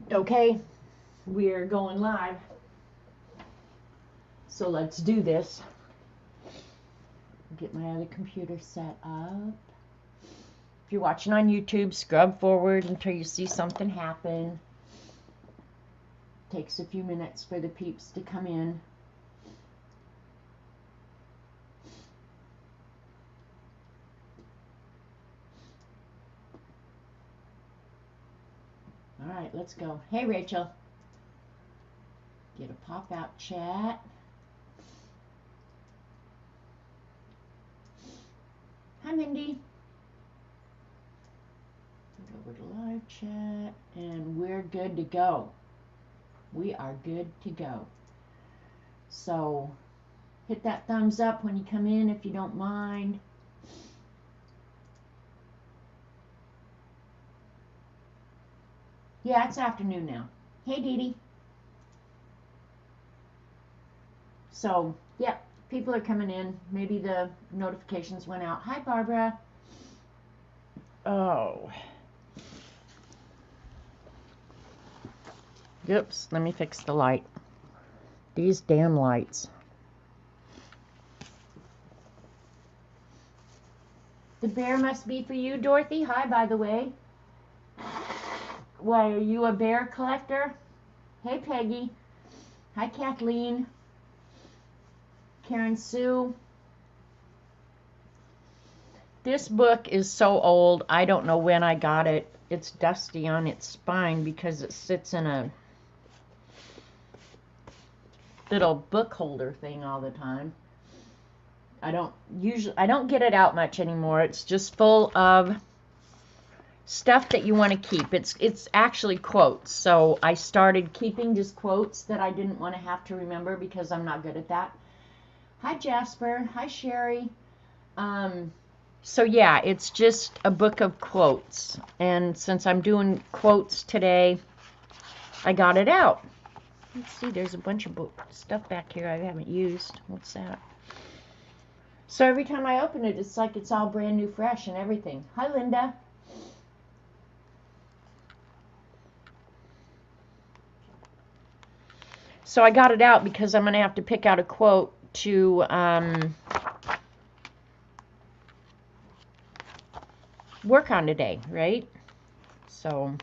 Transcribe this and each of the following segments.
Okay, we're going live. So let's do this. Get my other computer set up. If you're watching on YouTube, scrub forward until you see something happen. Takes a few minutes for the peeps to come in. All right, let's go. Hey, Rachel. Get a pop-out chat. Hi, Mindy. Go over to live chat, and we're good to go. We are good to go. So hit that thumbs up when you come in if you don't mind. Yeah, it's afternoon now. Hey, Dee Dee. So, yeah, people are coming in. Maybe the notifications went out. Hi, Barbara. Oh. Oops, let me fix the light. These damn lights. The bear must be for you, Dorothy. Hi, by the way. Why, are you a bear collector? Hey, Peggy. Hi, Kathleen. Karen Sue. This book is so old, I don't know when I got it. It's dusty on its spine because it sits in a little book holder thing all the time. I don't get it out much anymore. It's just full of stuff that you want to keep. It's actually quotes. So I started keeping just quotes that I didn't want to have to remember because I'm not good at that. Hi, Jasper. Hi, Sherry. So yeah, it's just a book of quotes. And since I'm doing quotes today, I got it out. Let's see, there's a bunch of stuff back here I haven't used. What's that? So every time I open it, it's like it's all brand new, fresh and everything. Hi, Linda. So I got it out because I'm going to have to pick out a quote to work on today, right? So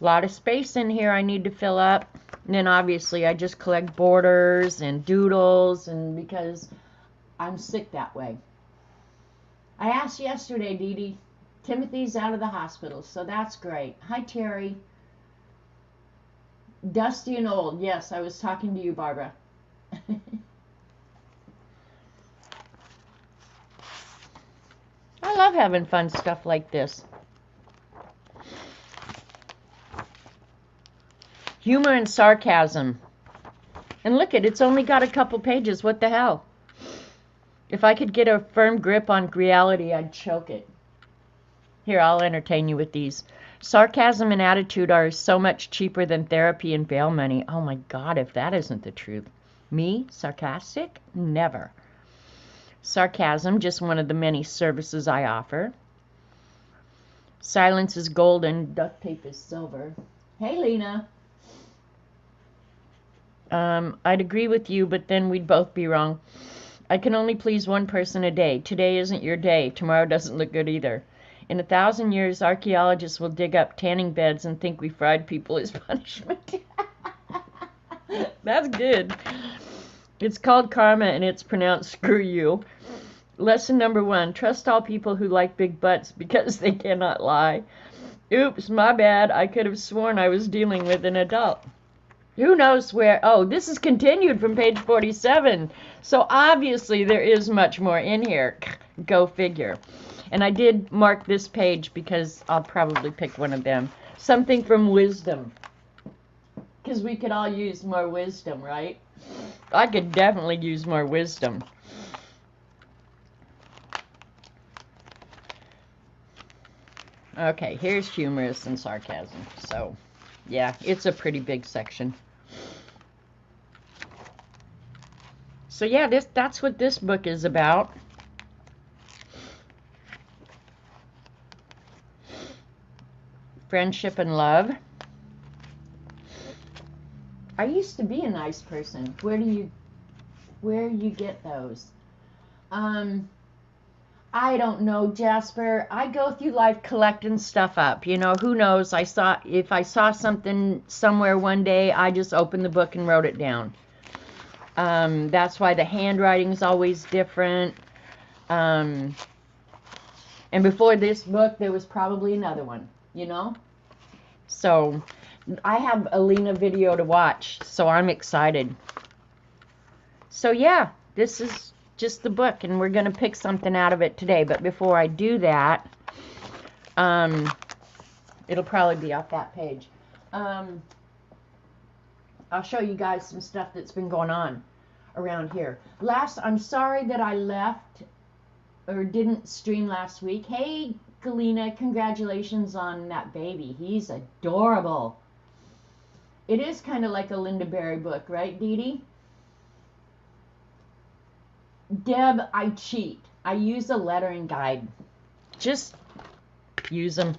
a lot of space in here I need to fill up. And then obviously I just collect borders and doodles, and because I'm sick that way. I asked yesterday, Dee Dee. Timothy's out of the hospital, so that's great. Hi, Terry. Dusty and old. Yes, I was talking to you, Barbara. I love having fun stuff like this. Humor and sarcasm. And look it's only got a couple pages. What the hell? If I could get a firm grip on reality, I'd choke it. Here, I'll entertain you with these. Sarcasm and attitude are so much cheaper than therapy and bail money. Oh my God, if that isn't the truth. Me? Sarcastic? Never. Sarcasm, just one of the many services I offer. Silence is golden, duct tape is silver. Hey, Lena. I'd agree with you, but then we'd both be wrong. I can only please one person a day. Today isn't your day. Tomorrow doesn't look good either. In 1,000 years, archaeologists will dig up tanning beds and think we fried people as punishment. That's good. It's called karma, and it's pronounced screw you. Lesson number 1, trust all people who like big butts because they cannot lie. Oops, my bad. I could have sworn I was dealing with an adult. Who knows where? Oh, this is continued from page 47. So obviously there is much more in here. Go figure. And I did mark this page because I'll probably pick one of them. Something from wisdom. Because we could all use more wisdom, right? I could definitely use more wisdom. Okay, here's humorous and sarcasm. So, yeah, it's a pretty big section. So yeah, that's what this book is about. Friendship and love. I used to be a nice person. Where you get those? I don't know, Jasper. I go through life collecting stuff up. You know, who knows? If I saw something somewhere one day, I just opened the book and wrote it down. That's why the handwriting's always different. And before this book, there was probably another one, you know? So, I have a Lena video to watch, so I'm excited. So, yeah, this is just the book, and we're going to pick something out of it today. But before I do that, it'll probably be off that page. I'll show you guys some stuff that's been going on around here. I'm sorry that I left or didn't stream last week. Hey, Galena, congratulations on that baby. He's adorable. It is kind of like a Linda Berry book, right, Dee Dee? Deb, I cheat. I use a lettering guide. Just use them.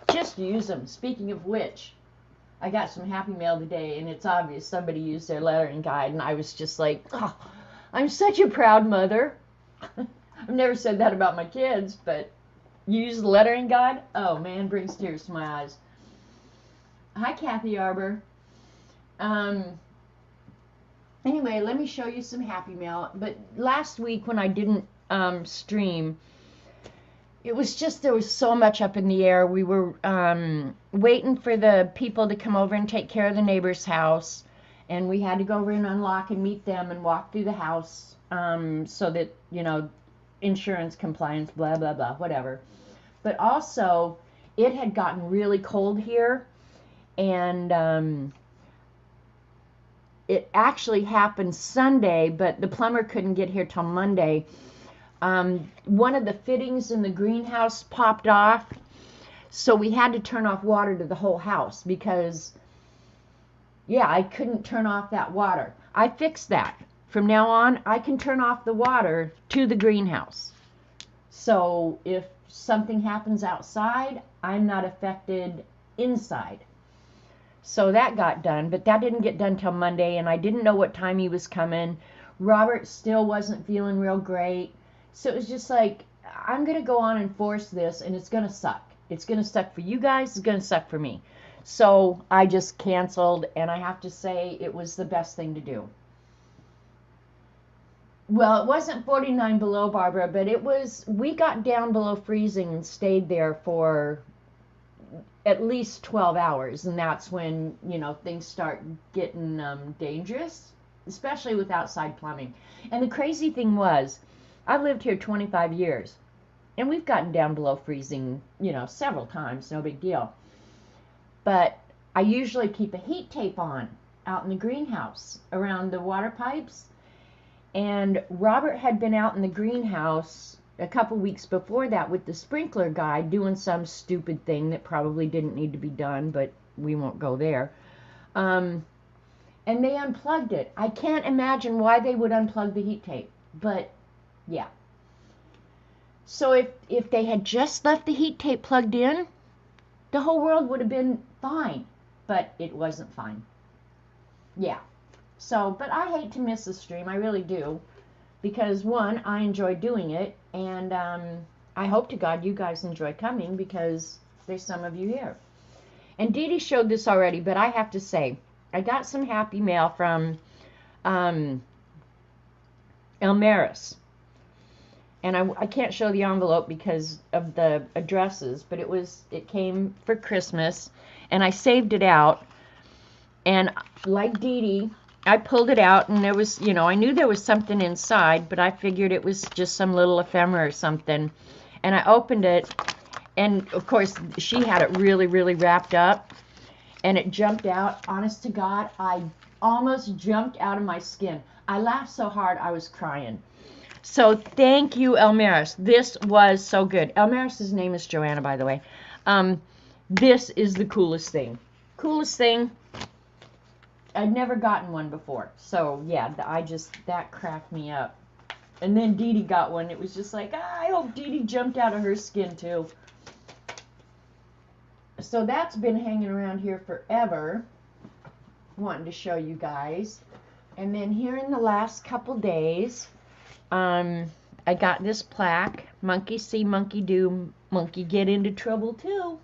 Just use them. Speaking of which, I got some Happy Mail today, and it's obvious somebody used their lettering guide, and I was just like, oh, I'm such a proud mother. I've never said that about my kids, but you use the lettering guide? Oh, man, brings tears to my eyes. Hi, Kathy Arbor. Anyway, let me show you some Happy Mail. But last week when I didn't stream, it was just, there was so much up in the air. We were waiting for the people to come over and take care of the neighbor's house. And we had to go over and unlock and meet them and walk through the house so that, you know, insurance compliance, blah, blah, blah, whatever. But also, it had gotten really cold here. And it actually happened Sunday, but the plumber couldn't get here till Monday. One of the fittings in the greenhouse popped off, so we had to turn off water to the whole house because, yeah, I couldn't turn off that water. I fixed that. From now on, I can turn off the water to the greenhouse. So if something happens outside, I'm not affected inside. So that got done, but that didn't get done till Monday, and I didn't know what time he was coming. Robert still wasn't feeling real great. So it was just like, I'm going to go on and force this, and it's going to suck. It's going to suck for you guys. It's going to suck for me. So I just canceled, and I have to say it was the best thing to do. Well, it wasn't 49 below, Barbara, but it was, we got down below freezing and stayed there for at least 12 hours, and that's when, you know, things start getting dangerous, especially with outside plumbing. And the crazy thing was, I've lived here 25 years, and we've gotten down below freezing, you know, several times, no big deal. But I usually keep a heat tape on out in the greenhouse around the water pipes, and Robert had been out in the greenhouse a couple weeks before that with the sprinkler guy doing some stupid thing that probably didn't need to be done, but we won't go there. And they unplugged it. I can't imagine why they would unplug the heat tape, but yeah. So if they had just left the heat tape plugged in, the whole world would have been fine, but it wasn't fine. Yeah. So, but I hate to miss the stream, I really do. Because, one, I enjoy doing it, and I hope to God you guys enjoy coming because there's some of you here. And Dee Dee showed this already, but I have to say, I got some Happy Mail from Elmaris. And I can't show the envelope because of the addresses, but it came for Christmas, and I saved it out. And like Dee Dee, I pulled it out, and there was, you know, I knew there was something inside, but I figured it was just some little ephemera or something. And I opened it, and of course, she had it really, really wrapped up, and it jumped out. Honest to God, I almost jumped out of my skin. I laughed so hard, I was crying. So thank you, Elmaris. This was so good. Elmaris' name is Joanna, by the way. This is the coolest thing. Coolest thing. I'd never gotten one before. So, yeah, that cracked me up. And then Dee Dee got one. It was just like, I hope Dee Dee jumped out of her skin, too. So that's been hanging around here forever. wanting to show you guys. And then here in the last couple days, I got this plaque, monkey see, monkey do, monkey get into trouble too.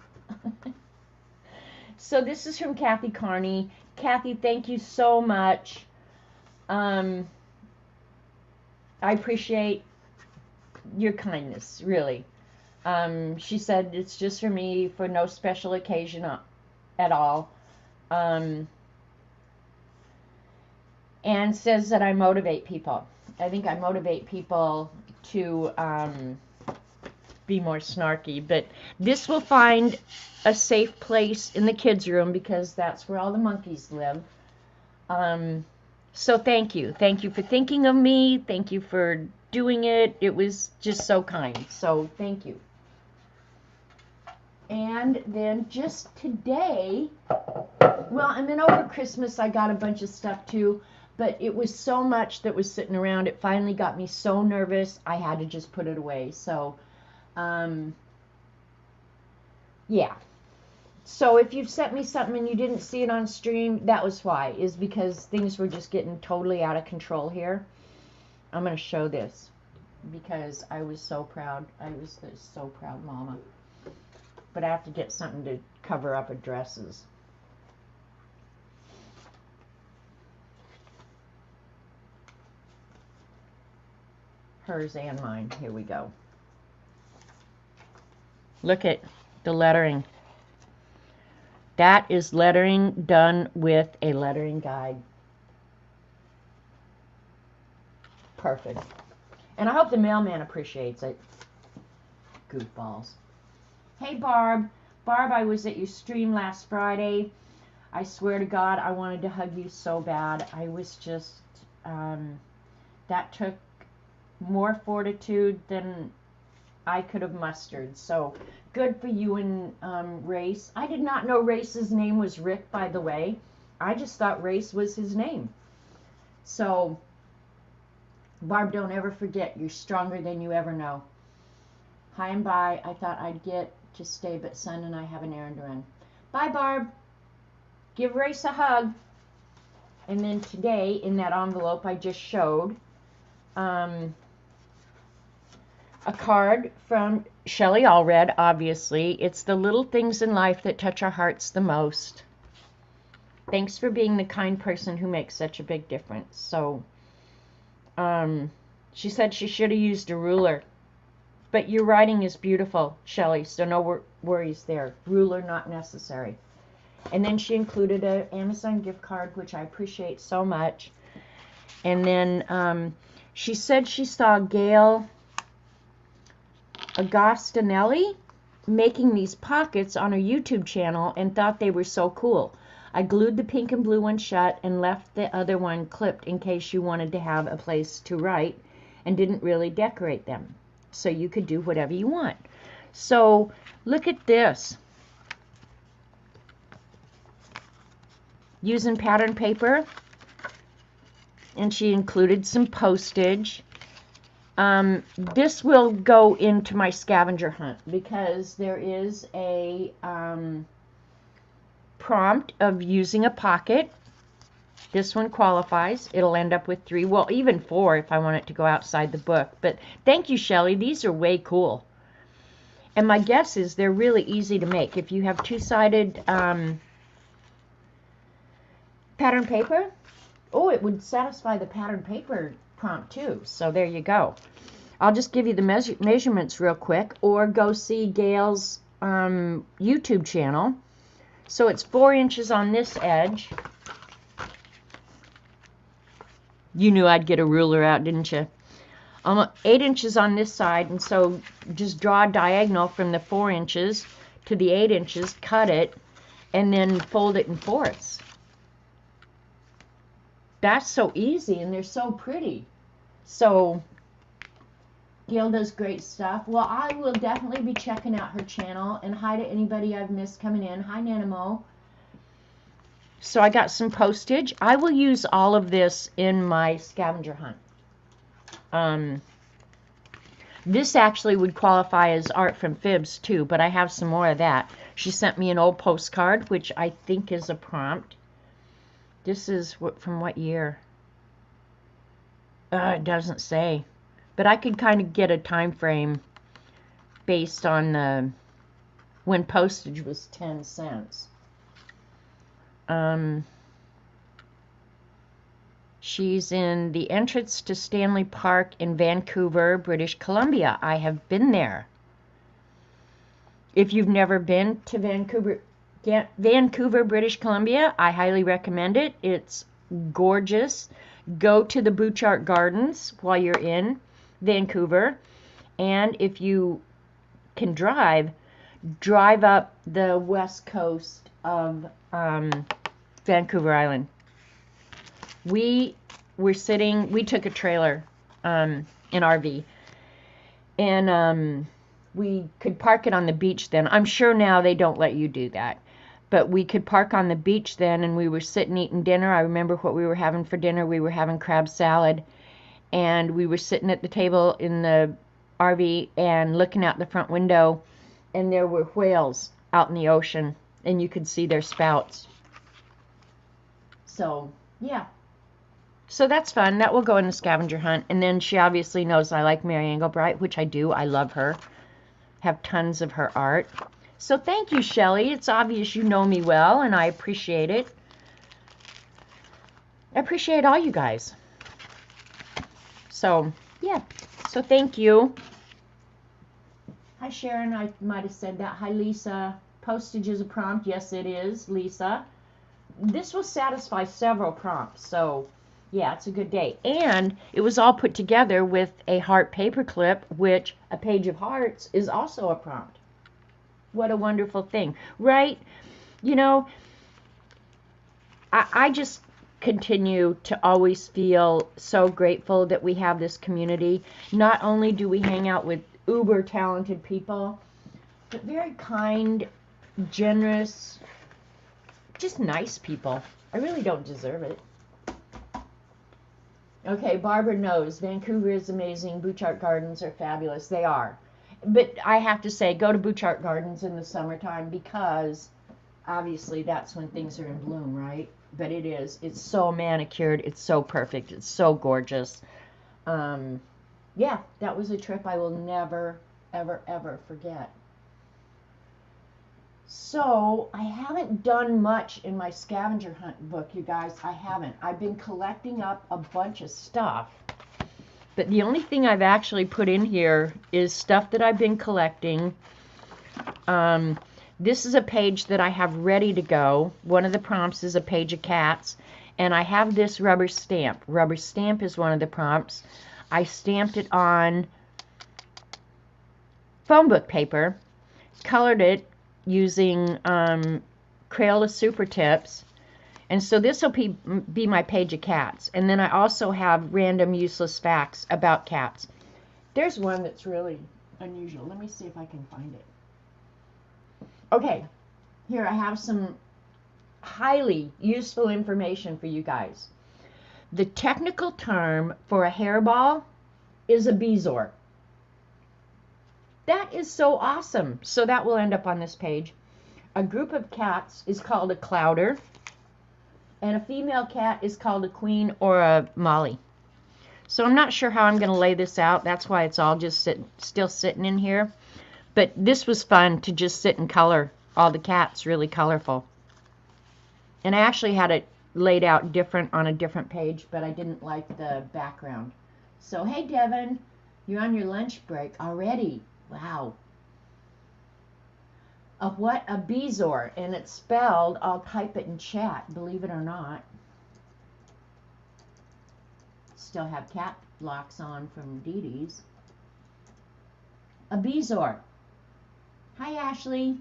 So this is from Kathy Carney. Kathy, thank you so much. I appreciate your kindness, really. She said it's just for me, for no special occasion at all. And says that I motivate people. I think I motivate people to be more snarky. But this will find a safe place in the kids' room because that's where all the monkeys live. So thank you. Thank you for thinking of me. Thank you for doing it. It was just so kind. So thank you. And then just today, well, and then over Christmas I got a bunch of stuff too, but it was so much that was sitting around, it finally got me so nervous, I had to just put it away. So, yeah. So if you've sent me something and you didn't see it on stream, that was why, is because things were just getting totally out of control here. I'm going to show this because I was so proud. I was so proud, Mama. But I have to get something to cover up addresses. Hers and mine. Here we go. Look at the lettering. That is lettering done with a lettering guide. Perfect. And I hope the mailman appreciates it. Goofballs. Hey, Barb. Barb, I was at your stream last Friday. I swear to God, I wanted to hug you so bad. I was just, that took more fortitude than I could have mustered. So, good for you and Race. I did not know Race's name was Rick, by the way. I just thought Race was his name. So, Barb, don't ever forget, you're stronger than you ever know. Hi and bye. I thought I'd get to stay, but Son and I have an errand to run. Bye, Barb. Give Race a hug. And then today, in that envelope I just showed, a card from Shelley Allred, obviously. It's the little things in life that touch our hearts the most. Thanks for being the kind person who makes such a big difference. So, she said she should have used a ruler. But your writing is beautiful, Shelley, so no worries there. Ruler not necessary. And then she included an Amazon gift card, which I appreciate so much. And then she said she saw Gail Agostinelli making these pockets on her YouTube channel and thought they were so cool. I glued the pink and blue one shut and left the other one clipped in case you wanted to have a place to write and didn't really decorate them. So you could do whatever you want. So look at this. Using pattern paper. And she included some postage. This will go into my scavenger hunt because there is a prompt of using a pocket. This one qualifies. It'll end up with 3, well, even 4 if I want it to go outside the book. But thank you, Shelley. These are way cool. And my guess is they're really easy to make. If you have two-sided pattern paper, oh, it would satisfy the pattern paper prompt too. So there you go. I'll just give you the measurements real quick, or go see Gail's YouTube channel. So it's 4 inches on this edge. You knew I'd get a ruler out, didn't you? 8 inches on this side, and so just draw a diagonal from the 4 inches to the 8 inches, cut it, and then fold it in fourths. That's so easy, and they're so pretty. So, Gail does great stuff. Well, I will definitely be checking out her channel, and hi to anybody I've missed coming in. Hi, Nanamo. So I got some postage. I will use all of this in my scavenger hunt. This actually would qualify as art from Fibs too, but I have some more of that. She sent me an old postcard, which I think is a prompt. This is from what year? It doesn't say. But I could kind of get a time frame based on when postage was 10 cents. She's in the entrance to Stanley Park in Vancouver, British Columbia. I have been there. If you've never been to Vancouver, British Columbia, I highly recommend it. It's gorgeous. Go to the Butchart Gardens while you're in Vancouver. And if you can drive up the west coast of Vancouver Island. We took a trailer, an RV, and we could park it on the beach then. I'm sure now they don't let you do that. But we could park on the beach then, and we were sitting eating dinner. I remember what we were having for dinner. We were having crab salad, and we were sitting at the table in the RV and looking out the front window, and there were whales out in the ocean, and you could see their spouts. So, yeah. So that's fun. That will go in the scavenger hunt. And then she obviously knows I like Mary Engelbreit, which I do. I love her. Have tons of her art. So thank you, Shelley. It's obvious you know me well, and I appreciate it. I appreciate all you guys. So, yeah. So thank you. Hi, Sharon. I might have said that. Hi, Lisa. Postage is a prompt. Yes, it is, Lisa. This will satisfy several prompts, so yeah, it's a good day. And it was all put together with a heart paperclip, which a page of hearts is also a prompt. What a wonderful thing, right? You know, I just continue to always feel so grateful that we have this community. Not only do we hang out with uber talented people, but very kind, generous, just nice people. I really don't deserve it. Okay, Barbara knows. Vancouver is amazing. Butchart Gardens are fabulous. They are. But I have to say, go to Butchart Gardens in the summertime because obviously that's when things are in bloom, right? But it is. It's so manicured. It's so perfect. It's so gorgeous. Yeah, that was a trip I will never, ever, ever forget. So, I haven't done much in my scavenger hunt book, you guys. I haven't. I've been collecting up a bunch of stuff. But the only thing I've actually put in here is stuff that I've been collecting. This is a page that I have ready to go. One of the prompts is a page of cats. And I have this rubber stamp. Rubber stamp is one of the prompts. I stamped it on phone book paper, colored it using Crayola Super Tips. And so this will be my page of cats. And then I also have random useless facts about cats. There's one that's really unusual. Let me see if I can find it. Okay, here I have some highly useful information for you guys. The technical term for a hairball is a bezoar. That is so awesome. So that will end up on this page. A group of cats is called a clouder. And a female cat is called a queen or a molly. So I'm not sure how I'm going to lay this out. That's why it's all just still sitting in here. But this was fun to just sit and color all the cats really colorful. And I actually had it laid out different on a different page, but I didn't like the background. So, hey, Devin, you're on your lunch break already. Wow. What a bezoar, and it's spelled, I'll type it in chat, believe it or not. Still have cat locks on from Dee Dee's. A bezoar. Hi, Ashley.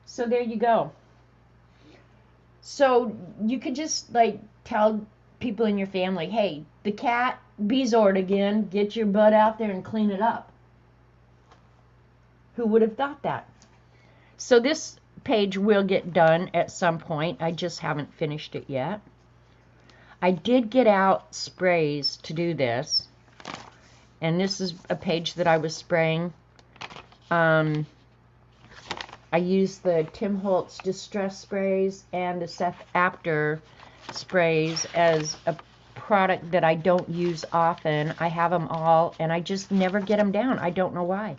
So there you go. So you could just like tell people in your family, hey, the cat bezoared again, get your butt out there and clean it up. Who would have thought that? So this page will get done at some point. I just haven't finished it yet. I did get out sprays to do this. And this is a page that I was spraying. I use the Tim Holtz Distress Sprays and the Seth Apter sprays as a product that I don't use often. I have them all, and I just never get them down. I don't know why.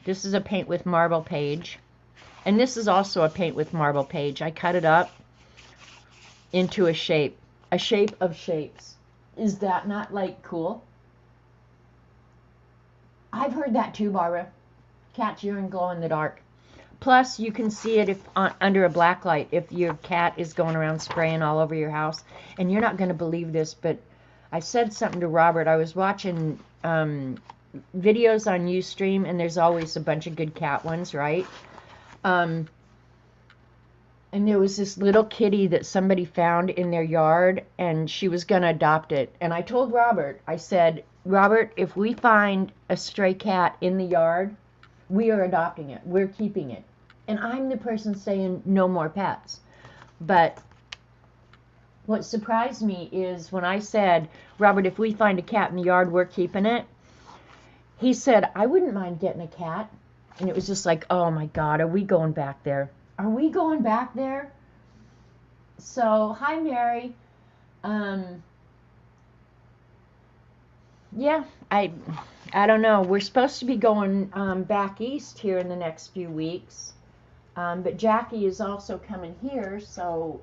This is a paint with marble page. And this is also a paint with marble page. I cut it up into a shape of shapes. Is that not, like, cool? I've heard that too, Barbara. Cat's urine glow in the dark. Plus, you can see it if under a black light if your cat is going around spraying all over your house. And you're not going to believe this, but I said something to Robert. I was watching videos on Ustream, and there's always a bunch of good cat ones, right? And there was this little kitty that somebody found in their yard, and she was going to adopt it. And I told Robert, I said, Robert, if we find a stray cat in the yard, we are adopting it. We're keeping it. And I'm the person saying no more pets. But what surprised me is when I said, Robert, if we find a cat in the yard, we're keeping it. He said, I wouldn't mind getting a cat. And it was just like, oh my God, are we going back there? Are we going back there? So, hi, Mary. Yeah, I don't know. We're supposed to be going back east here in the next few weeks. But Jackie is also coming here, so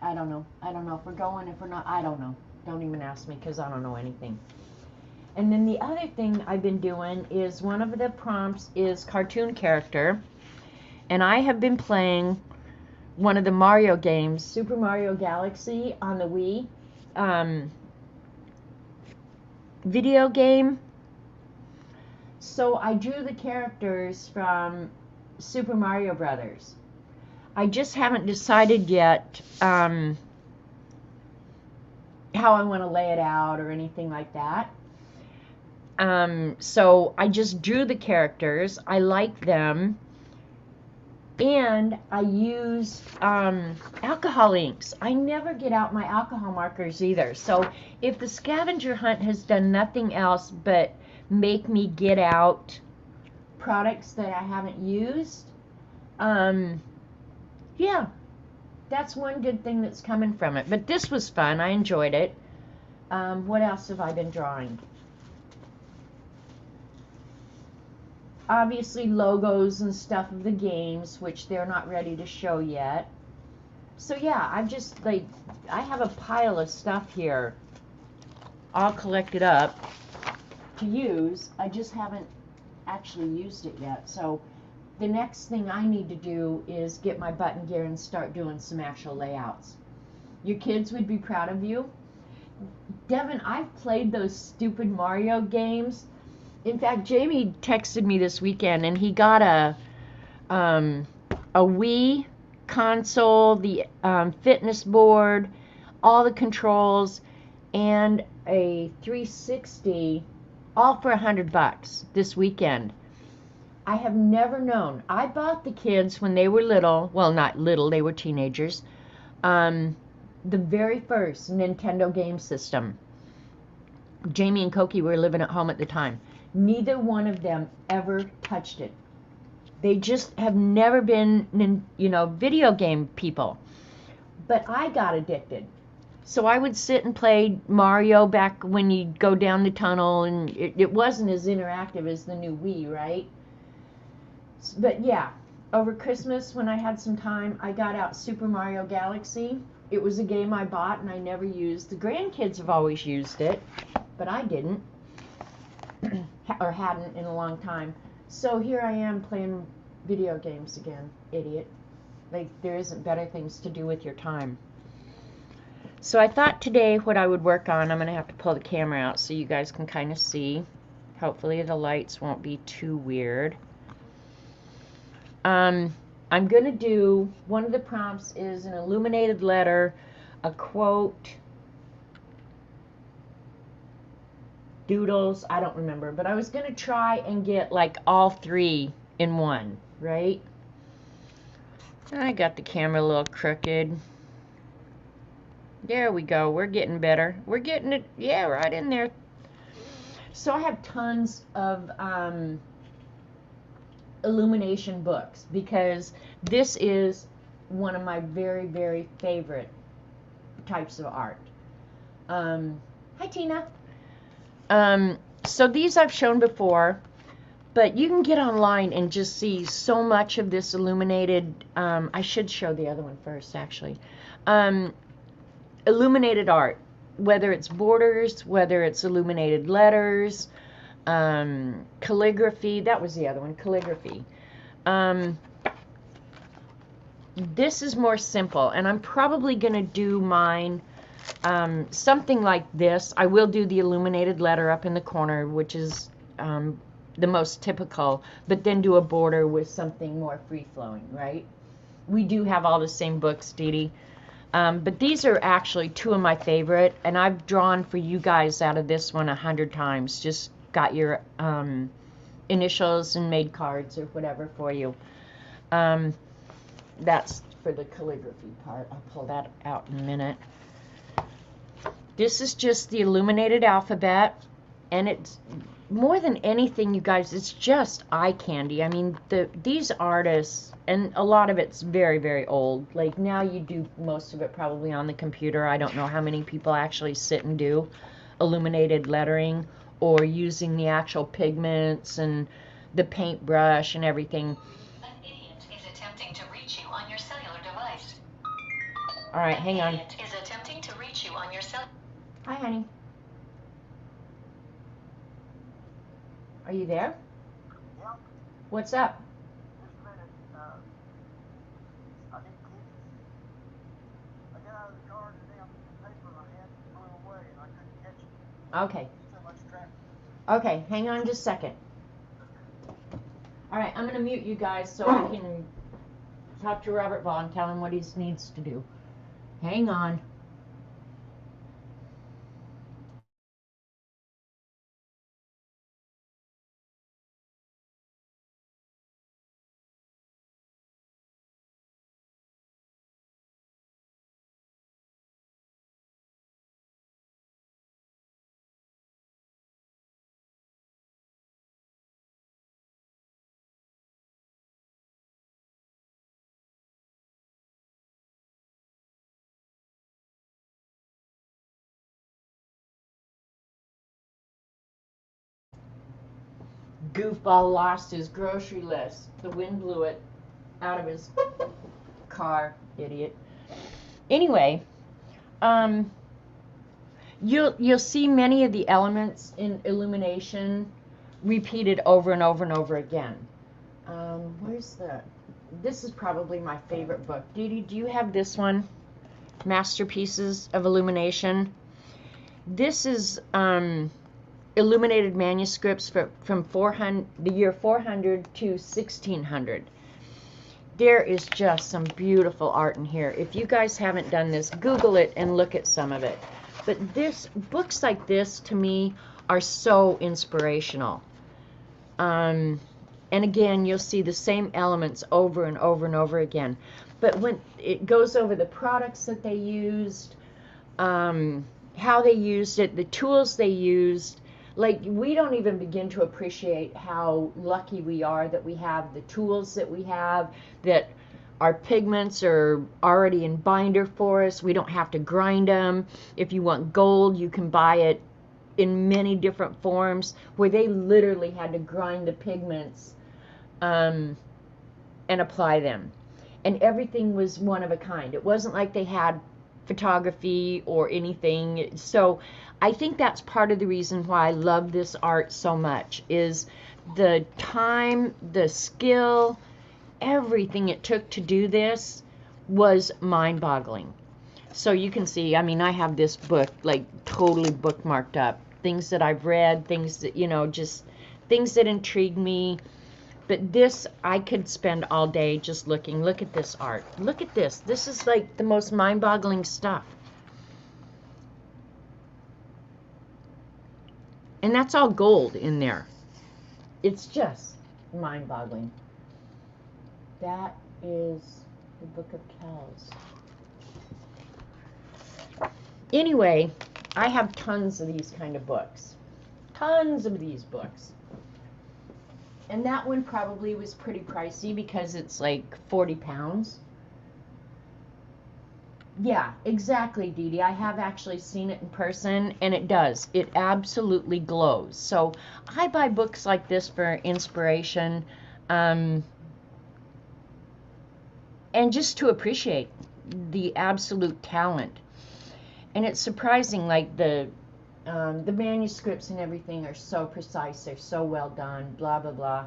I don't know. I don't know if we're going, if we're not. I don't know. Don't even ask me because I don't know anything. And then the other thing I've been doing is one of the prompts is cartoon character. And I have been playing one of the Mario games, Super Mario Galaxy on the Wii video game. So I drew the characters from Super Mario Brothers. I just haven't decided yet how I want to lay it out or anything like that. So I just drew the characters. I like them. And I use alcohol inks. I never get out my alcohol markers either. So if the scavenger hunt has done nothing else but make me get out products that I haven't used, yeah, that's one good thing that's coming from it. But this was fun. I enjoyed it. What else have I been drawing? Obviously logos and stuff of the games, which they're not ready to show yet. So yeah, I've just, like, I have a pile of stuff here all collected up to use. I just haven't actually used it yet. So the next thing I need to do is get my button gear and start doing some actual layouts. Your kids would be proud of you. Devin, I've played those stupid Mario games. In fact, Jamie texted me this weekend, and he got a Wii console, the fitness board, all the controls, and a 360, all for $100 this weekend. I have never known. I bought the kids when they were little, well, not little, they were teenagers, the very first Nintendo game system. Jamie and Koki were living at home at the time. Neither one of them ever touched it. They just have never been, video game people. But I got addicted. So I would sit and play Mario back when you'd go down the tunnel, and it wasn't as interactive as the new Wii, right? But yeah, over Christmas when I had some time, I got out Super Mario Galaxy. It was a game I bought and I never used. The grandkids have always used it, but I didn't. Or hadn't in a long time. So here I am playing video games again, idiot. Like, there isn't better things to do with your time. So I thought today what I would work on, I'm going to have to pull the camera out so you guys can kind of see. Hopefully the lights won't be too weird. I'm going to do, one of the prompts is an illuminated letter, a quote, doodles, I don't remember, but I was going to try and get like all three in one, right? I got the camera a little crooked. There we go. We're getting better. We're getting it, yeah, right in there. So I have tons of illumination books, because this is one of my very, very favorite types of art. Hi, Tina. So these I've shown before, but you can get online and just see so much of this illuminated. I should show the other one first, actually. Illuminated art, whether it's borders, whether it's illuminated letters, calligraphy. That was the other one, calligraphy. This is more simple, and I'm probably going to do mine something like this. I will do the illuminated letter up in the corner, which is the most typical, but then do a border with something more free-flowing, right? We do have all the same books, Dee Dee. But these are actually two of my favorite, and I've drawn for you guys out of this one 100 times. Just got your initials and made cards or whatever for you. That's for the calligraphy part. I'll pull that out in a minute. This is just the Illuminated Alphabet, and it's more than anything, you guys, it's just eye candy. I mean, these artists, and a lot of it's very, very old. Like now you do most of it probably on the computer. I don't know how many people actually sit and do illuminated lettering or using the actual pigments and the paintbrush and everything. An idiot is attempting to reach you on your cellular device. All right, hang on. An idiot is attempting to reach you on your cell. Hi, honey. Are you there? Yep. What's up? Just a minute. I need keys. I got out of the car and the damn paper I had flew away and I couldn't catch it. Okay. So much traffic. Okay, hang on just a second. All right, I'm going to mute you guys so I can talk to Robert Vaughn, tell him what he needs to do. Hang on. Goofball lost his grocery list. The wind blew it out of his car, idiot. Anyway, you'll see many of the elements in illumination repeated over and over and over again. Where's the? This is probably my favorite book. Dee Dee, do you have this one? Masterpieces of Illumination. This is illuminated manuscripts from the year 400 to 1600. There is just some beautiful art in here. If you guys haven't done this, Google it and look at some of it. But books like this, to me, are so inspirational. And again, you'll see the same elements over and over and over again. But when it goes over the products that they used, how they used it, the tools they used, like we don't even begin to appreciate how lucky we are that we have the tools that we have, that our pigments are already in binder for us. We don't have to grind them. If you want gold, you can buy it in many different forms, where they literally had to grind the pigments and apply them. And everything was one of a kind. It wasn't like they had photography or anything. So I think that's part of the reason why I love this art so much, is the time, the skill, everything it took to do this was mind-boggling. So you can see, I mean, I have this book like totally bookmarked up. Things that I've read, things that, you know, just things that intrigued me. But this, I could spend all day just looking. Look at this art. Look at this. This is like the most mind-boggling stuff. And that's all gold in there. It's just mind-boggling. That is the Book of Kells. Anyway, I have tons of these kind of books. Tons of these books. And that one probably was pretty pricey because it's like 40 pounds. Yeah, exactly, Dee Dee. I have actually seen it in person, and it does. It absolutely glows. So I buy books like this for inspiration, and just to appreciate the absolute talent. And it's surprising, like the manuscripts and everything are so precise. They're so well done. Blah blah blah.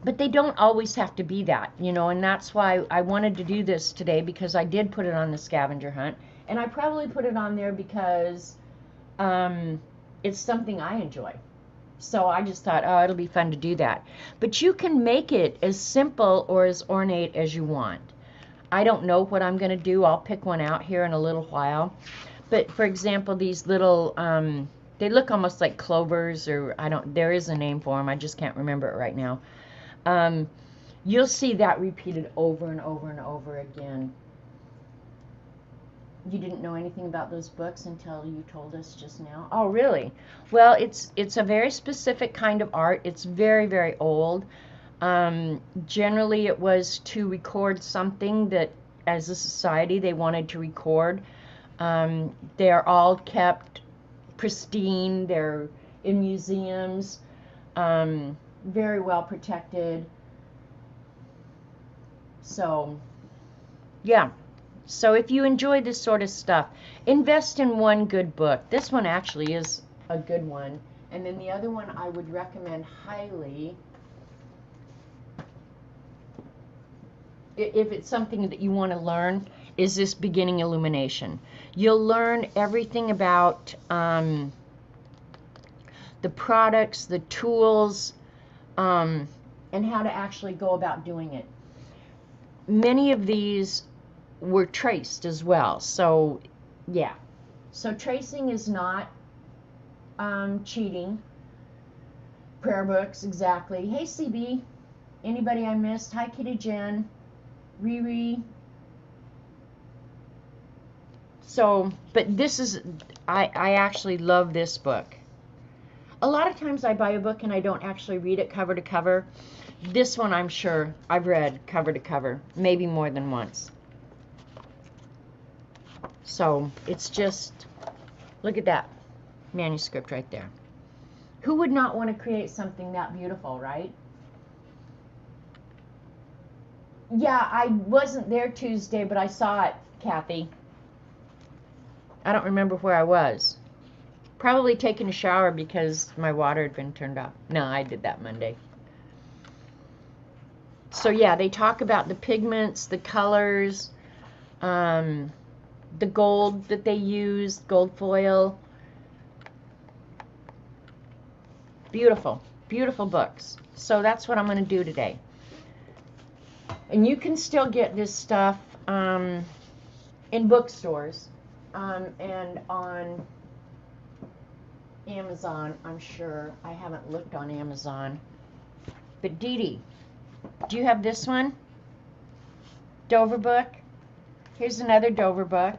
But they don't always have to be that, you know, and that's why I wanted to do this today, because I did put it on the scavenger hunt, and I probably put it on there because it's something I enjoy. So I just thought, oh, it'll be fun to do that. But you can make it as simple or as ornate as you want. I don't know what I'm going to do. I'll pick one out here in a little while. But for example, these little, they look almost like clovers, or there is a name for them. I just can't remember it right now. You'll see that repeated over and over and over again. You didn't know anything about those books until you told us just now? Oh, really? Well, it's a very specific kind of art. It's very, very old. Generally, it was to record something that, as a society, they wanted to record. They are all kept pristine. They're in museums. Very well protected. So, yeah. So if you enjoy this sort of stuff, invest in one good book. This one actually is a good one. And then the other one I would recommend highly, if it's something that you want to learn, is this Beginning Illumination. You'll learn everything about the products, the tools, and how to actually go about doing it. Many of these were traced as well, so yeah. So tracing is not cheating. Prayer books, exactly. Hey CB, anybody I missed? Hi Kitty Jen, Riri. So, but this is, I actually love this book. A lot of times I buy a book and I don't actually read it cover to cover. This one I'm sure I've read cover to cover, maybe more than once. So it's just, look at that manuscript right there. Who would not want to create something that beautiful, right? Yeah, I wasn't there Tuesday, but I saw it, Kathy. I don't remember where I was. Probably taking a shower because my water had been turned off. No, I did that Monday. So yeah, they talk about the pigments, the colors, the gold that they use, gold foil. Beautiful, beautiful books. So that's what I'm going to do today. And you can still get this stuff in bookstores and on Amazon, I'm sure. I haven't looked on Amazon. But Dee Dee, do you have this one? Dover book. Here's another Dover book.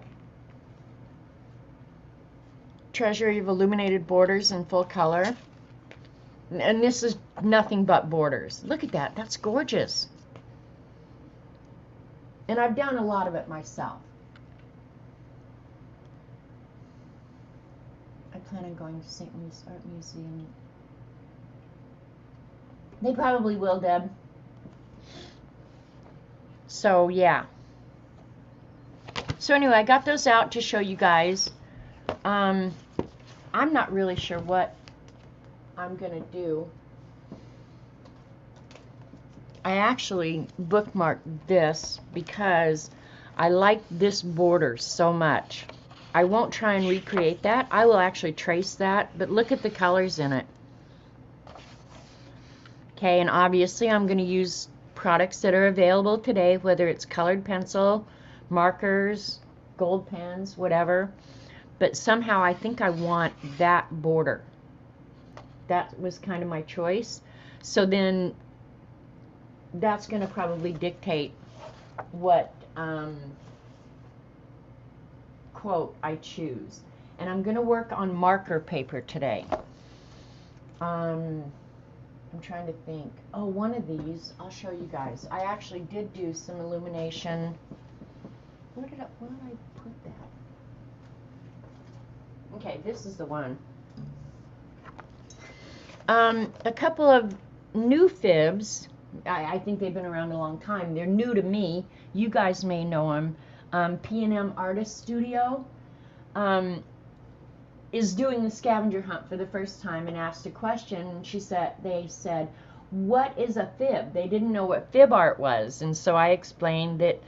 Treasury of Illuminated Borders in full color. And this is nothing but borders. Look at that. That's gorgeous. And I've done a lot of it myself. I plan on going to St. Louis Art Museum. They probably will, Deb. So, yeah. So, anyway, I got those out to show you guys. I'm not really sure what I'm going to do. I actually bookmarked this because I like this border so much. I won't try and recreate that. I will actually trace that, but look at the colors in it. Okay, and obviously I'm going to use products that are available today, whether it's colored pencil, markers, gold pens, whatever. But somehow I think I want that border. That was kind of my choice. So then that's going to probably dictate what quote I choose. And I'm going to work on marker paper today. I'm trying to think. Oh, one of these, I'll show you guys. I actually did do some illumination. Where did I put that? Okay, this is the one. A couple of new fibs. I think they've been around a long time. They're new to me. You guys may know them. P&M Artist Studio is doing the scavenger hunt for the first time and asked a question. They said, what is a fib? They didn't know what fib art was. And so I explained that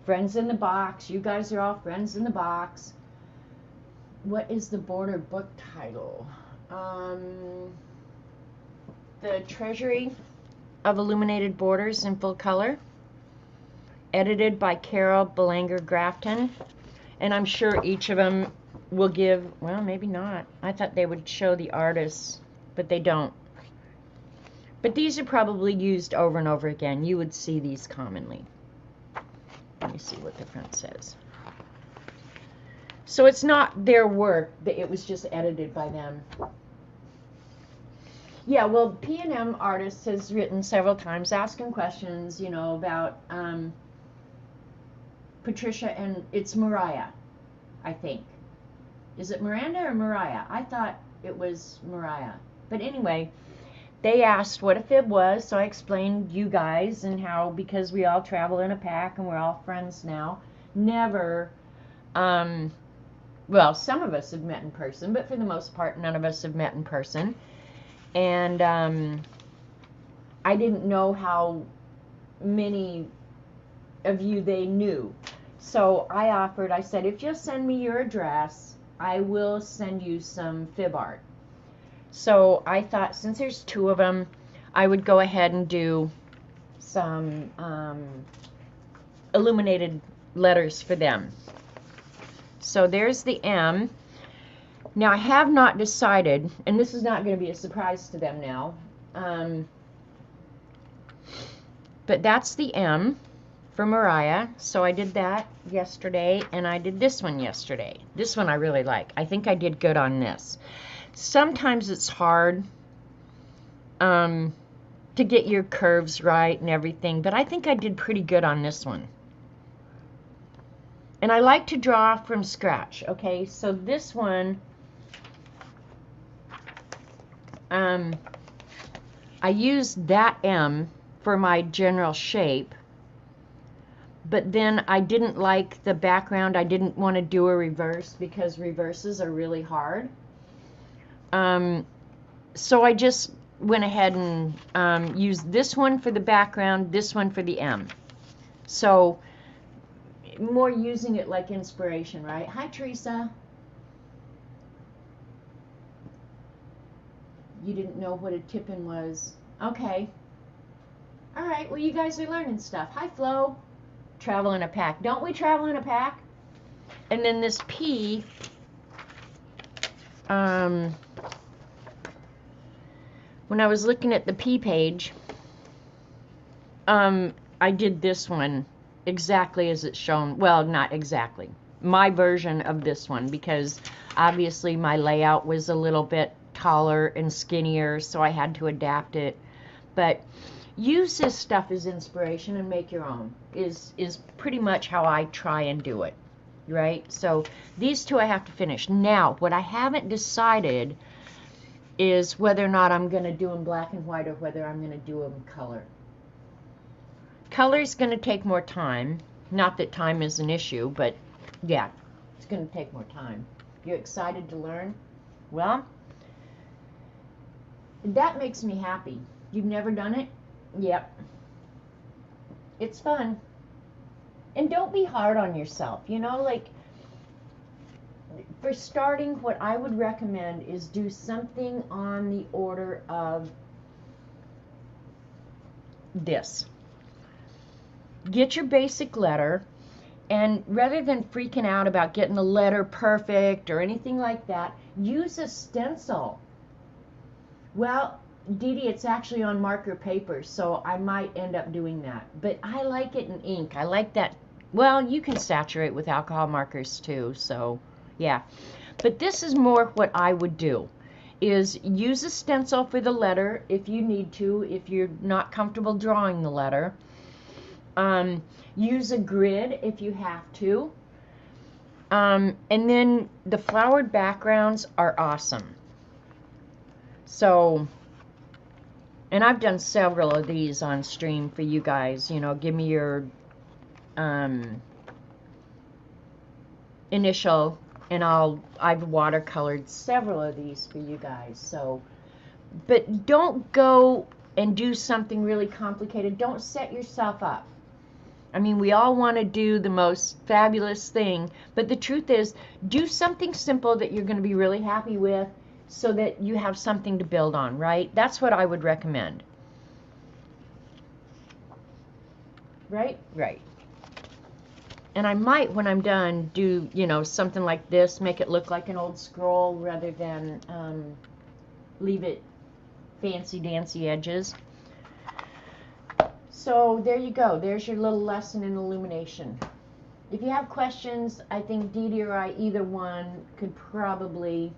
friends in the box, you guys are all friends in the box. What is the border book title? The Treasury of Illuminated Borders in Full Color, edited by Carol Belanger Grafton. And I'm sure each of them will give, well, maybe not. I thought they would show the artists, but they don't. But these are probably used over and over again. You would see these commonly. Let me see what the front says. So it's not their work, it was just edited by them. Yeah, well, P&M Artist has written several times asking questions, you know, about Patricia, and it's Mariah, I think. Is it Miranda or Mariah? I thought it was Mariah. But anyway, they asked what a fib was, so I explained you guys and how, because we all travel in a pack and we're all friends now, never, well, some of us have met in person, but for the most part, none of us have met in person. And I didn't know how many of you they knew. So I said, if you'll send me your address, I will send you some fib art. So I thought, since there's two of them, I would go ahead and do some illuminated letters for them. So there's the M. Now I have not decided, and this is not going to be a surprise to them now, but that's the M for Mariah. So I did that yesterday, and I did this one yesterday. This one I really like. I think I did good on this. Sometimes it's hard to get your curves right and everything, but I think I did pretty good on this one. And I like to draw from scratch, okay? So this one, I used that M for my general shape, but then I didn't like the background. I didn't want to do a reverse because reverses are really hard. So I just went ahead and used this one for the background, this one for the M. So more using it like inspiration, right? Hi, Teresa. You didn't know what a tip-in was. Okay. All right, well, you guys are learning stuff. Hi, Flo. Travel in a pack. Don't we travel in a pack? And then this P, when I was looking at the P page, I did this one exactly as it's shown. Well, not exactly. My version of this one, because obviously my layout was a little bit taller and skinnier, so I had to adapt it. But use this stuff as inspiration and make your own is pretty much how I try and do it, right? So these two I have to finish. Now, what I haven't decided is whether or not I'm going to do them black and white or whether I'm going to do them color. Color is going to take more time. Not that time is an issue, but yeah, it's going to take more time. You excited to learn? Well, that makes me happy. You've never done it? Yep. It's fun. And don't be hard on yourself. You know, like, for starting, what I would recommend is do something on the order of this. Get your basic letter, and rather than freaking out about getting the letter perfect or anything like that, use a stencil. Well, Dee Dee, it's actually on marker paper, so I might end up doing that. But I like it in ink. I like that. Well, you can saturate with alcohol markers too, so yeah. But this is more what I would do. is use a stencil for the letter if you need to, if you're not comfortable drawing the letter. Use a grid if you have to. And then the flowered backgrounds are awesome. So, and I've done several of these on stream for you guys. You know, give me your initial, and I've watercolored several of these for you guys. So, but don't go and do something really complicated. Don't set yourself up. I mean, we all want to do the most fabulous thing, but the truth is, do something simple that you're going to be really happy with so that you have something to build on, right? That's what I would recommend. Right? Right. And I might, when I'm done, do, you know, something like this, make it look like an old scroll rather than leave it fancy-dancy edges. So there you go. There's your little lesson in illumination. If you have questions, I think Dee Dee or I, either one, could probably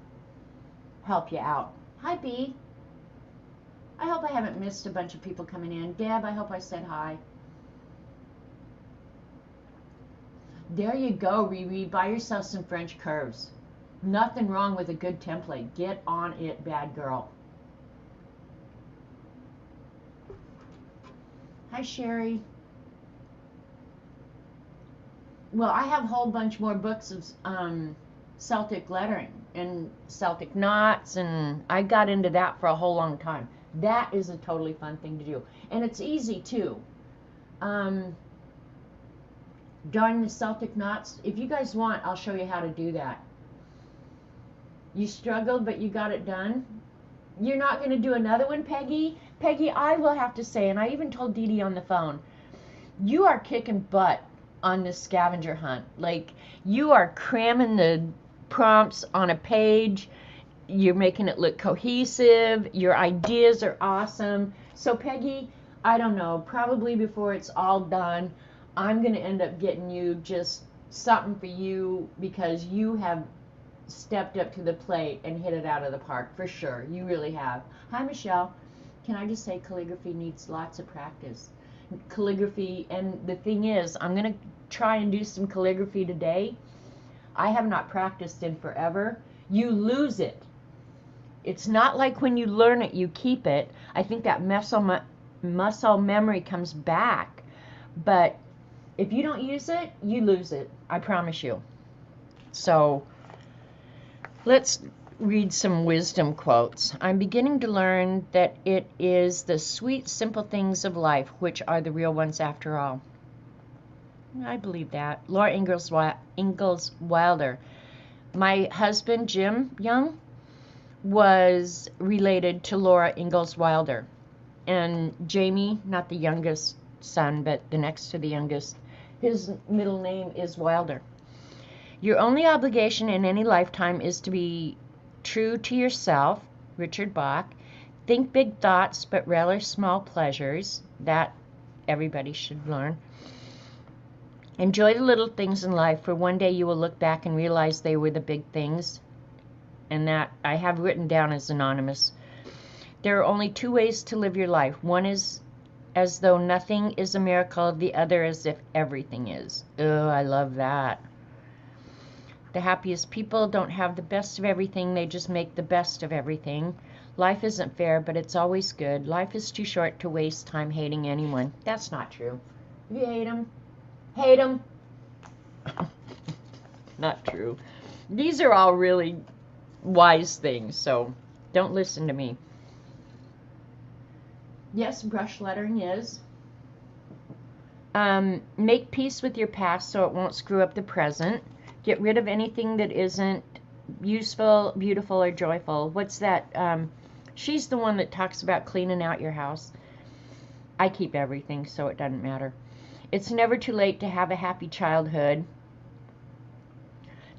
help you out. Hi, Bee. I hope I haven't missed a bunch of people coming in. Deb, I hope I said hi. There you go, Riri. Buy yourself some French curves. Nothing wrong with a good template. Get on it, bad girl. Hi, Sherry. Well, I have a whole bunch more books of Celtic lettering and Celtic knots, and I got into that for a whole long time. That is a totally fun thing to do. And it's easy, too. Drawing the Celtic knots, if you guys want, I'll show you how to do that. You struggled, but you got it done. You're not going to do another one, Peggy? Peggy, I will have to say, and I even told Dee Dee on the phone, you are kicking butt on this scavenger hunt. Like, you are cramming the prompts on a page. You're making it look cohesive. Your ideas are awesome. So, Peggy, I don't know, probably before it's all done, I'm going to end up getting you just something for you because you have stepped up to the plate and hit it out of the park, for sure. You really have. Hi, Michelle. Can I just say calligraphy needs lots of practice? Calligraphy, and the thing is, I'm going to try and do some calligraphy today. I have not practiced in forever. You lose it. It's not like when you learn it, you keep it. I think that muscle memory comes back. But if you don't use it, you lose it. I promise you. So let's read some wisdom quotes. I'm beginning to learn that it is the sweet, simple things of life which are the real ones after all. I believe that. Laura Ingalls Wilder. My husband, Jim Young, was related to Laura Ingalls Wilder. And Jamie, not the youngest son, but the next to the youngest, his middle name is Wilder. Your only obligation in any lifetime is to be true to yourself, Richard Bach. Think big thoughts, but relish small pleasures. That everybody should learn. Enjoy the little things in life, for one day you will look back and realize they were the big things. And that I have written down as anonymous. There are only two ways to live your life. One is as though nothing is a miracle, the other as if everything is. Oh, I love that. The happiest people don't have the best of everything, they just make the best of everything. Life isn't fair, but it's always good. Life is too short to waste time hating anyone. That's not true. If you hate them, hate them. Not true. These are all really wise things, so don't listen to me. Yes, brush lettering is. Make peace with your past so it won't screw up the present. Get rid of anything that isn't useful, beautiful, or joyful. What's that? She's the one that talks about cleaning out your house. I keep everything, so it doesn't matter. It's never too late to have a happy childhood.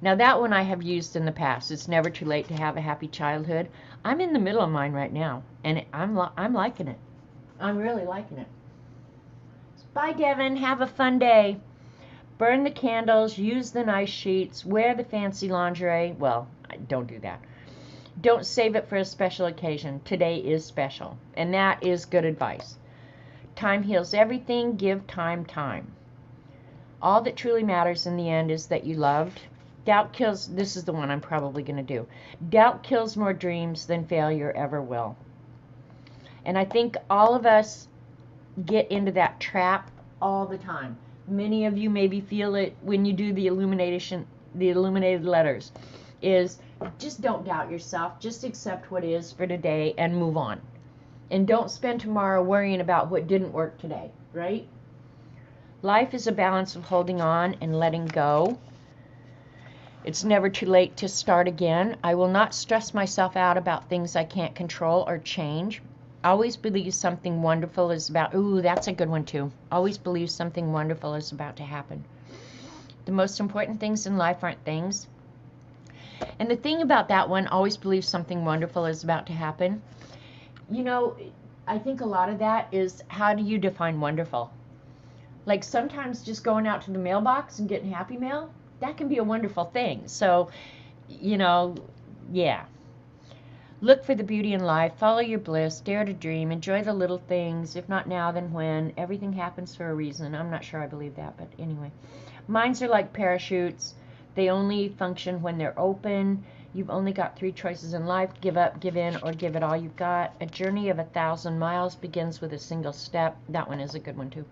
Now that one I have used in the past. It's never too late to have a happy childhood. I'm in the middle of mine right now, and I'm liking it. I'm really liking it. Bye, Devin. Have a fun day. Burn the candles, use the nice sheets, wear the fancy lingerie. Well, don't do that. Don't save it for a special occasion. Today is special, and that is good advice. Time heals everything. Give time time. All that truly matters in the end is that you loved. Doubt kills, this is the one I'm probably going to do. Doubt kills more dreams than failure ever will. And I think all of us get into that trap all the time. Many of you maybe feel it when you do the illuminated letters, is just don't doubt yourself. Just accept what is for today and move on. And don't spend tomorrow worrying about what didn't work today, right? Life is a balance of holding on and letting go. It's never too late to start again. I will not stress myself out about things I can't control or change. Always believe something wonderful is about, ooh, that's a good one too. Always believe something wonderful is about to happen. The most important things in life aren't things. And the thing about that one, always believe something wonderful is about to happen. You know, I think a lot of that is, how do you define wonderful? Like sometimes just going out to the mailbox and getting Happy Mail, that can be a wonderful thing. So, you know, yeah. Look for the beauty in life, follow your bliss, dare to dream, enjoy the little things. If not now, then when. Everything happens for a reason. I'm not sure I believe that, but anyway. Minds are like parachutes. They only function when they're open. You've only got 3 choices in life: give up, give in, or give it all you've got. A journey of 1,000 miles begins with a single step. That one is a good one too.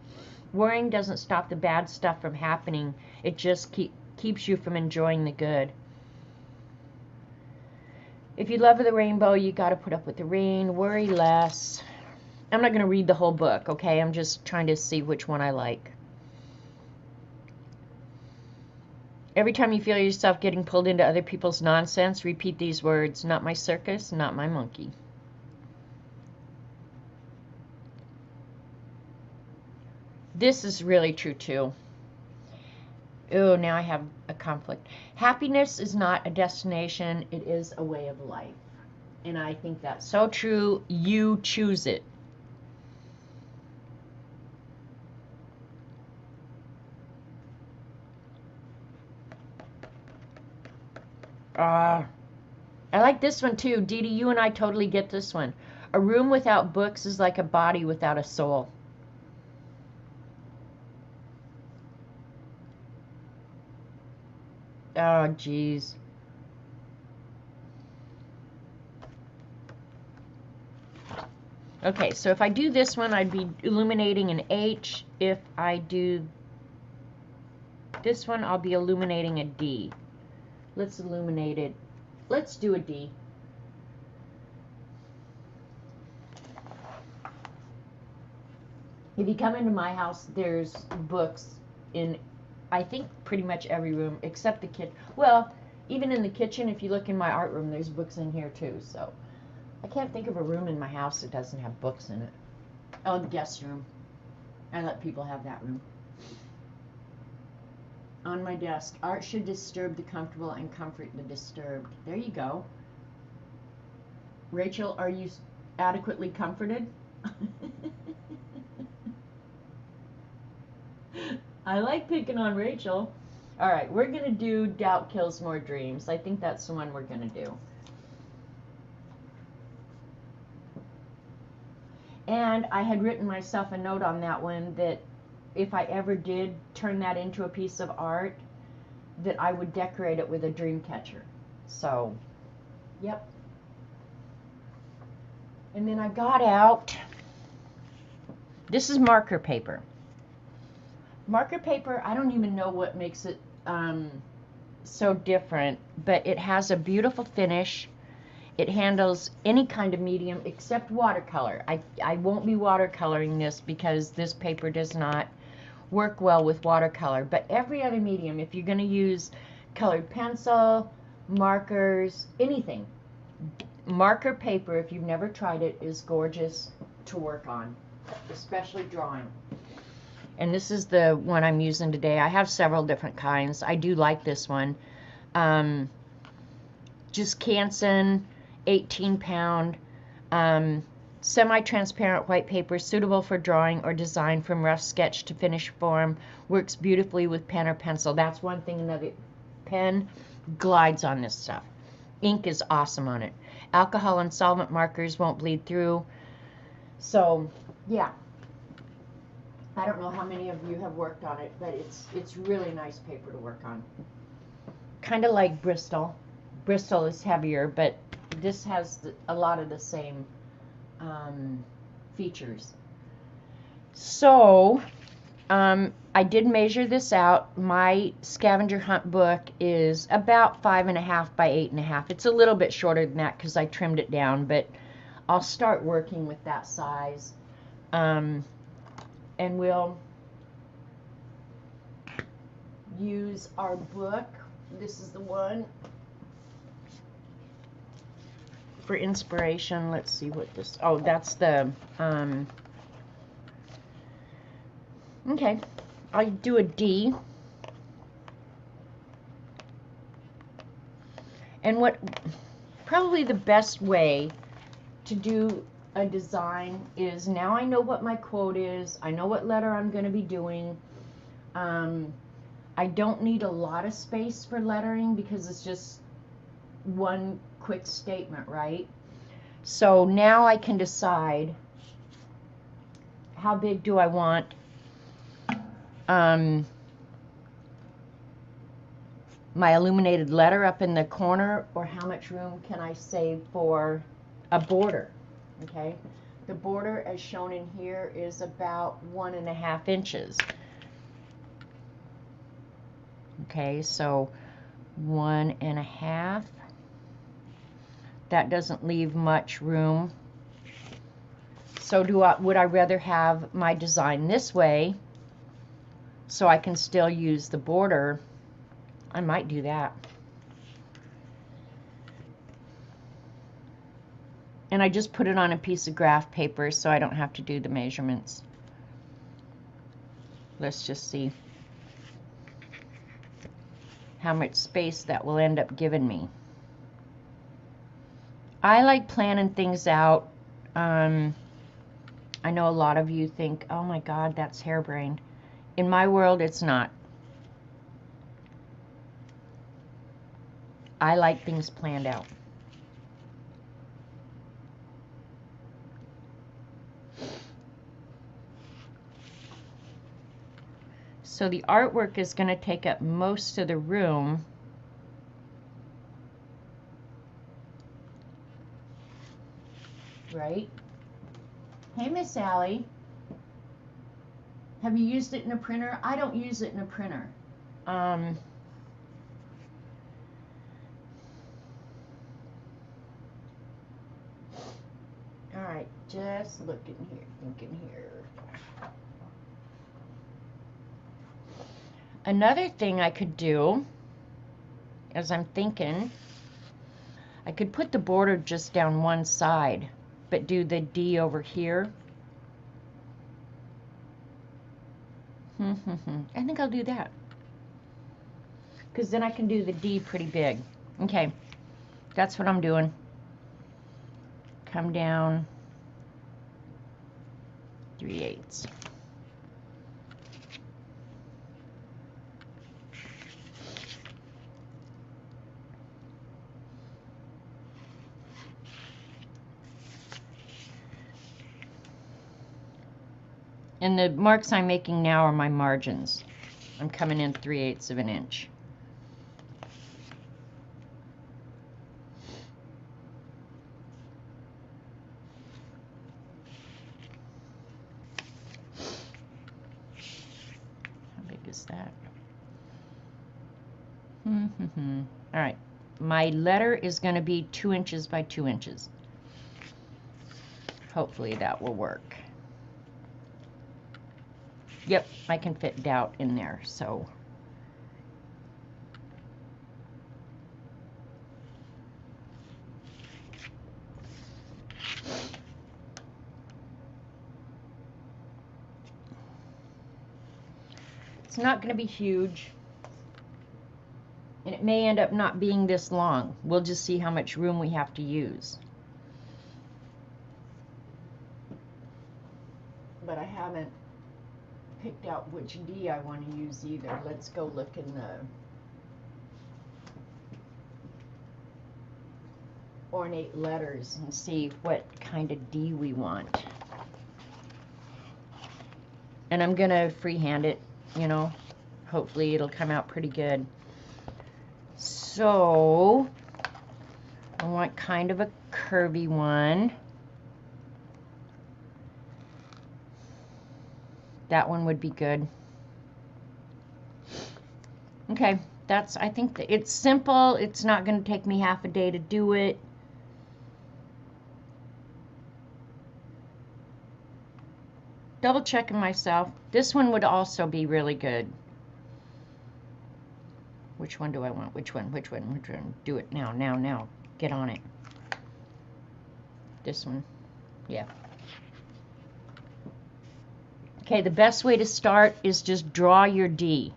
Worrying doesn't stop the bad stuff from happening. It just keeps you from enjoying the good. If you love the rainbow, you got to put up with the rain. Worry less. I'm not going to read the whole book, okay? I'm just trying to see which one I like. Every time you feel yourself getting pulled into other people's nonsense, repeat these words: not my circus, not my monkey. This is really true too. Oh, now I have a conflict. Happiness is not a destination, it is a way of life. And I think that's so true. You choose it. I like this one too. Dee Dee, you and I totally get this one. A room without books is like a body without a soul. Oh, geez. Okay, so if I do this one, I'd be illuminating an H. If I do this one, I'll be illuminating a D. Let's illuminate it. Let's do a D. If you come into my house, there's books in, I think, pretty much every room except the kitchen. Well, even in the kitchen, if you look in my art room, there's books in here too. So I can't think of a room in my house that doesn't have books in it. Oh, the guest room. I let people have that room. On my desk, art should disturb the comfortable and comfort the disturbed. There you go. Rachel, are you adequately comforted? I like picking on Rachel. All right, we're going to do Doubt Kills More Dreams. I think that's the one we're going to do. And I had written myself a note on that one that if I ever did turn that into a piece of art, that I would decorate it with a dream catcher. So, yep. And then I got out, this is marker paper. Marker paper, I don't even know what makes it so different, but it has a beautiful finish. It handles any kind of medium except watercolor. I won't be watercoloring this because this paper does not work well with watercolor, but every other medium, if you're going to use colored pencil, markers, anything, marker paper, if you've never tried it, is gorgeous to work on, especially drawing. And this is the one I'm using today. I have several different kinds. I do like this one. Just Canson 18-pound semi-transparent white paper, suitable for drawing or design from rough sketch to finished form. Works beautifully with pen or pencil. That's one thing. Another, pen glides on this stuff. Ink is awesome on it. Alcohol and solvent markers won't bleed through. So, yeah. I don't know how many of you have worked on it, but it's really nice paper to work on. Kind of like Bristol. Bristol is heavier, but this has a lot of the same features. So, I did measure this out. My scavenger hunt book is about 5.5 by 8.5. It's a little bit shorter than that because I trimmed it down, but I'll start working with that size. And we'll use our book. This is the one for inspiration. Let's see what this, oh, that's the, okay, I'll do a D. And what, probably the best way to do a design is, now I know what my quote is, I know what letter I'm going to be doing. I don't need a lot of space for lettering because it's just one quick statement, right? So now I can decide how big do I want my illuminated letter up in the corner, or how much room can I save for a border. Okay, the border as shown in here is about 1.5 inches. Okay, so 1.5. That doesn't leave much room. So would I rather have my design this way so I can still use the border? I might do that. And I just put it on a piece of graph paper so I don't have to do the measurements. Let's just see how much space that will end up giving me. I like planning things out. I know a lot of you think, oh my God, that's harebrained. In my world, it's not. I like things planned out. So the artwork is going to take up most of the room. Right? Hey, Miss Allie. Have you used it in a printer? I don't use it in a printer. All right, just looking here, thinking here. Another thing I could do, as I'm thinking, I could put the border just down one side, but do the D over here. I think I'll do that, because then I can do the D pretty big. Okay, that's what I'm doing. Come down 3/8. And the marks I'm making now are my margins. I'm coming in 3/8 of an inch. How big is that? All right. My letter is going to be 2 inches by 2 inches. Hopefully that will work. Yep, I can fit doubt in there, so. It's not going to be huge, and it may end up not being this long. We'll just see how much room we have to use. But I haven't picked out which D I want to use either. Let's go look in the ornate letters and see what kind of D we want. And I'm gonna freehand it, you know. Hopefully it'll come out pretty good. So I want kind of a curvy one. That one would be good. Okay, I think that it's simple. It's not going to take me half a day to do it. Double checking myself. This one would also be really good. Which one do I want? Which one? Which one? Which one? Do it now, now, now. Get on it. This one. Yeah. Okay, the best way to start is just draw your D.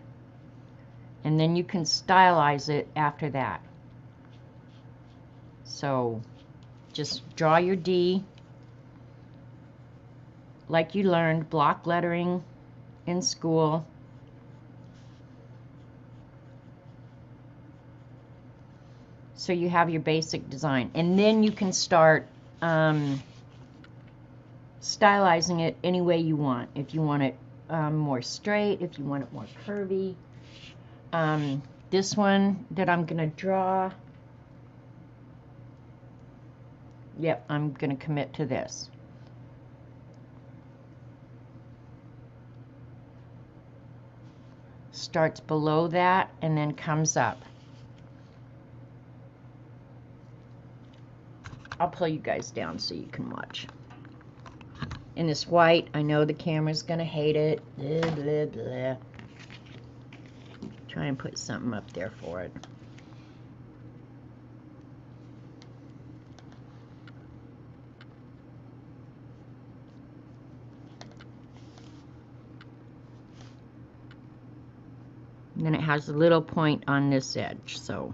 And then you can stylize it after that. So just draw your D like you learned block lettering in school. So you have your basic design. And then you can start stylizing it any way you want. If you want it more straight, if you want it more curvy. This one that I'm going to draw, yep, I'm going to commit to this. Starts below that and then comes up. I'll pull you guys down so you can watch. In this white, I know the camera's going to hate it. Blah, blah, blah. Try and put something up there for it. And then it has a little point on this edge, so.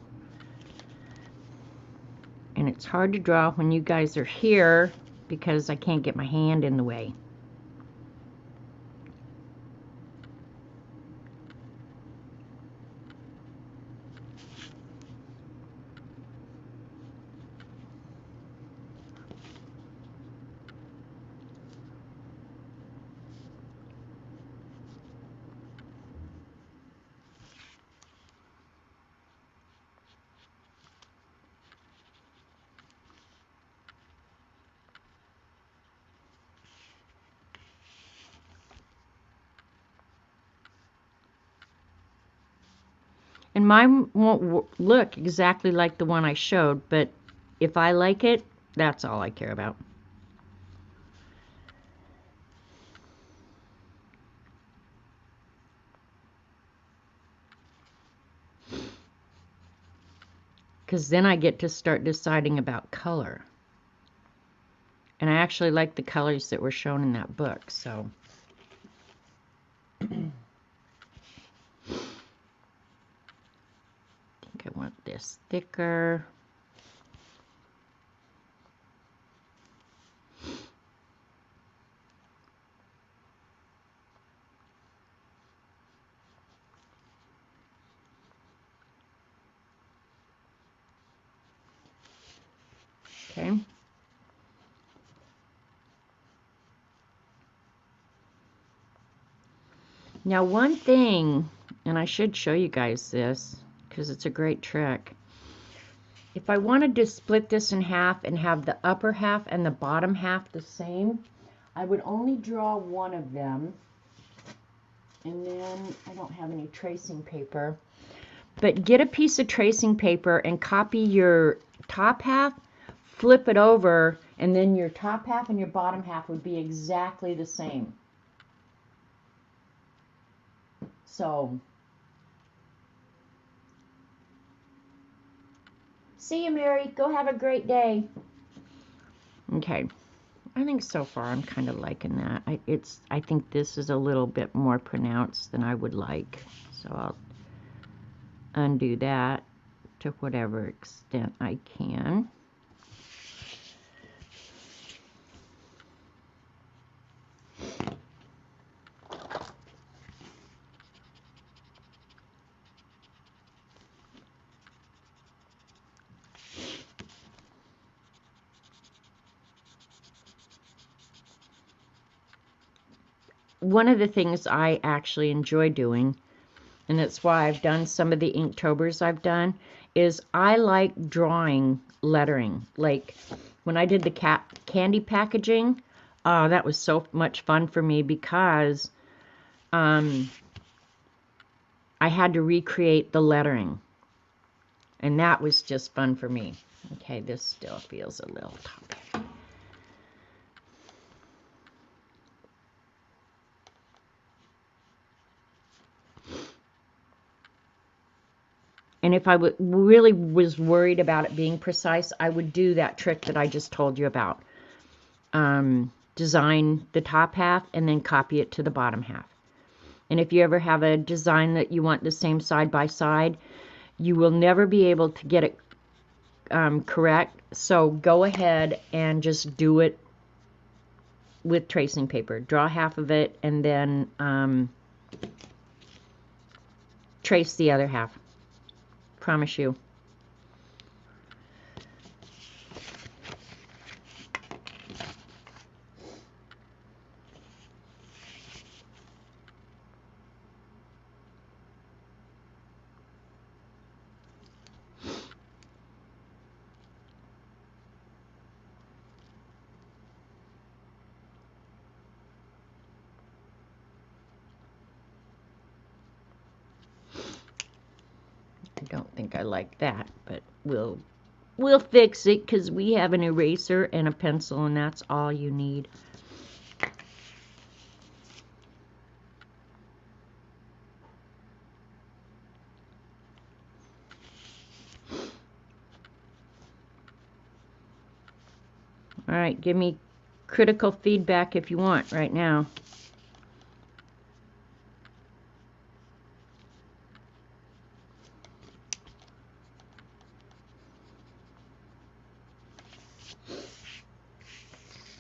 And it's hard to draw when you guys are here because I can't get my hand in the way. And mine won't look exactly like the one I showed, but if I like it, that's all I care about. Because then I get to start deciding about color. And I actually like the colors that were shown in that book, so. I think I want this thicker. Okay. Now one thing, and I should show you guys this because it's a great trick. If I wanted to split this in half and have the upper half and the bottom half the same, I would only draw one of them. And then I don't have any tracing paper. But get a piece of tracing paper and copy your top half, flip it over, and then your top half and your bottom half would be exactly the same. So, see you, Mary. Go have a great day. Okay. I think so far I'm kind of liking that. I think this is a little bit more pronounced than I would like. So I'll undo that to whatever extent I can. one of the things I actually enjoy doing, and that's why I've done some of the Inktobers I've done, is I like drawing lettering. Like when I did the candy packaging, that was so much fun for me because I had to recreate the lettering. And that was just fun for me. Okay, this still feels a little top heavy. And if I really was worried about it being precise, I would do that trick that I just told you about. Design the top half and then copy it to the bottom half. And if you ever have a design that you want the same side by side, you will never be able to get it correct. So go ahead and just do it with tracing paper. Draw half of it and then trace the other half. Promise you. I don't think I like that, but we'll fix it because we have an eraser and a pencil, and that's all you need. All right, give me critical feedback if you want right now.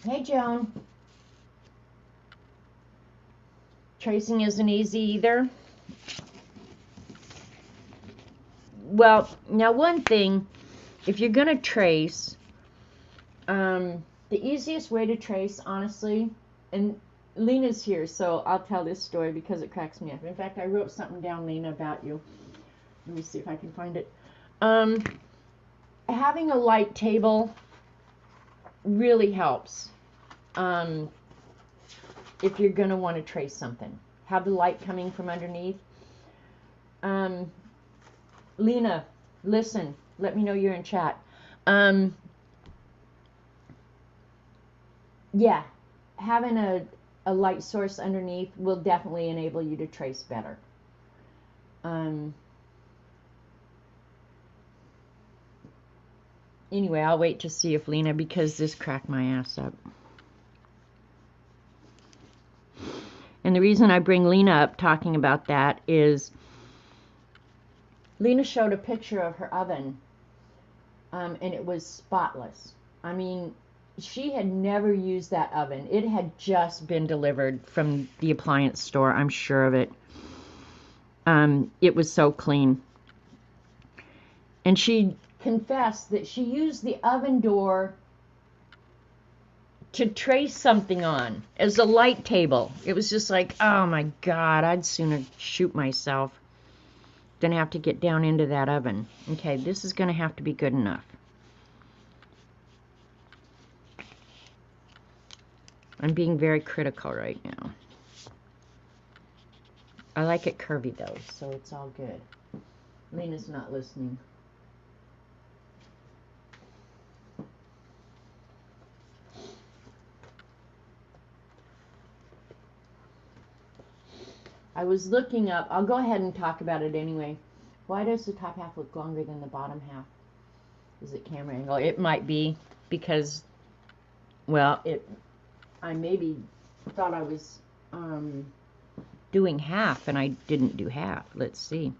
Hey, Joan. Tracing isn't easy either. Well, now one thing, if you're going to trace, the easiest way to trace, honestly, and Lena's here, so I'll tell this story because it cracks me up. In fact, I wrote something down, Lena, about you. Let me see if I can find it. Having a light table really helps. If you're going to want to trace something, have the light coming from underneath. Lena, listen, let me know you're in chat. Yeah, having a light source underneath will definitely enable you to trace better. Anyway, I'll wait to see if Lena, because this cracked my ass up. And the reason I bring Lena up talking about that is Lena showed a picture of her oven, and it was spotless. I mean, she had never used that oven. It had just been delivered from the appliance store, I'm sure of it. It was so clean. And she confessed that she used the oven door to trace something on as a light table. It was just like, oh my God, I'd sooner shoot myself than have to get down into that oven. Okay, this is going to have to be good enough. I'm being very critical right now. I like it curvy though, so it's all good. Lena's not listening. I was looking up, I'll go ahead and talk about it anyway. Why does the top half look longer than the bottom half? Is it camera angle? It might be because, well, I maybe thought I was doing half and I didn't do half. Let's see.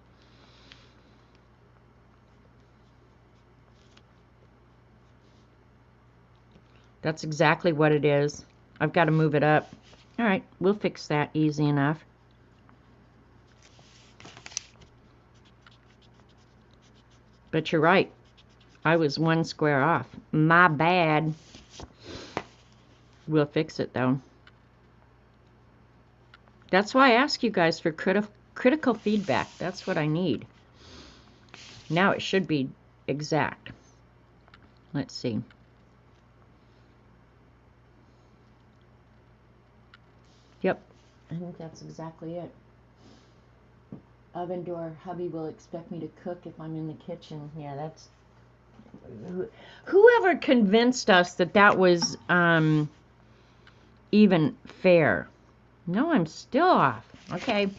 That's exactly what it is. I've got to move it up. All right, we'll fix that easy enough. But you're right. I was one square off. My bad. We'll fix it though. That's why I ask you guys for critical feedback. That's what I need. Now it should be exact. Let's see. Yep, I think that's exactly it. Oven door, hubby will expect me to cook if I'm in the kitchen. Yeah, that's... Whoever convinced us that that was even fair? No, I'm still off. Okay.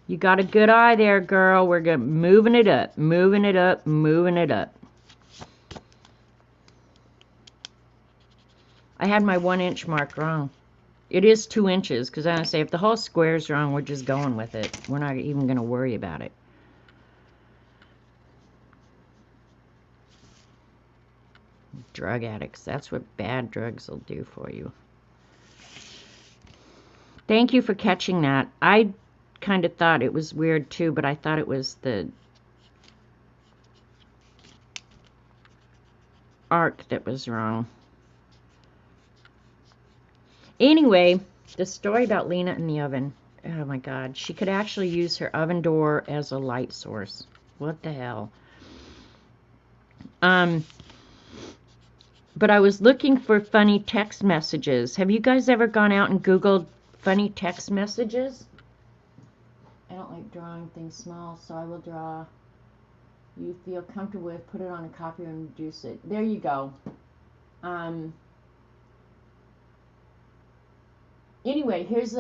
You got a good eye there, girl. We're moving it up, moving it up, moving it up. I had my 1 inch mark wrong. It is 2 inches, because I was say if the whole square's wrong, we're just going with it. We're not even going to worry about it. Drug addicts. That's what bad drugs will do for you. Thank you for catching that. I kind of thought it was weird too, but I thought it was the arc that was wrong. Anyway, the story about Lena in the oven. Oh my God. She could actually use her oven door as a light source. What the hell? But I was looking for funny text messages. Have you guys ever gone out and Googled funny text messages? I don't like drawing things small, so I will draw you feel comfortable with, put it on a copy and reduce it. There you go. Anyway, here's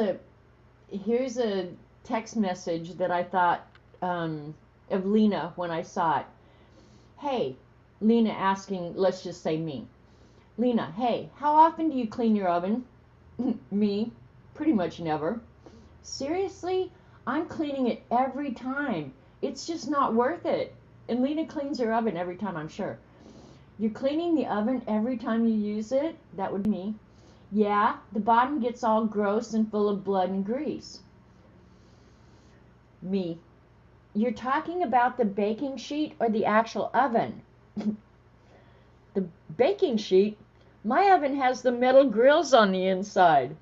a text message that I thought of Lena when I saw it. Hey, Lena asking, let's just say me. Lena, hey, how often do you clean your oven? Me, pretty much never. Seriously? I'm cleaning it every time. It's just not worth it. And Lena cleans her oven every time, I'm sure. You're cleaning the oven every time you use it? That would be me. Yeah, the bottom gets all gross and full of blood and grease. Me. You're talking about the baking sheet or the actual oven? The baking sheet? My oven has the metal grills on the inside.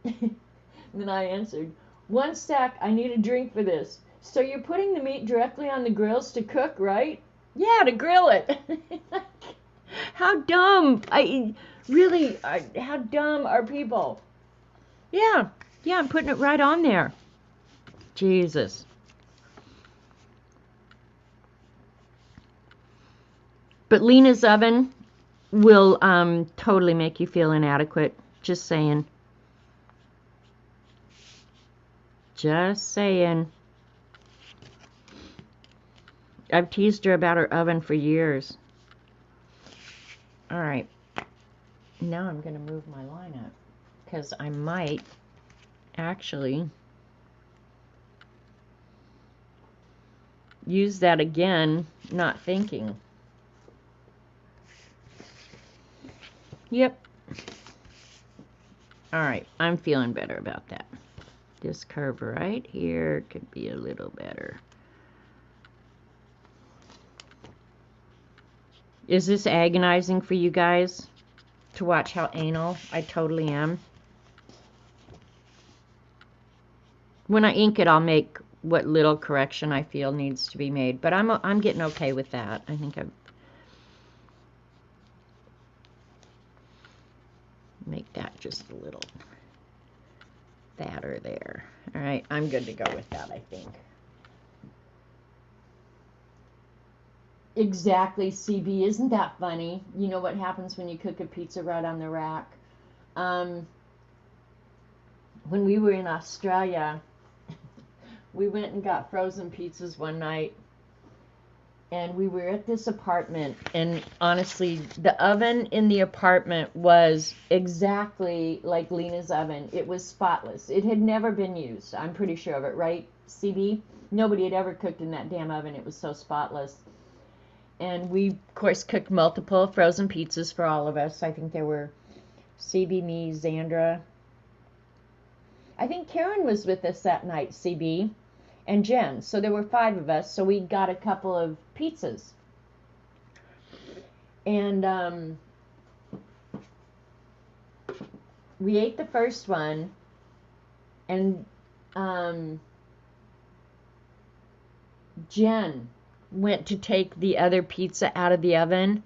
Then I answered, 1 sec, I need a drink for this. So you're putting the meat directly on the grills to cook, right? Yeah, to grill it. How dumb. How dumb are people? Yeah, I'm putting it right on there. Jesus. But Lena's oven will totally make you feel inadequate. Just saying. Just saying. I've teased her about her oven for years. Alright. Now I'm going to move my line up. Because I might actually use that again, not thinking. Yep. Alright, I'm feeling better about that. This curve right here could be a little better. Is this agonizing for you guys to watch how anal I totally am? When I ink it, I'll make what little correction I feel needs to be made, but I'm getting okay with that. I think I've make that just a little fatter there. All right, I'm good to go with that, I think. Exactly, CB. Isn't that funny? You know what happens when you cook a pizza right on the rack? When we were in Australia, we went and got frozen pizzas one night, and we were at this apartment, and honestly, the oven in the apartment was exactly like Lena's oven. It was spotless. It had never been used. I'm pretty sure of it, right, CB? Nobody had ever cooked in that damn oven. It was so spotless. And we, of course, cooked multiple frozen pizzas for all of us. I think there were CB, me, Zandra. I think Karen was with us that night, CB, and Jen. So there were 5 of us. So we got a couple of pizzas. And we ate the first one. And Jen went to take the other pizza out of the oven,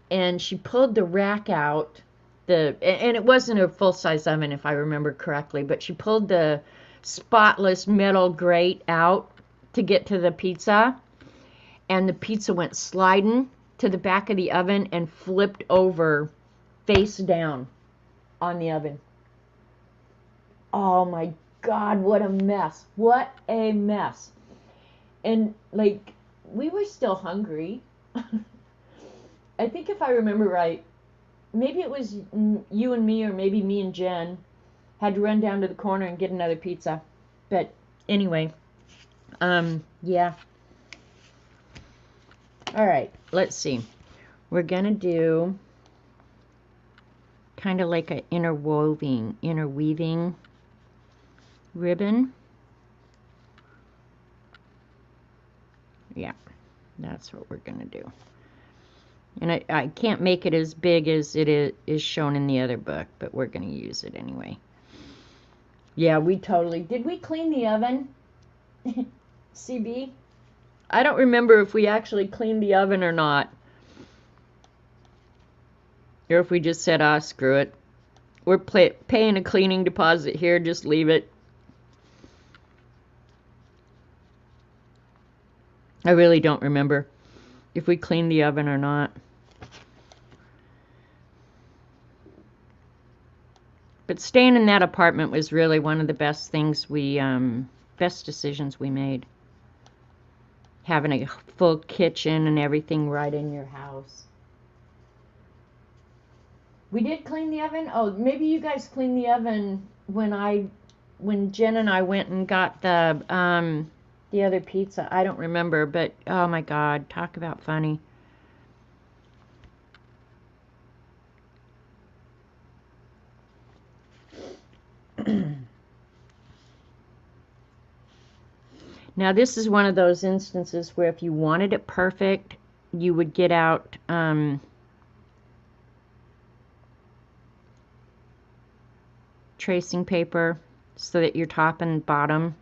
and she pulled the rack out, and it wasn't a full-size oven if I remember correctly, but she pulled the spotless metal grate out to get to the pizza, and the pizza went sliding to the back of the oven and flipped over face down on the oven. Oh my God, what a mess. What a mess. And like, we were still hungry. I think if I remember right, maybe it was you and me, or maybe me and Jen had to run down to the corner and get another pizza. But anyway, yeah. All right, let's see. We're gonna do kind of like an interweaving ribbon. Yeah, that's what we're gonna do. And I can't make it as big as it is shown in the other book, but we're gonna use it anyway. Yeah, we totally did. We clean the oven? CB? I don't remember if we actually cleaned the oven or not. Or if we just said, ah, screw it. We're paying a cleaning deposit here, just leave it. I really don't remember if we cleaned the oven or not. But staying in that apartment was really one of the best things best decisions we made. Having a full kitchen and everything right in your house. We did clean the oven. Oh, maybe you guys cleaned the oven when Jen and I went and got the other pizza. I don't remember, but oh my God, talk about funny. Now this is one of those instances where if you wanted it perfect, you would get out tracing paper so that your top and bottom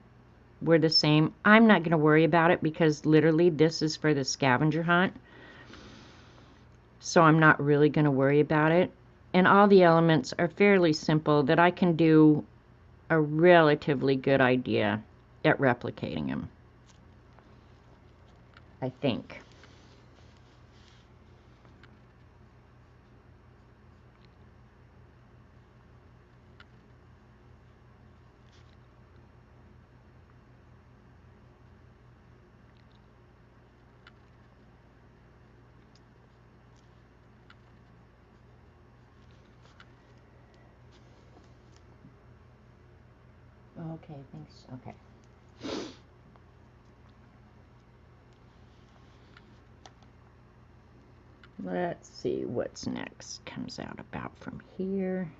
were the same. I'm not going to worry about it because literally this is for the scavenger hunt. So I'm not really going to worry about it. And all the elements are fairly simple that I can do a relatively good idea at replicating them, I think. Okay, thanks. Okay. Let's see what's next. Comes out about from here.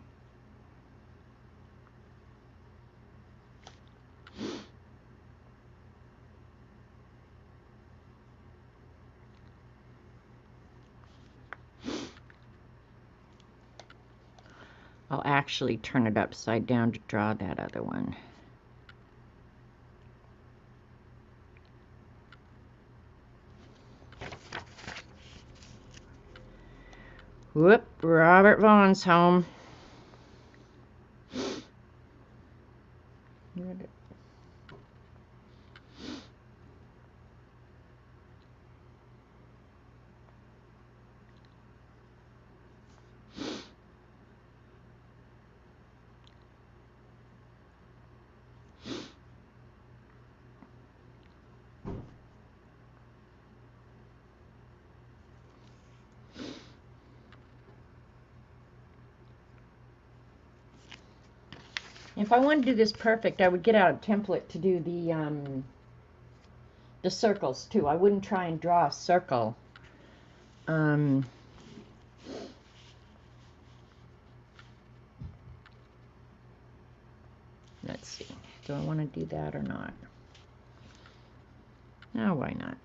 I'll actually turn it upside down to draw that other one. Whoop, Robert Vaughn's home. If I wanted to do this perfect, I would get out a template to do the circles too. I wouldn't try and draw a circle. Let's see. Do I want to do that or not? No, why not?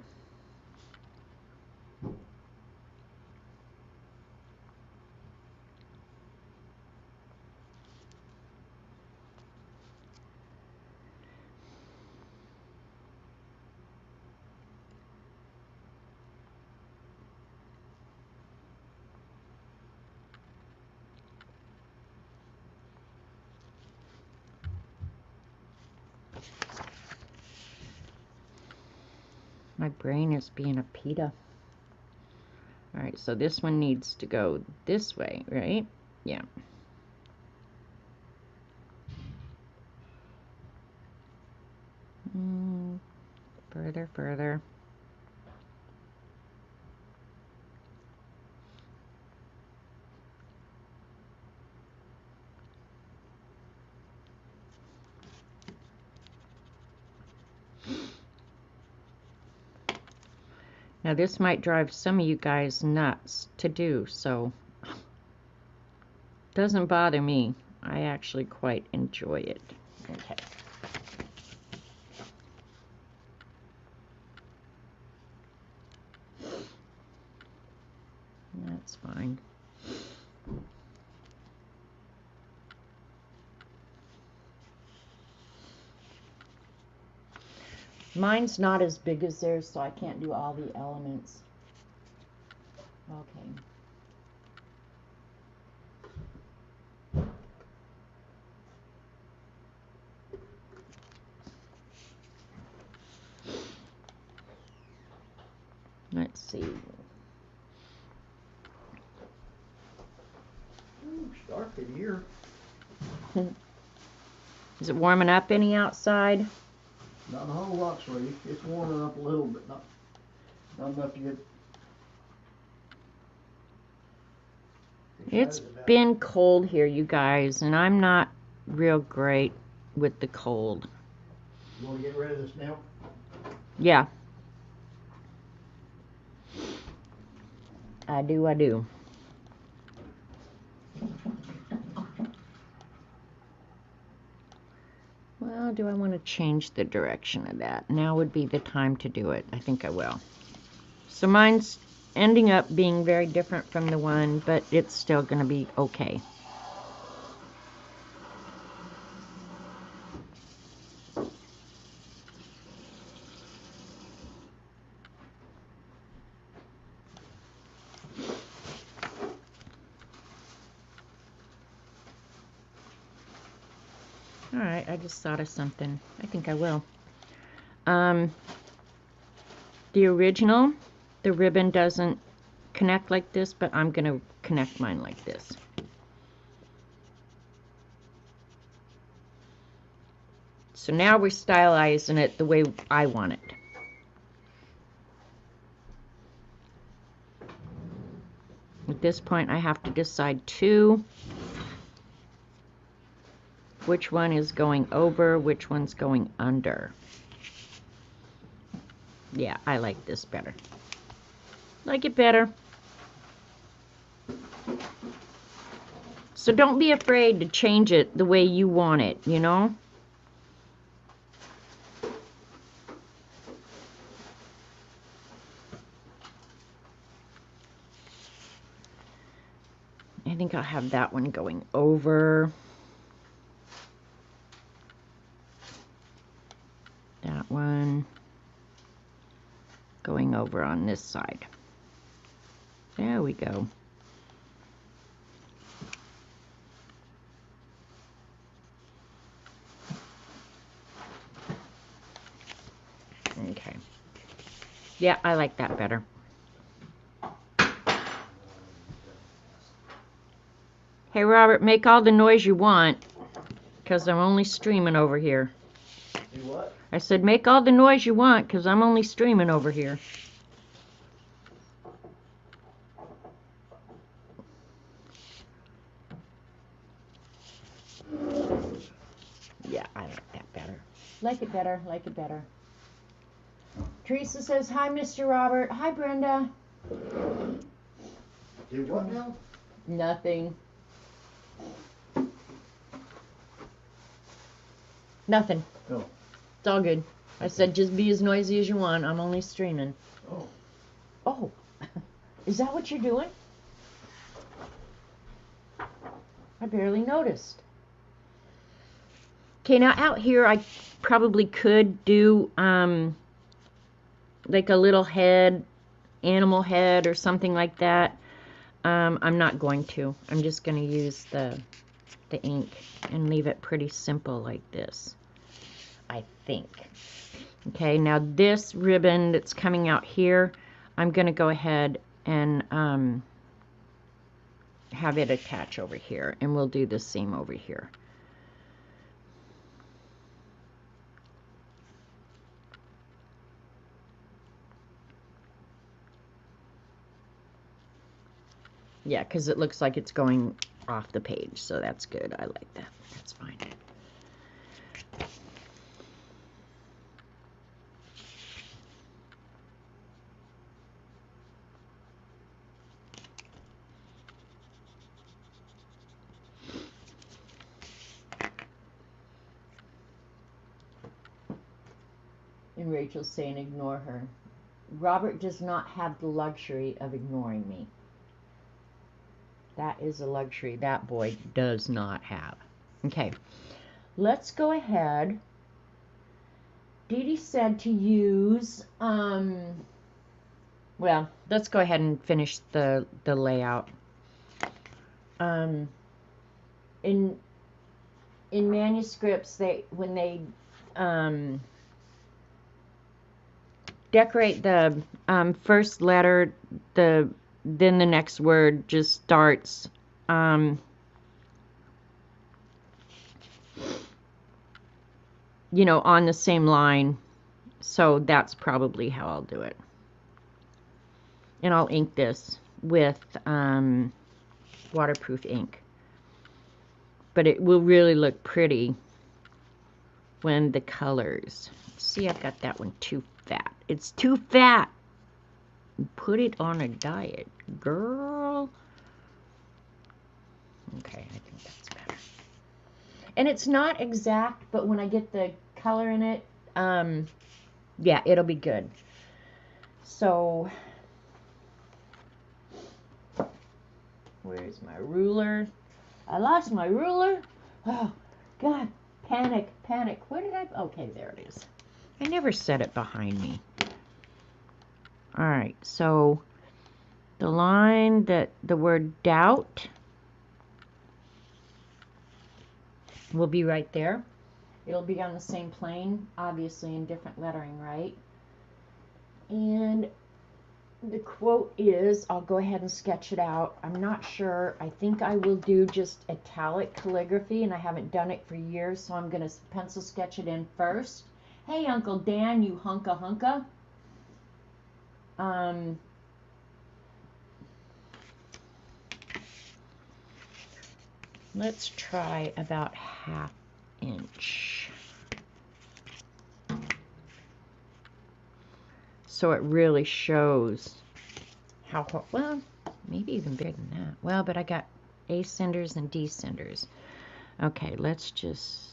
My brain is being a pita. Alright, so this one needs to go this way, right? Yeah. Further, further. Now this might drive some of you guys nuts to do, so doesn't bother me. I actually quite enjoy it. Okay. That's fine. Mine's not as big as theirs, so I can't do all the elements. Okay. Let's see. Ooh, it's dark in here. Is it warming up any outside? Not a whole lot, sweetie. It's warming up a little bit, not enough to get. It's been cold here, you guys, and I'm not real great with the cold. You want to get rid of this now? Yeah. I do. Well, do I want to change the direction of that? Now would be the time to do it. I think I will. So mine's ending up being very different from the one, but it's still going to be okay. Alright, I just thought of something. I think I will. The original, the ribbon doesn't connect like this, but I'm going to connect mine like this. So now we're stylizing it the way I want it. At this point, I have to decide two. Which one is going over, which one's going under. Yeah, I like this better. Like it better. So don't be afraid to change it the way you want it, you know? I think I'll have that one going over. That one going over on this side. There we go. Okay. Yeah, I like that better. Hey, Robert, make all the noise you want, because I'm only streaming over here. Do what? I said, make all the noise you want, because I'm only streaming over here. Yeah, I like that better. Like it better, like it better. Teresa says, hi, Mr. Robert. Hi, Brenda. Do what now? Nothing. Nothing. Oh. It's all good. I said, just be as noisy as you want. I'm only streaming. Oh. Oh. Is that what you're doing? I barely noticed. Okay, now out here I probably could do like a little head, animal head or something like that. I'm not going to. I'm just going to use the ink and leave it pretty simple like this, I think. Okay, now this ribbon that's coming out here, I'm going to go ahead and have it attach over here, and we'll do the same over here. Yeah, because it looks like it's going off the page, so that's good. I like that. That's fine. And Rachel's saying ignore her. Robert does not have the luxury of ignoring me. That is a luxury that boy does not have. Okay, let's go ahead. Dee Dee said to use, well, let's go ahead and finish the layout. In manuscripts, when they decorate the first letter, then the next word just starts you know, on the same line. So that's probably how I'll do it. And I'll ink this with waterproof ink. But it will really look pretty when the colors. See, I've got that one too fat. It's too fat. Put it on a diet, girl. Okay, I think that's better. And it's not exact, but when I get the color in it, yeah, it'll be good. So, where's my ruler? I lost my ruler. Oh, God, panic, panic. Where did I? Okay, there it is. I never set it behind me. All right, so the line that the word doubt will be right there. It'll be on the same plane, obviously in different lettering, right? And the quote is, I'll go ahead and sketch it out. I'm not sure. I think I will do just italic calligraphy, and I haven't done it for years, so I'm going to pencil sketch it in first. Hey, Uncle Dan, you hunka hunka. Let's try about 1/2 inch. So it really shows how, well, maybe even bigger than that. Well, but I got ascenders and descenders. Okay, let's just,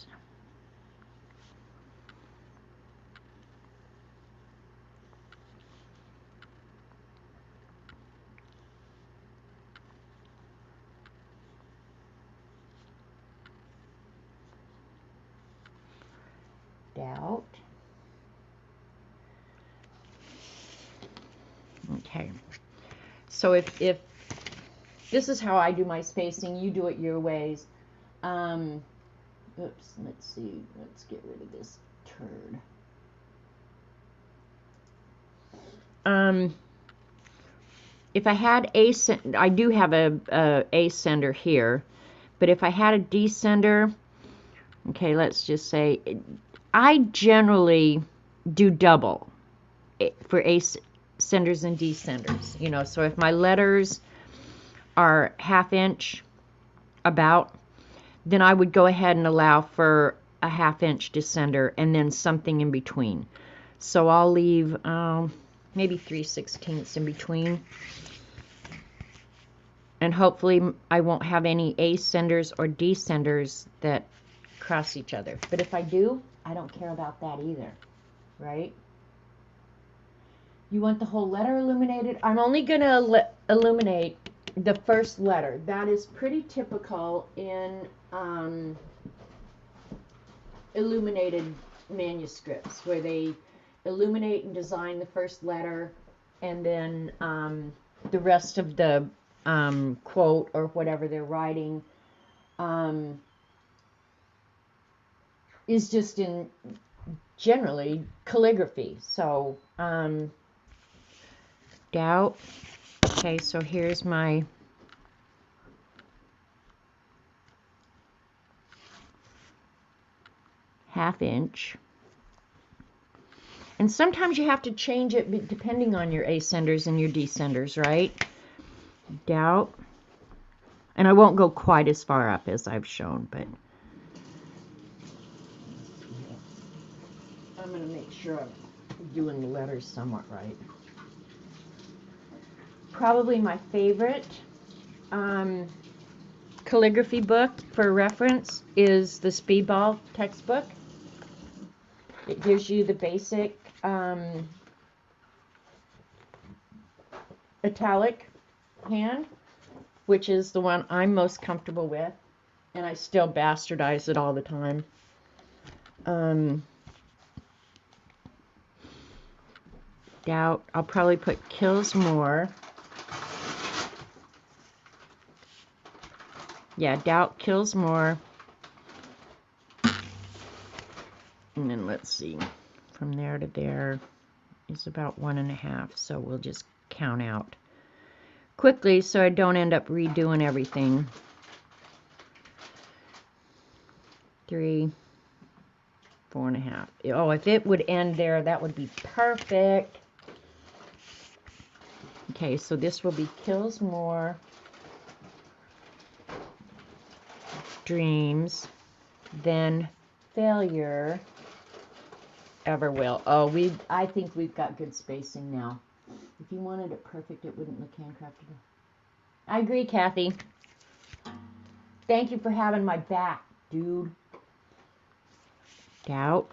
doubt. Okay, so if this is how I do my spacing, you do it your ways. Oops, let's see, let's get rid of this turd. If I had I do have a ascender here, but if I had a descender, okay, let's just say, I generally do double for ascenders and descenders, you know, so if my letters are 1/2 inch about, then I would go ahead and allow for a 1/2 inch descender and then something in between. So I'll leave maybe 3/16 in between. And hopefully I won't have any ascenders or descenders that cross each other. But if I do, I don't care about that either, right? You want the whole letter illuminated? I'm only going to illuminate the first letter. That is pretty typical in illuminated manuscripts, where they illuminate and design the first letter, and then the rest of the quote or whatever they're writing is just in generally calligraphy. So, doubt. Okay, so here's my ½ inch. And sometimes you have to change it depending on your ascenders and your descenders, right? Doubt. And I won't go quite as far up as I've shown, but I'm going to make sure I'm doing the letters somewhat right. Probably my favorite calligraphy book for reference is the Speedball textbook. It gives you the basic italic hand, which is the one I'm most comfortable with, and I still bastardize it all the time. Doubt. I'll probably put kills more. Yeah, doubt kills more. And then let's see, from there to there is about 1.5, so we'll just count out quickly so I don't end up redoing everything. 3, 4.5. Oh, if it would end there, that would be perfect. Okay, so this will be kills more, dreams, then failure, ever will. Oh, I think we've got good spacing now. If you wanted it perfect, it wouldn't look handcrafted. I agree, Kathy. Thank you for having my back, dude. Doubt.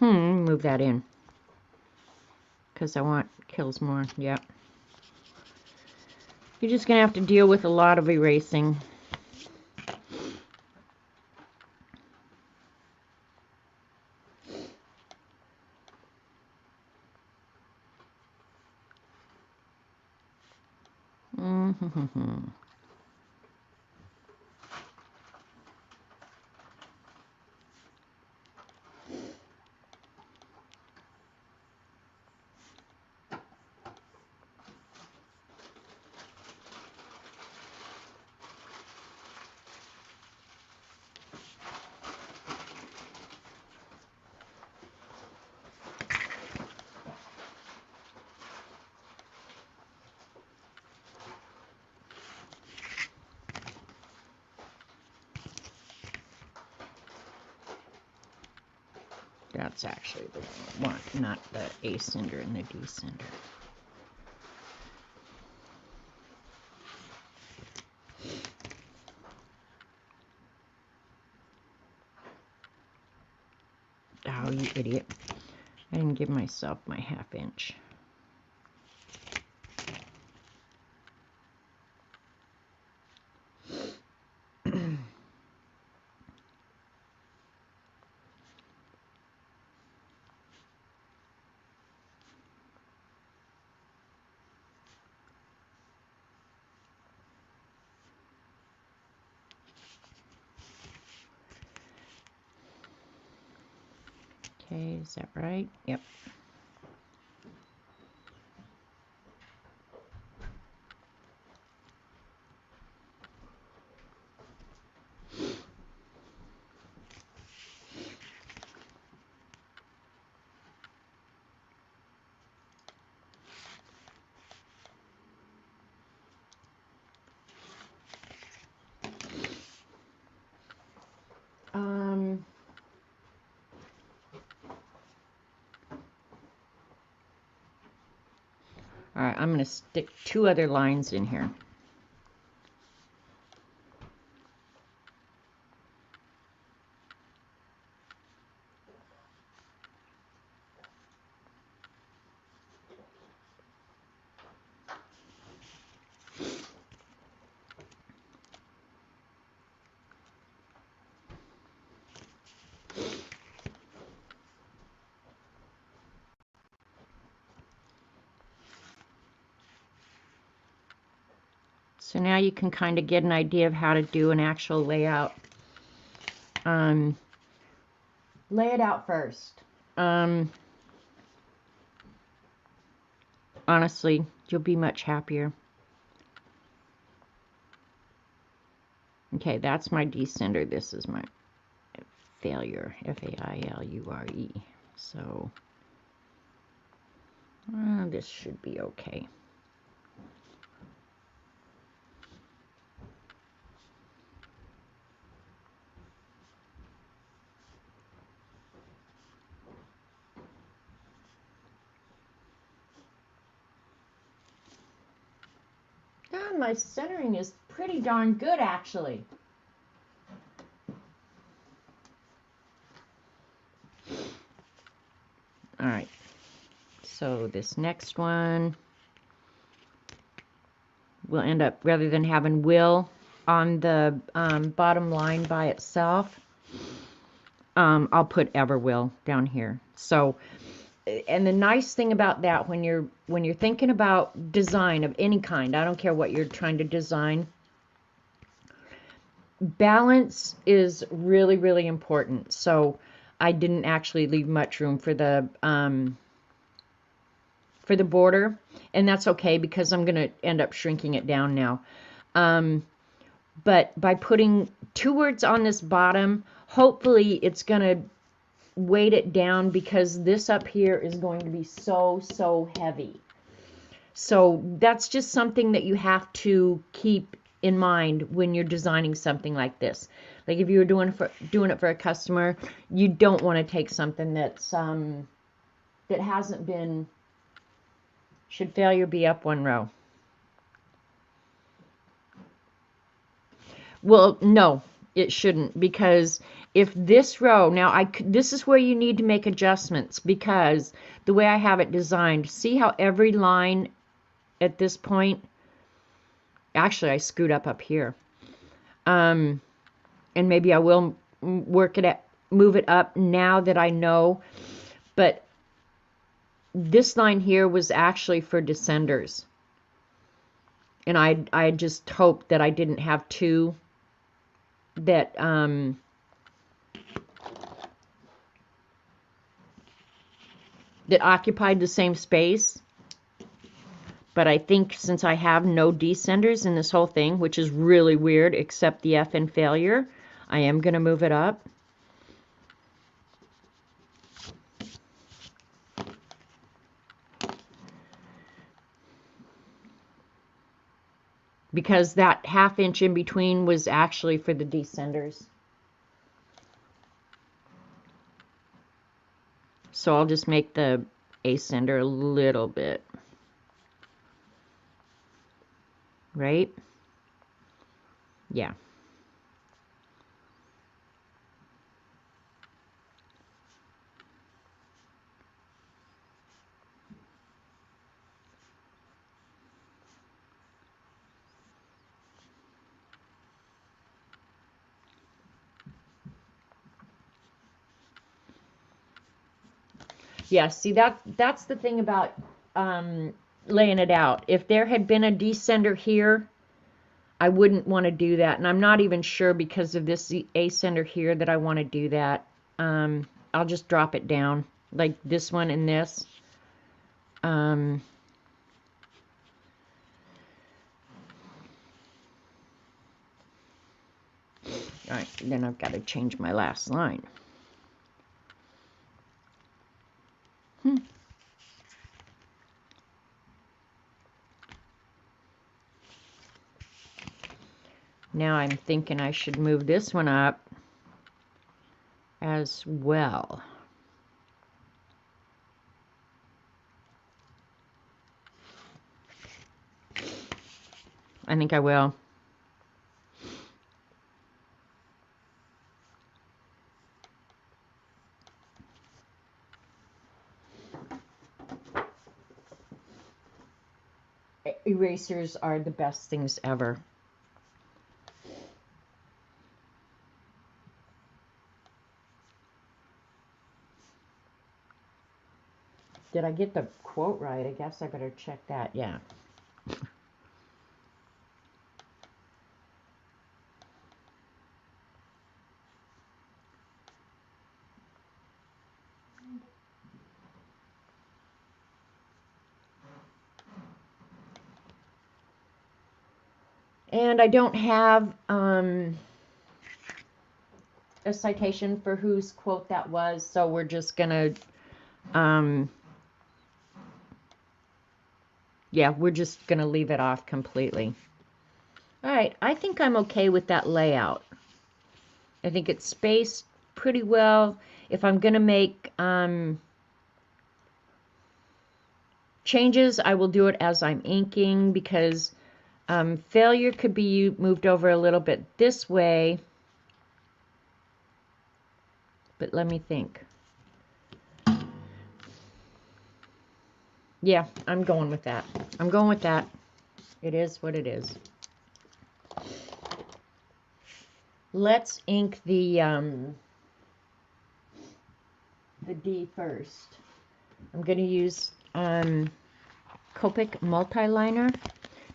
Move that in. Because I want kills more. Yep. You're just going to have to deal with a lot of erasing. That's actually the one, not the ascender and the descender. Oh, you idiot. I didn't give myself my ½ inch. Okay, is that right? Yep. All right, I'm going to stick 2 other lines in here. So now you can kind of get an idea of how to do an actual layout. Lay it out first. Honestly, you'll be much happier. Okay, that's my descender. This is my failure. Failure. So this should be okay. My centering is pretty darn good, actually. All right, so this next one will end up, rather than having will on the bottom line by itself, I'll put ever will down here. So, and the nice thing about that, when you're thinking about design of any kind, I don't care what you're trying to design, balance is really, really important. So I didn't actually leave much room for the border, and that's okay because I'm going to end up shrinking it down now. But by putting 2 words on this bottom, hopefully it's going to weight it down, because this up here is going to be so heavy. So that's just something that you have to keep in mind when you're designing something like this. Like if you were doing it for a customer, you don't want to take something that's that hasn't been. Should failure be up 1 row? Well, no, it shouldn't, because if this row, now this is where you need to make adjustments, because the way I have it designed, see how every line at this point, actually I screwed up here. And maybe I will move it up now that I know, but this line here was actually for descenders. And I just hoped that I didn't have 2 that that occupied the same space. But I think since I have no descenders in this whole thing, which is really weird, except the F in failure, I am going to move it up. Because that 1/2 inch in between was actually for the descenders. So I'll just make the ascender a little bit. Right? Yeah. Yeah, see, that's the thing about laying it out. If there had been a descender here, I wouldn't want to do that. And I'm not even sure, because of this ascender here, that I want to do that. I'll just drop it down, like this one and this. All right, then I've got to change my last line. Now I'm thinking I should move this one up as well. I think I will. Erasers are the best things ever. Did I get the quote right? I guess I better check that. Yeah. And I don't have a citation for whose quote that was, so we're just gonna, yeah, we're just gonna leave it off completely. All right, I think I'm okay with that layout. I think it's spaced pretty well. If I'm gonna make changes, I will do it as I'm inking, because failure could be moved over a little bit this way. But let me think. Yeah, I'm going with that. I'm going with that. It is what it is. Let's ink the D first. I'm going to use Copic multi-liner.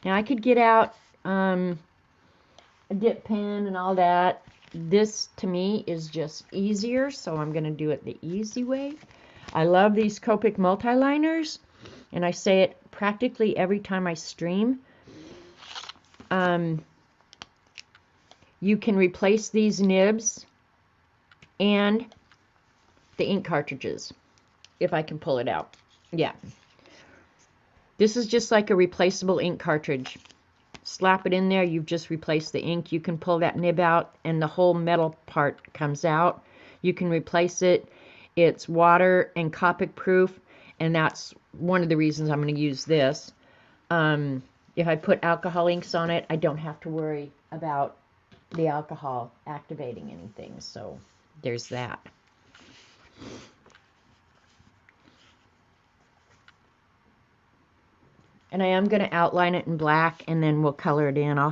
Now I could get out a dip pen and all that. This to me is just easier, so I'm going to do it the easy way. I love these Copic multi-liners, and I say it practically every time I stream. You can replace these nibs and the ink cartridges, if I can pull it out. Yeah. This is just like a replaceable ink cartridge. Slap it in there, you've just replaced the ink. You can pull that nib out and the whole metal part comes out. You can replace it. It's water and Copic proof, and that's one of the reasons I'm going to use this. If I put alcohol inks on it, I don't have to worry about the alcohol activating anything, so there's that. And I am going to outline it in black, and then we'll color it in. I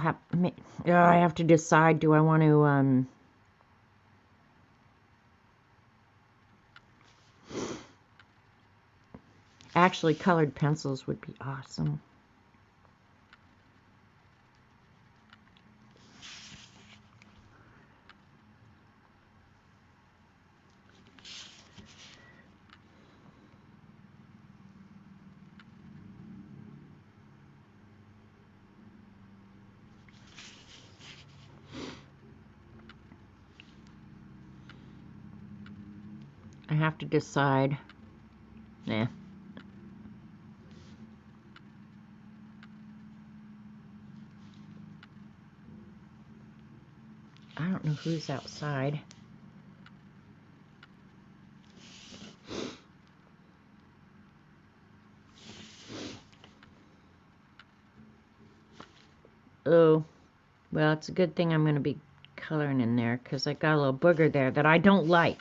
have to decide, do I want to actually, colored pencils would be awesome. I have to decide. Nah. I don't know who's outside. Oh, well, it's a good thing I'm going to be coloring in there, because I got a little booger there that I don't like.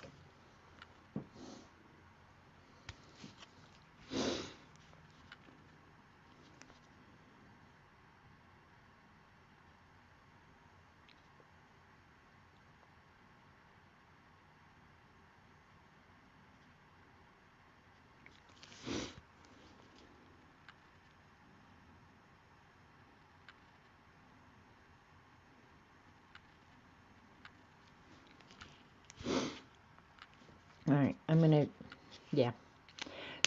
Alright, I'm going to, yeah.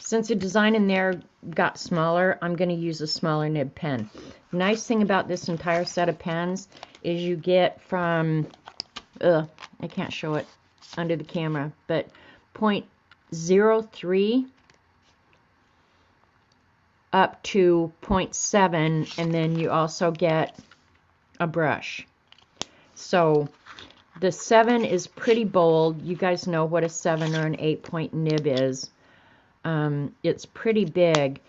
Since the design in there got smaller, I'm going to use a smaller nib pen. Nice thing about this entire set of pens is you get from, I can't show it under the camera, but 0.03 up to 0.7, and then you also get a brush. So the 7 is pretty bold. You guys know what a 7 or an 8-point nib is. It's pretty big,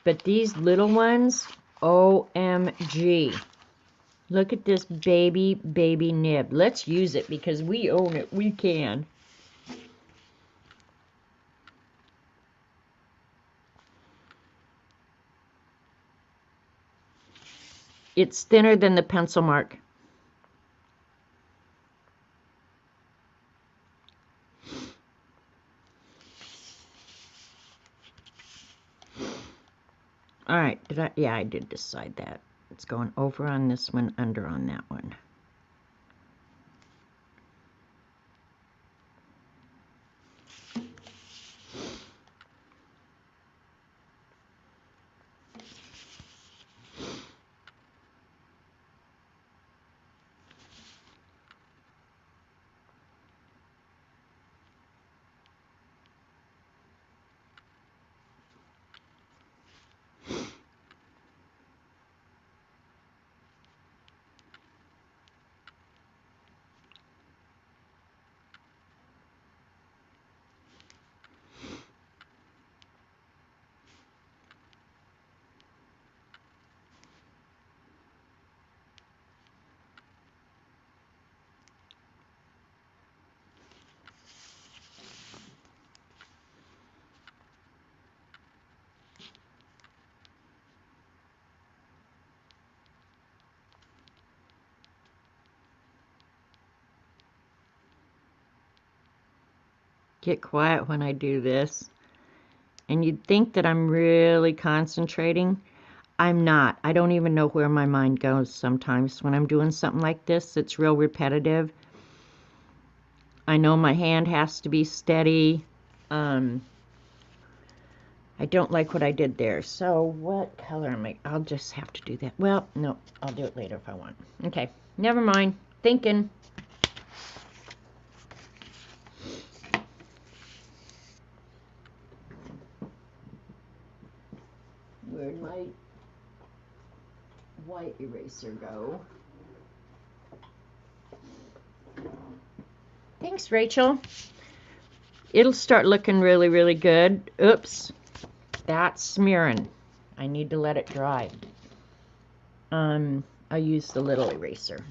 but these little ones, OMG. Look at this baby nib. Let's use it because we own it. We can. It's thinner than the pencil mark. All right, yeah, I did decide that. It's going over on this one, under on that one. get quiet when I do this. And you'd think that I'm really concentrating. I'm not. I don't even know where my mind goes sometimes when I'm doing something like this. It's real repetitive. I know my hand has to be steady. I don't like what I did there. So what color am I? I'll just have to do that. Well, no, I'll do it later if I want. Okay, never mind. Thinking. Where'd my white eraser go? Thanks, Rachel. It'll start looking really, really good. Oops. That's smearing. I need to let it dry. I'll use the little eraser.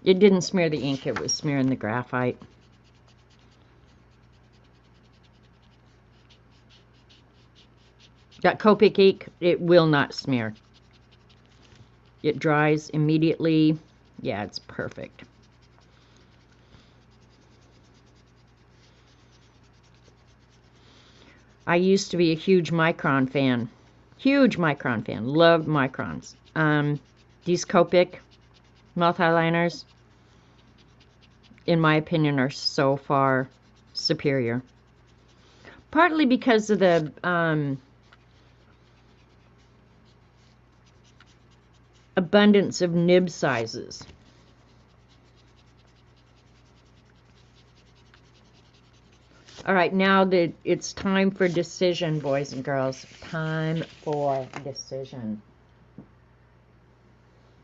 It didn't smear the ink, it was smearing the graphite. That Copic ink, it will not smear. It dries immediately. Yeah, it's perfect. I used to be a huge Micron fan. Huge Micron fan. Loved Microns. These Copic multi-liners, in my opinion, are so far superior. Partly because of the abundance of nib sizes. All right, now that it's time for decision, boys and girls. Time for decision.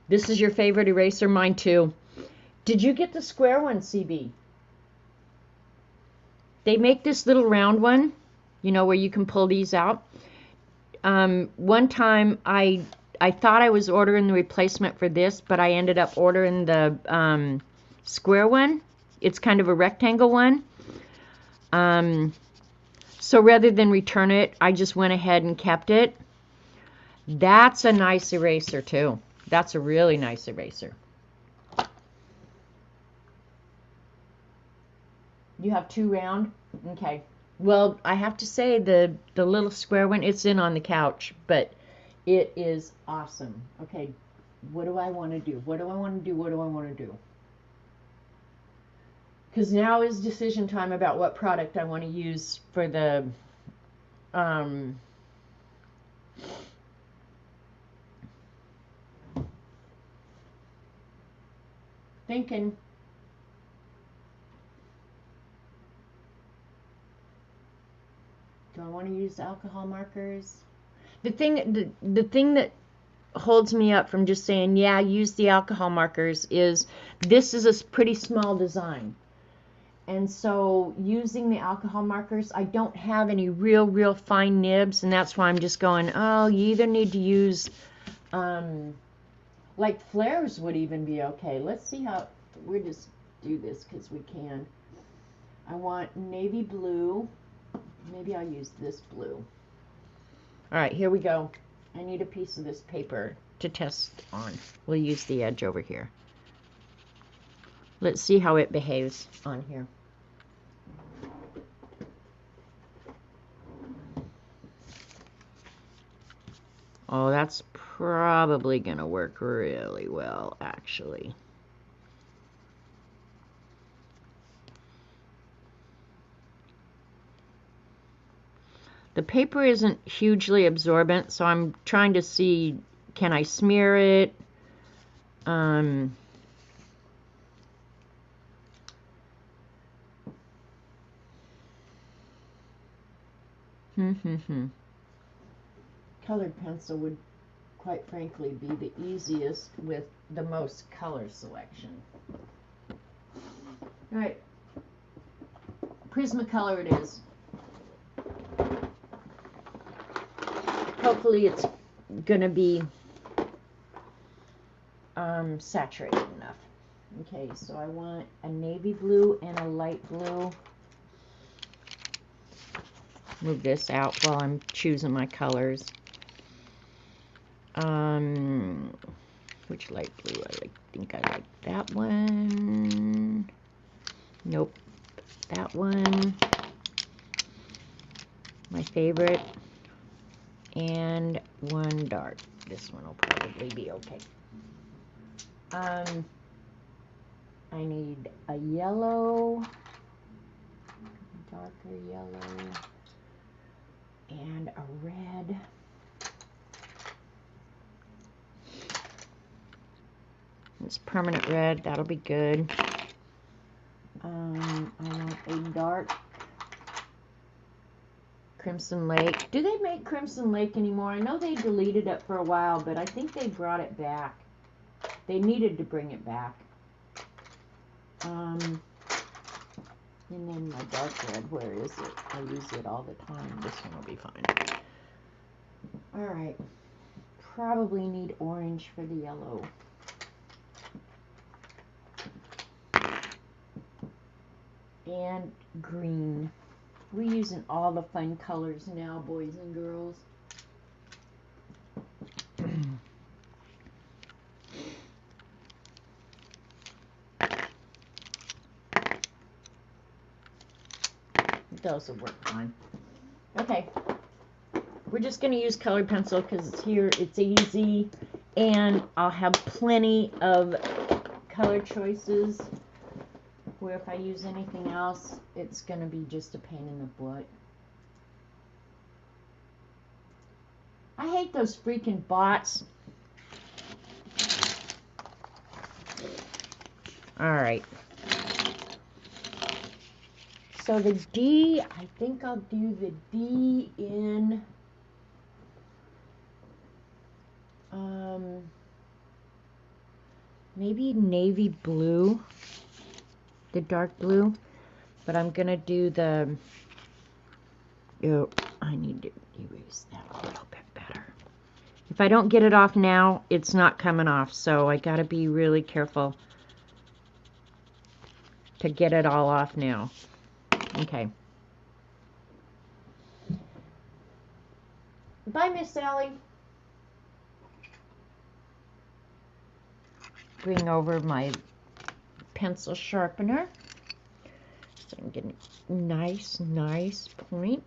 This is your favorite eraser? Mine too. Did you get the square one, CB? They make this little round one, you know, where you can pull these out. One time I thought I was ordering the replacement for this, but I ended up ordering the square one. It's kind of a rectangle one. So rather than return it, I just went ahead and kept it. That's a nice eraser too. That's a really nice eraser. You have two round? Okay. Well, I have to say the little square one, it's in on the couch, but it is awesome. Okay, what do I want to do? What do I want to do? What do I want to do? Because now is decision time about what product I want to use for the thinking. Do I want to use alcohol markers? The thing that holds me up from just saying, yeah, use the alcohol markers is this is a pretty small design. And so using the alcohol markers, I don't have any real fine nibs, and that's why I'm just going, oh, you either need to use, like flares would even be okay. Let's see how, we'll just do this because we can. I want navy blue. Maybe I'll use this blue. All right, here we go. I need a piece of this paper to test on. We'll use the edge over here. Let's see how it behaves on here. Oh, that's probably going to work really well, actually. The paper isn't hugely absorbent, so I'm trying to see, can I smear it? Colored pencil would, quite frankly, be the easiest with the most color selection. All right, Prismacolor it is. Hopefully it's going to be saturated enough. Okay, so I want a navy blue and a light blue. Move this out while I'm choosing my colors. Which light blue? Think I like that one. Nope. That one. My favorite. And one dark. This one will probably be okay. I need a yellow, darker yellow, and a red. It's permanent red, that'll be good. I want a dark Crimson Lake. Do they make Crimson Lake anymore? I know they deleted it for a while, but I think they brought it back. They needed to bring it back. And then my dark red, where is it? I use it all the time. This one will be fine. Alright. Probably need orange for the yellow. And green. We're using all the fun colors now, boys and girls. Those will work fine. Okay. We're just going to use colored pencil because it's here, it's easy, and I'll have plenty of color choices where if I use anything else, it's going to be just a pain in the butt. I hate those freaking bots. Alright. So the D, I think I'll do the D in maybe navy blue, the dark blue, but I'm gonna do the, oh, I need to erase that a little bit better. If I don't get it off now, it's not coming off, so I gotta be really careful to get it all off now. Okay. Bye, Miss Sally. Bring over my pencil sharpener so I'm getting a nice point.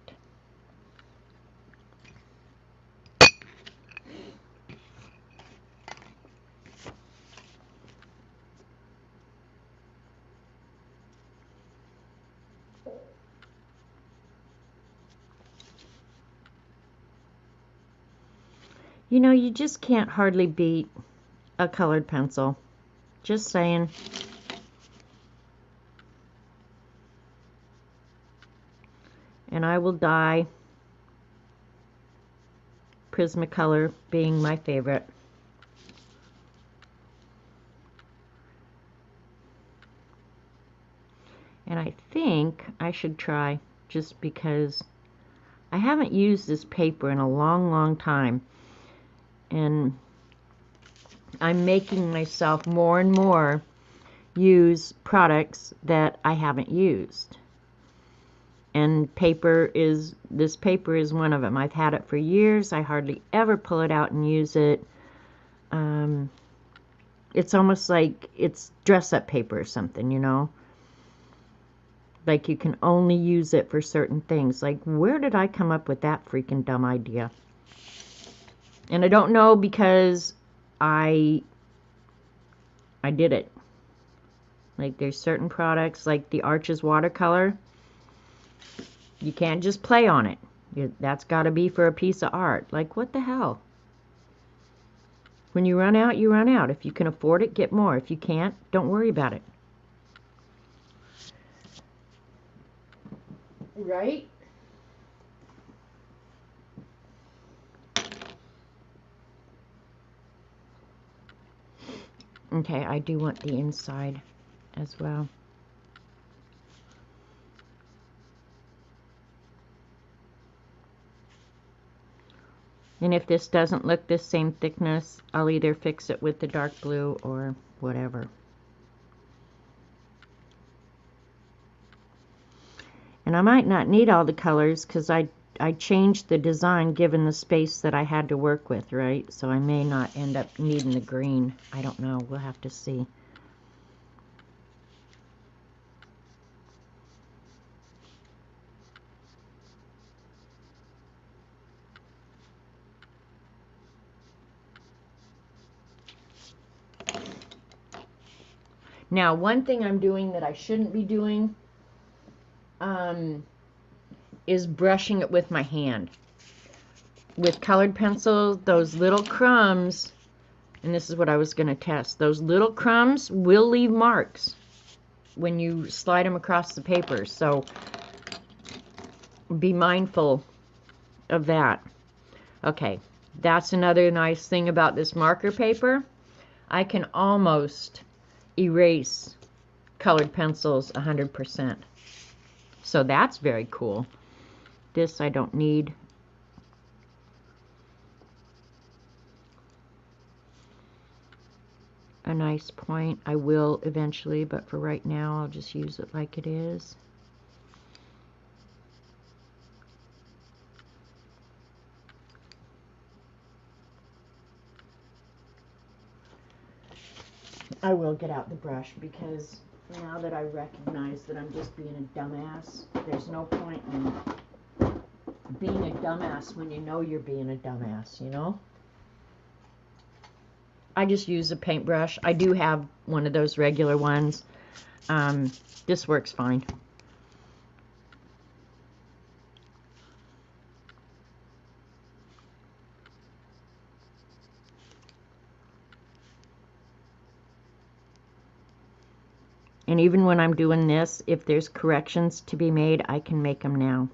You know, you just can't hardly beat a colored pencil. Just saying. And I will dye Prismacolor being my favorite. And I think I should try, just because I haven't used this paper in a long time. And I'm making myself more and more use products that I haven't used. And this paper is one of them. I've had it for years. I hardly ever pull it out and use it. It's almost like it's dress-up paper or something, you know? Like you can only use it for certain things. Like, where did I come up with that freaking dumb idea? And I don't know, because I did it. Like, there's certain products, like the Arches watercolor. You can't just play on it. That's got to be for a piece of art. Like, what the hell? When you run out, you run out. If you can afford it, get more. If you can't, don't worry about it. Right? Okay, I do want the inside as well. And if this doesn't look the same thickness, I'll either fix it with the dark blue or whatever. And I might not need all the colors, because I I changed the design given the space that I had to work with, right? So I may not end up needing the green. I don't know. We'll have to see. Now, one thing I'm doing that I shouldn't be doing is brushing it with my hand. With colored pencils, those little crumbs, and this is what I was going to test, those little crumbs will leave marks when you slide them across the paper. So be mindful of that. Okay, that's another nice thing about this marker paper. I can almost erase colored pencils 100%. So that's very cool. This I don't need. A nice point. I will eventually, but for right now I'll just use it like it is. I will get out the brush because now that I recognize that I'm just being a dumbass, there's no point in being a dumbass when you know you're being a dumbass, you know? I just use a paintbrush. I do have one of those regular ones. This works fine. And even when I'm doing this, if there's corrections to be made, I can make them now.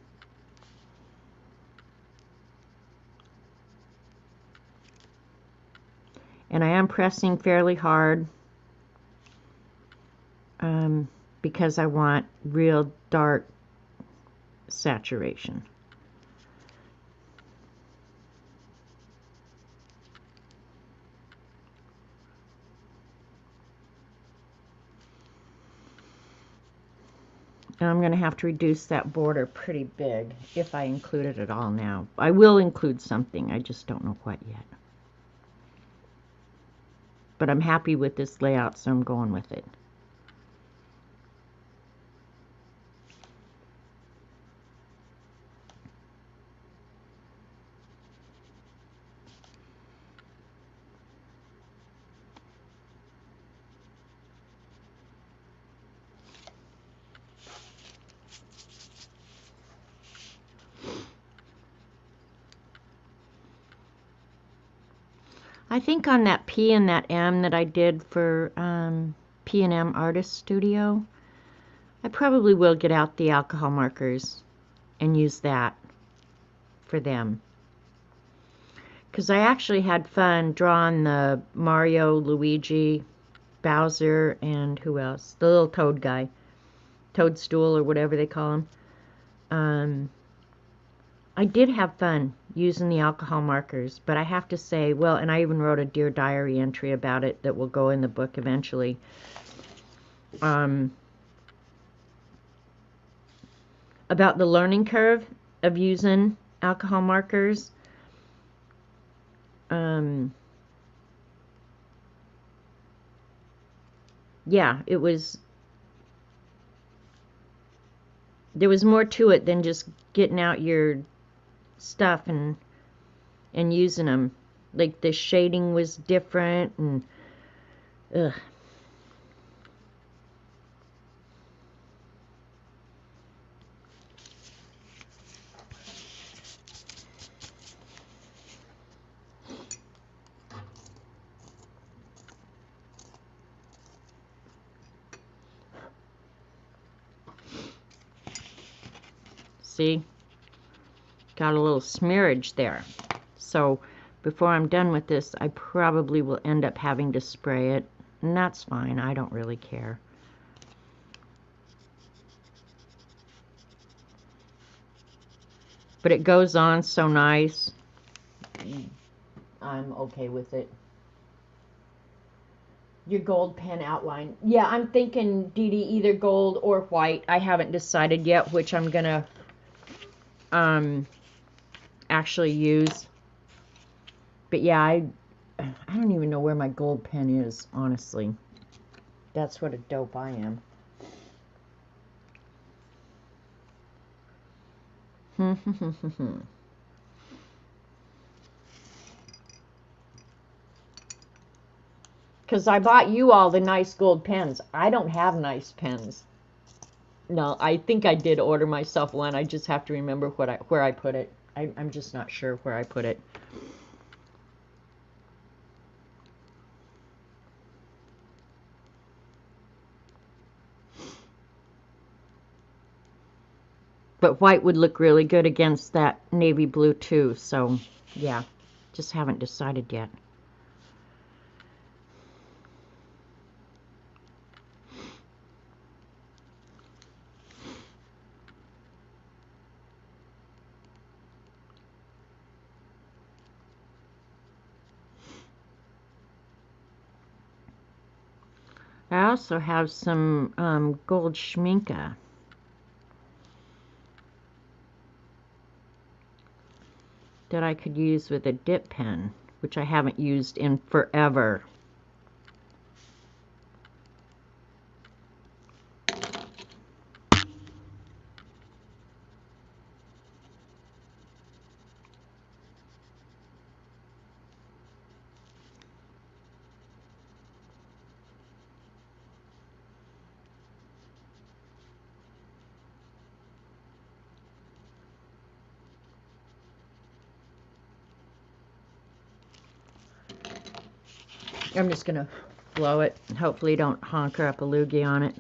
And I am pressing fairly hard because I want real dark saturation. And I'm going to have to reduce that border pretty big if I include it at all now. I will include something, I just don't know what yet. But I'm happy with this layout, so I'm going with it. I think on that P and that M that I did for P&M Artist Studio, I probably will get out the alcohol markers and use that for them. Because I actually had fun drawing the Mario, Luigi, Bowser, and who else? The little toad guy. Toadstool or whatever they call him. I did have fun using the alcohol markers, but I have to say, well, and I even wrote a Dear Diary entry about it that will go in the book eventually. About the learning curve of using alcohol markers. Yeah, there was more to it than just getting out your stuff and using them. Like the shading was different and ugh. See? Got a little smearage there. So before I'm done with this, I probably will end up having to spray it. And that's fine. I don't really care. But it goes on so nice. I'm okay with it. Your gold pen outline. Yeah, I'm thinking, Dee Dee, either gold or white. I haven't decided yet which I'm gonna actually use. But yeah, I don't even know where my gold pen is, honestly. That's what a dope I am. Because I bought you all the nice gold pens. I don't have nice pens. No, I think I did order myself one. I just have to remember where I put it. I'm just not sure where I put it. But white would look really good against that navy blue too. So, yeah, just haven't decided yet. I also have some gold schminke that I could use with a dip pen, which I haven't used in forever. I'm just going to blow it. Hopefully don't honker up a loogie on it.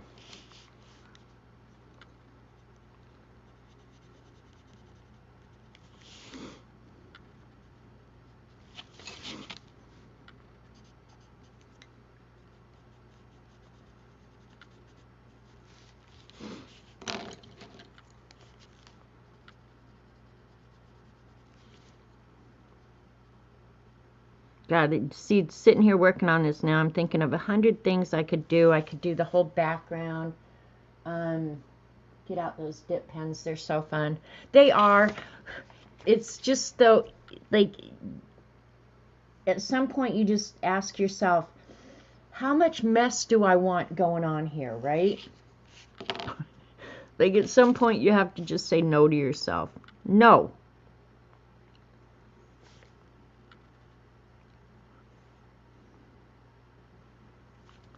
God, see, sitting here working on this now, I'm thinking of 100 things I could do. I could do the whole background. Get out those dip pens. They're so fun. They are. It's just though, like, at some point you just ask yourself, how much mess do I want going on here, right? Like, at some point you have to just say no to yourself. No.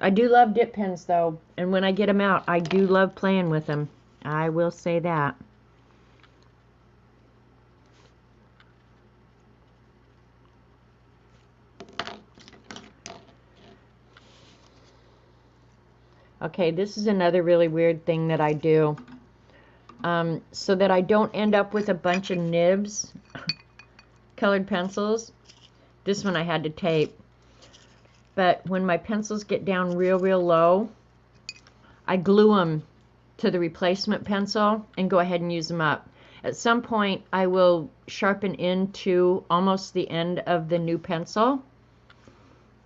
I do love dip pens, though, and when I get them out, I do love playing with them. I will say that. Okay, this is another really weird thing that I do. So that I don't end up with a bunch of nibs, colored pencils. This one I had to tape. But when my pencils get down real, real low, I glue them to the replacement pencil and go ahead and use them up. At some point, I will sharpen into almost the end of the new pencil,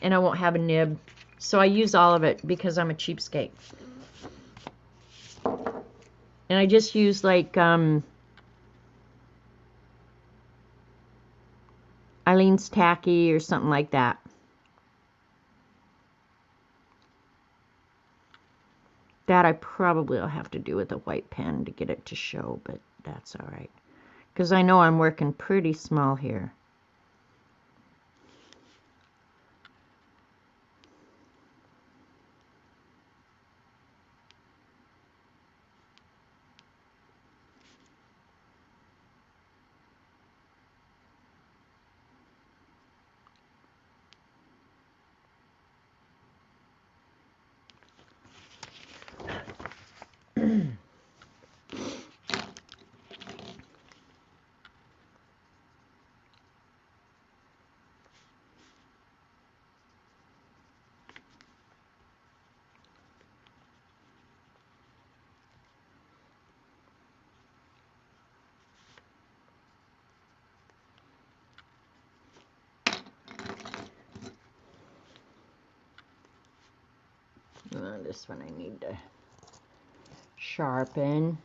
and I won't have a nib. So I use all of it because I'm a cheapskate. And I just use like Eileen's Tacky or something like that. That I probably will have to do with a white pen to get it to show, but that's all right. Because I know I'm working pretty small here. This one I need to sharpen.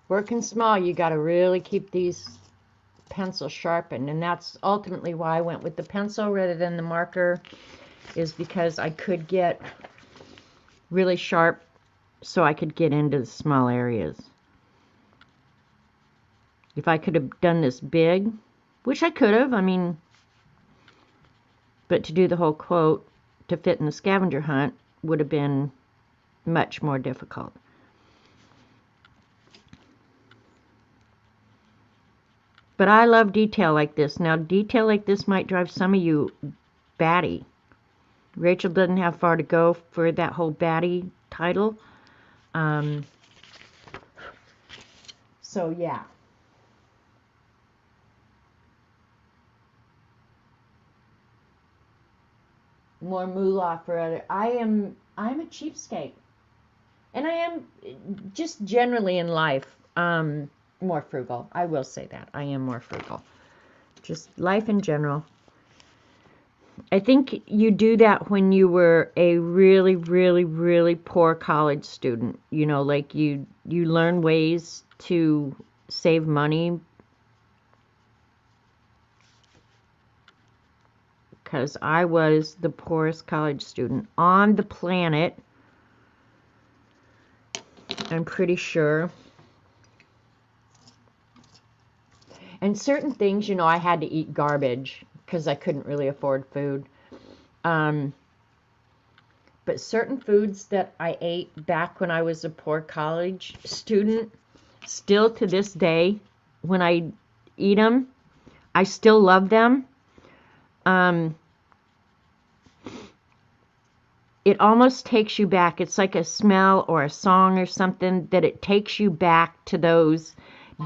Working small, you got to really keep these pencils sharpened, and that's ultimately why I went with the pencil rather than the marker, is because I could get really sharp so I could get into the small areas. If I could have done this big, which I could have, I mean, but to do the whole quote to fit in the scavenger hunt would have been much more difficult. But I love detail like this. Now, detail like this might drive some of you batty. Rachel doesn't have far to go for that whole batty title. So, yeah. More moolah for other. I'm a cheapskate. And I am just generally in life more frugal. I will say that. I am more frugal. Just life in general. I think you do that when you were a really, really, really poor college student. You know, like you learn ways to save money. Because I was the poorest college student on the planet. I'm pretty sure. And certain things, you know, I had to eat garbage because I couldn't really afford food. But certain foods that I ate back when I was a poor college student, still to this day, when I eat them, I still love them. It almost takes you back. It's like a smell or a song or something that it takes you back to those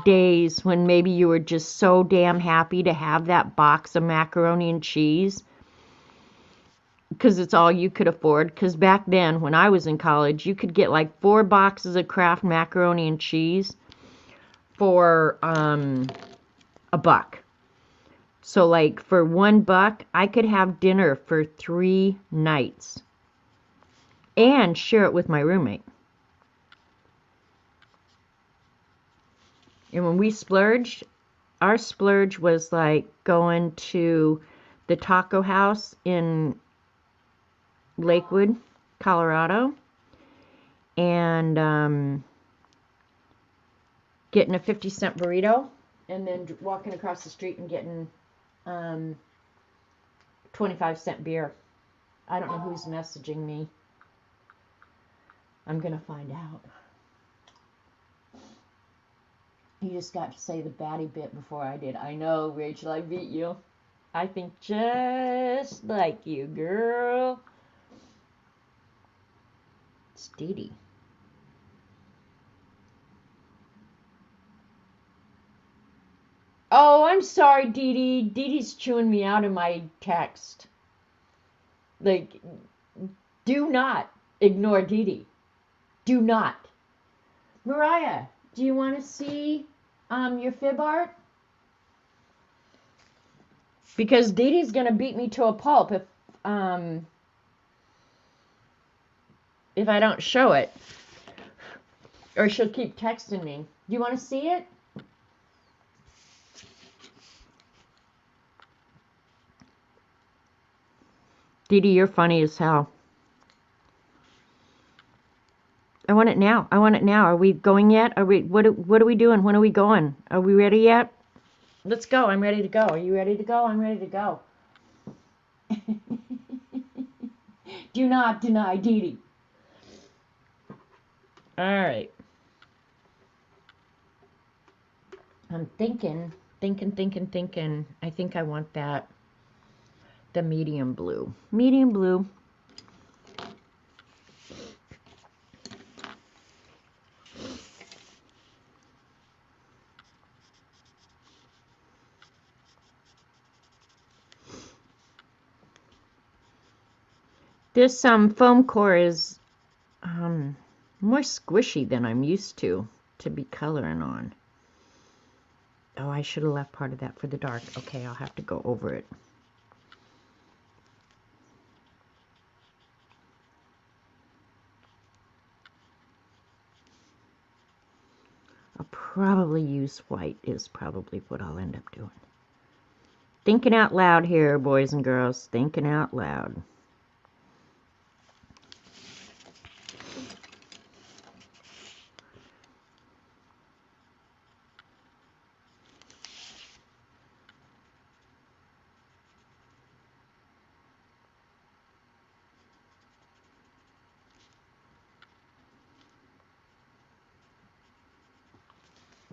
days when maybe you were just so damn happy to have that box of macaroni and cheese because it's all you could afford. Because back then, when I was in college, you could get like 4 boxes of Kraft macaroni and cheese for $1. So like for $1, I could have dinner for 3 nights and share it with my roommate. And when we splurged, our splurge was like going to the taco house in Lakewood, Colorado, and getting a 50-cent burrito, and then walking across the street and getting 25-cent beer. I don't know who's messaging me. I'm going to find out. You just got to say the batty bit before I did. I know, Rachel, I beat you. I think just like you, girl. It's Dee Dee. Oh, I'm sorry, Dee Dee. Dee Dee's chewing me out in my text. Like, do not ignore Dee Dee. Do not. Mariah, do you want to see your fib art? Because Dee Dee's gonna beat me to a pulp if I don't show it, or she'll keep texting me. Do you want to see it? Dee Dee, you're funny as hell. I want it now. I want it now. Are we going yet? Are we? What are we doing? When are we going? Are we ready yet? Let's go. I'm ready to go. Are you ready to go? I'm ready to go. Do not deny Dee Dee. All right. I'm thinking. I think I want that. The medium blue. Medium blue. This foam core is more squishy than I'm used to be coloring on. Oh, I should have left part of that for the dark. Okay, I'll have to go over it. I'll probably use white is probably what I'll end up doing. Thinking out loud here, boys and girls. Thinking out loud.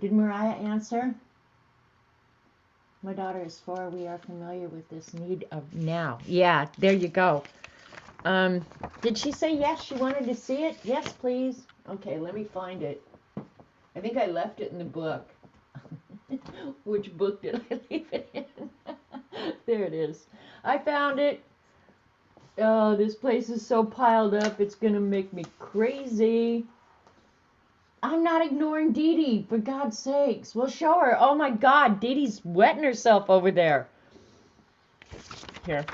Did Mariah answer? My daughter is 4. We are familiar with this need of now. Yeah, there you go. Did she say yes? She wanted to see it? Yes, please. Okay, let me find it. I think I left it in the book. Which book did I leave it in? There it is. I found it. Oh, this place is so piled up. It's going to make me crazy. I'm not ignoring Dee Dee, for God's sakes. We'll show her. Oh my God, Dee Dee's wetting herself over there. Here.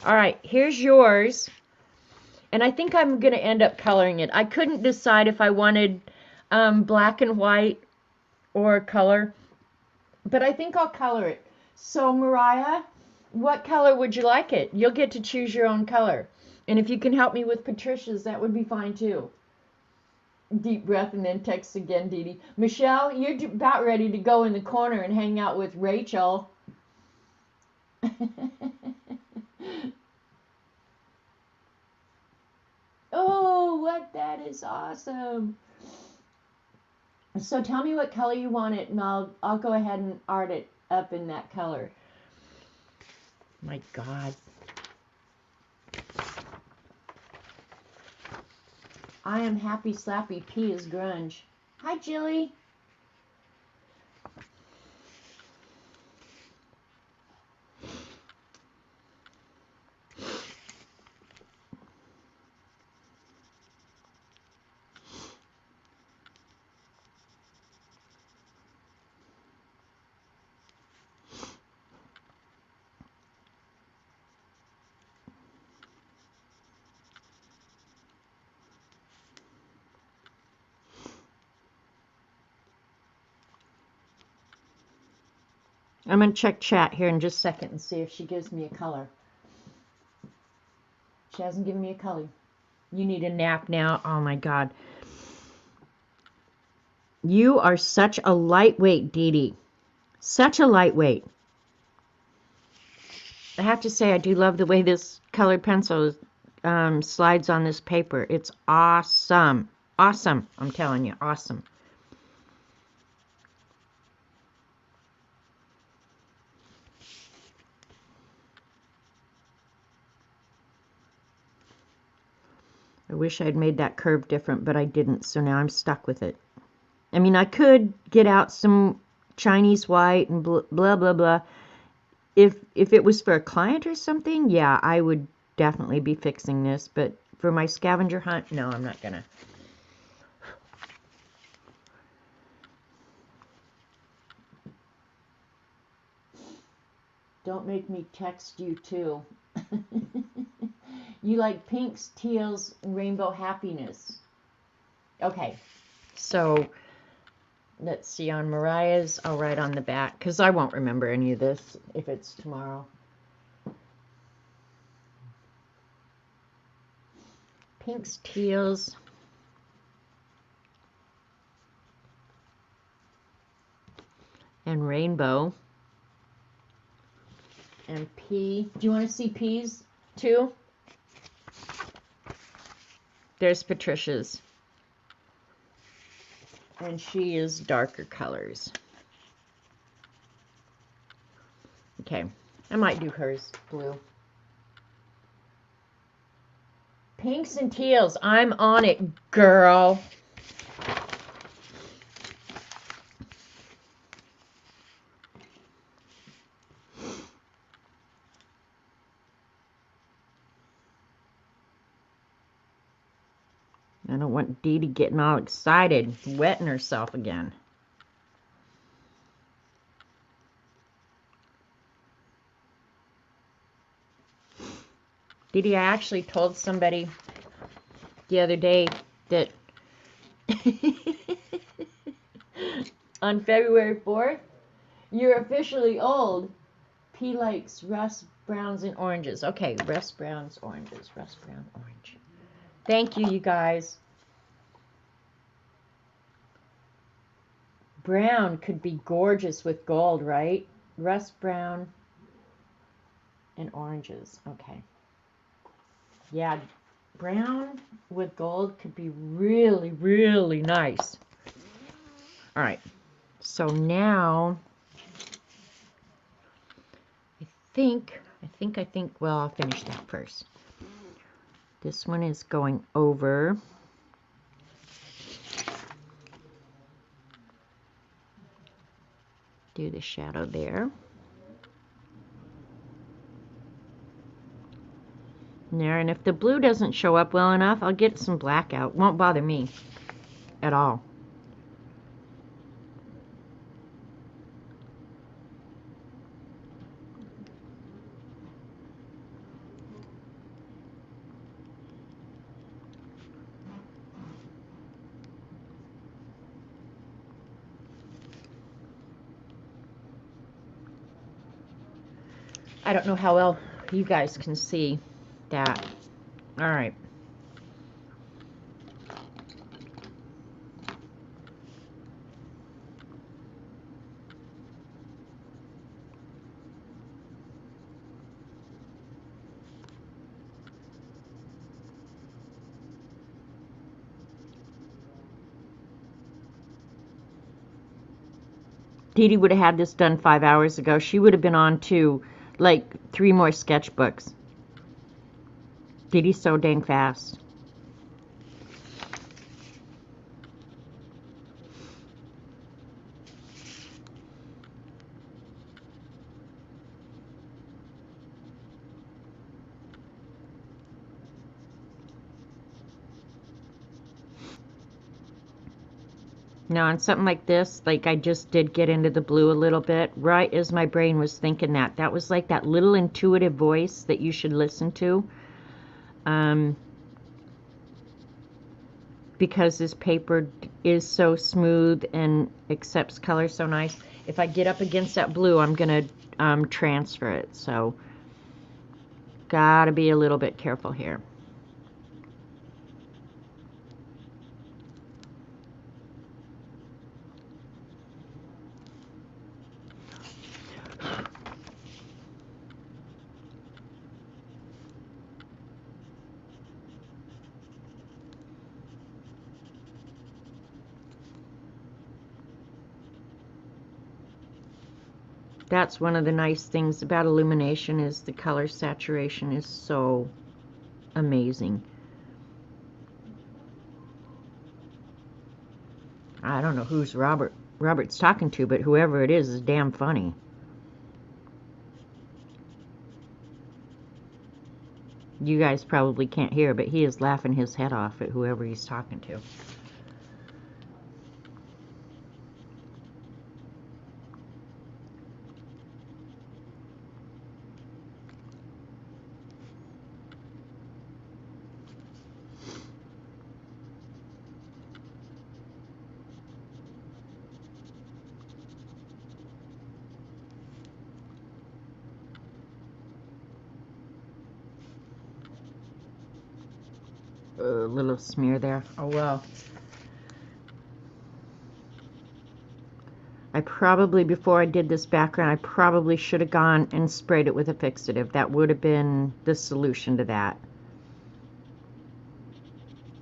All right, here's yours. And I think I'm going to end up coloring it. I couldn't decide if I wanted black and white or color, but I think I'll color it. So, Mariah, what color would you like it? You'll get to choose your own color. And if you can help me with Patricia's, that would be fine too. Deep breath and then text again, Dee Dee. Michelle, you're about ready to go in the corner and hang out with Rachel. Oh, what? That is awesome. So tell me what color you want it, and I'll go ahead and art it up in that color. My God. I am happy slappy P is grunge. Hi, Jilly. I'm going to check chat here in just a second and see if she gives me a color. She hasn't given me a color. You need a nap now. Oh, my God. You are such a lightweight, Dee Dee. Such a lightweight. I have to say, I do love the way this colored pencil slides on this paper. It's awesome. Awesome. I'm telling you, awesome. I wish I'd made that curve different, but I didn't, so now I'm stuck with it. I mean, I could get out some Chinese white and blah, blah, blah. If it was for a client or something, yeah, I would definitely be fixing this, but for my scavenger hunt, no, I'm not gonna. Don't make me text you too. You like pinks, teals, and rainbow happiness. Okay, so let's see, on Mariah's, I'll write on the back, because I won't remember any of this if it's tomorrow. Pinks, teals, and rainbow. And P. Do you want to see P's too? There's Patricia's. And she is darker colors. Okay, I might do hers blue. Pinks and teals, I'm on it, girl. I don't want Dee Dee getting all excited, wetting herself again. Dee Dee, I actually told somebody the other day that On February 4th, you're officially old. P likes Russ Browns and oranges. Okay, Russ Brown's oranges. Russ Brown orange. Thank you, you guys. Brown could be gorgeous with gold, right? Russ Brown and oranges. Okay. Yeah, brown with gold could be really, really nice. All right. So now I think, well, I'll finish that first. This one is going over. Do the shadow there. There, and if the blue doesn't show up well enough, I'll get some black out. Won't bother me at all. I don't know how well you guys can see that. All right. Dee Dee would have had this done 5 hours ago. She would have been on to like 3 more sketchbooks. Dee Dee's so dang fast. Now on something like this, like I just did get into the blue a little bit, right as my brain was thinking that. That was like that little intuitive voice that you should listen to. Because this paper is so smooth and accepts color so nice. If I get up against that blue, I'm going to transfer it. So, gotta be a little bit careful here. That's one of the nice things about illumination is the color saturation is so amazing. I don't know who's Robert's talking to, but whoever it is damn funny. You guys probably can't hear, but he is laughing his head off at whoever he's talking to. A little smear there. Oh well. I probably, before I did this background, I probably should have gone and sprayed it with a fixative. That would have been the solution to that.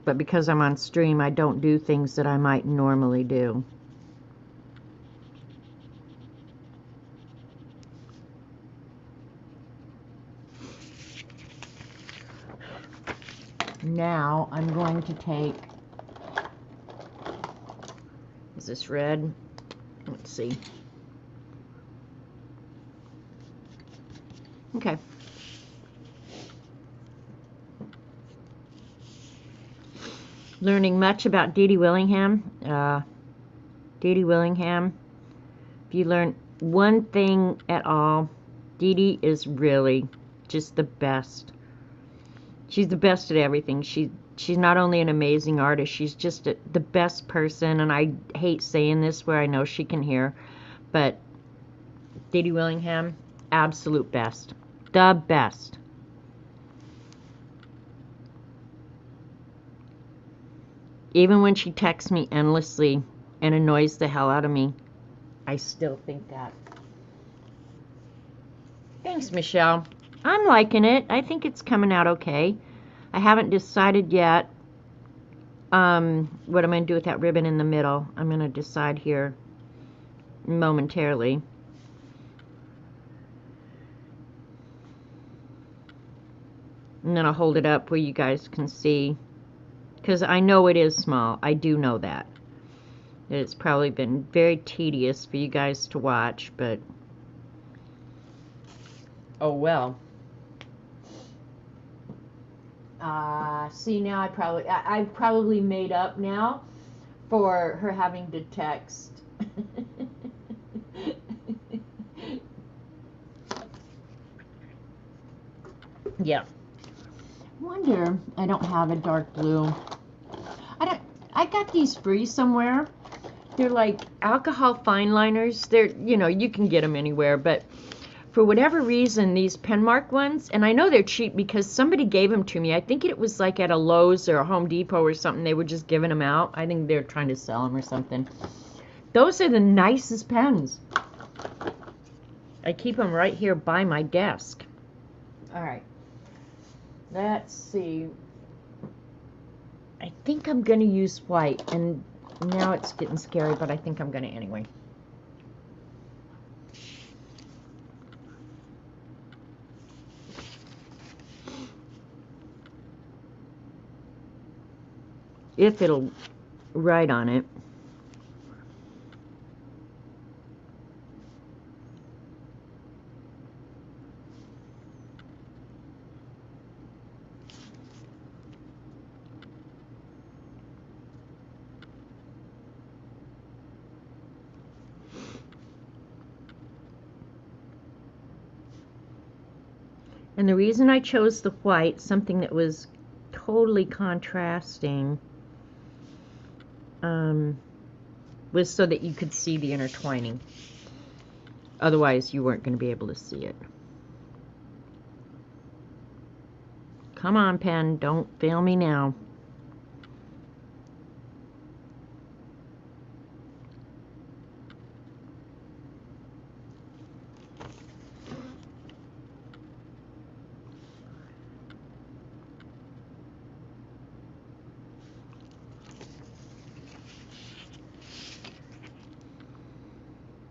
But because I'm on stream, I don't do things that I might normally do. Now I'm going to take, is this red? Let's see. Okay. Learning much about Dee Dee Willingham. Dee Dee Willingham. If you learn one thing at all, Dee Dee is really just the best. She's the best at everything. She she's not only an amazing artist, she's just the best person, and I hate saying this where I know she can hear, but Dee Dee Willingham, absolute best. The best. Even when she texts me endlessly and annoys the hell out of me, I still think that. Thanks, Michelle. I'm liking it. I think it's coming out okay. I haven't decided yet what I'm going to do with that ribbon in the middle. I'm going to decide here momentarily. And then I'll hold it up where you guys can see. Because I know it is small. I do know that. It's probably been very tedious for you guys to watch, but oh well. See, now I've probably made up now for her having to text. Yeah. Wonder I don't have a dark blue. I got these free somewhere. They're like alcohol fine liners. They're, you can get them anywhere, but for whatever reason, these Penmark ones, and I know they're cheap because somebody gave them to me. I think it was like at a Lowe's or a Home Depot or something. They were just giving them out. I think they're trying to sell them or something. Those are the nicest pens. I keep them right here by my desk. All right. Let's see. I think I'm going to use white, and now it's getting scary, but I think I'm going to anyway. If it'll write on it. And the reason I chose the white, something that was totally contrasting, was so that you could see the intertwining. Otherwise, you weren't going to be able to see it. Come on, pen, don't fail me now.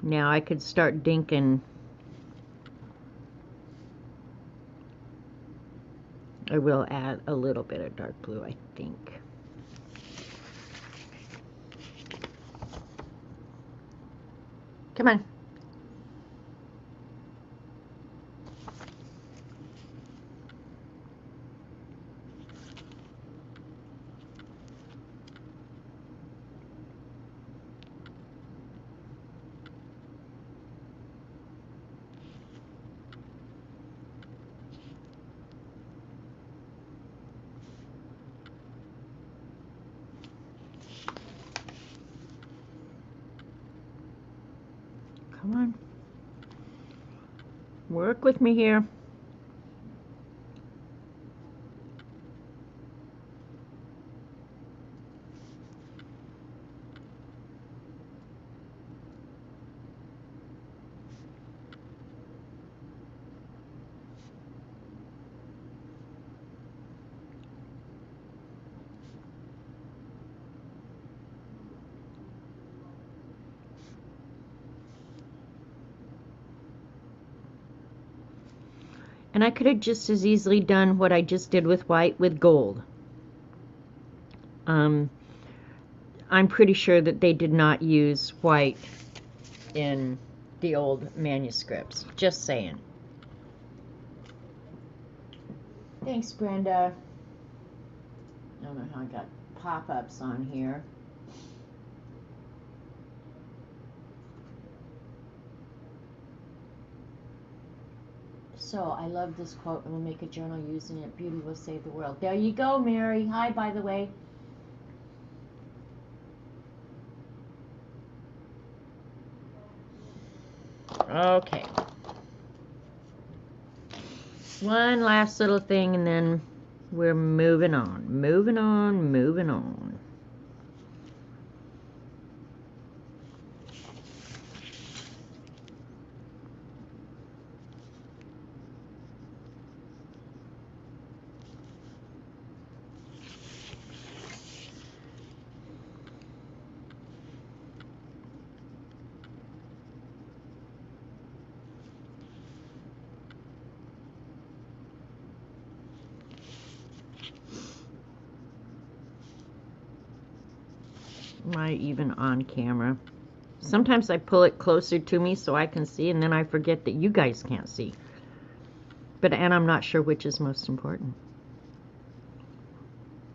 Now I could start dinking. I will add a little bit of dark blue, I think. Come on. Come on. Work with me here. And I could have just as easily done what I just did with white with gold. I'm pretty sure that they did not use white in the old manuscripts. Just saying. Thanks, Brenda. I don't know how I got pop-ups on here. Also, I love this quote, and we'll make a journal using it. Beauty will save the world. There you go, Mary. Hi, by the way. Okay. One last little thing, and then we're moving on. Moving on, moving on. Am I even on camera? Sometimes I pull it closer to me so I can see, and then I forget that you guys can't see. And I'm not sure which is most important.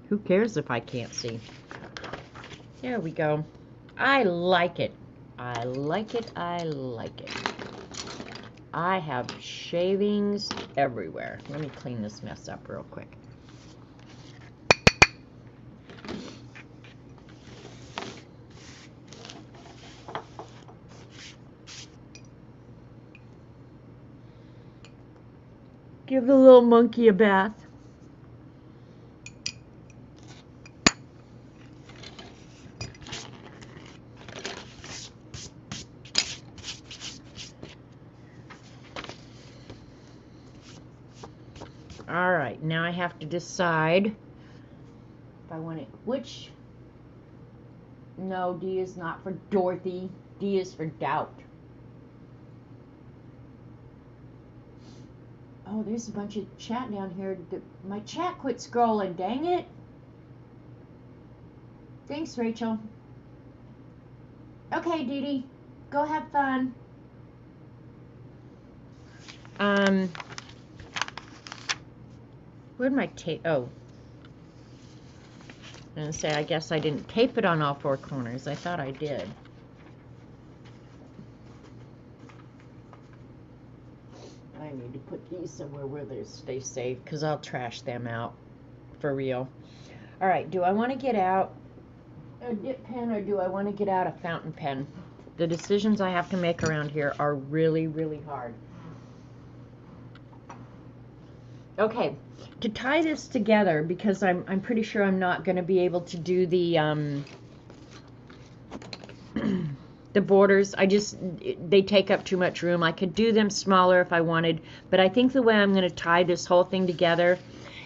Who cares if I can't see? There we go. I like it. I like it. I like it. I have shavings everywhere. Let me clean this mess up real quick. Give the little monkey a bath. All right, now I have to decide if I want it. Which? No, D is not for Dorothy. D is for doubt. Oh, there's a bunch of chat down here. My chat quit scrolling, dang it. Thanks, Rachel. Okay, Dee Dee, go have fun. Where'd my tape? Oh. I'm going to say, I guess I didn't tape it on all four corners. I thought I did. I need to put these somewhere where they stay safe, because I'll trash them out for real. All right, do I want to get out a dip pen or do I want to get out a fountain pen? The decisions I have to make around here are really, really hard. Okay, to tie this together, because I'm pretty sure I'm not going to be able to do the the borders. They take up too much room. I could do them smaller if I wanted, but I think the way I'm going to tie this whole thing together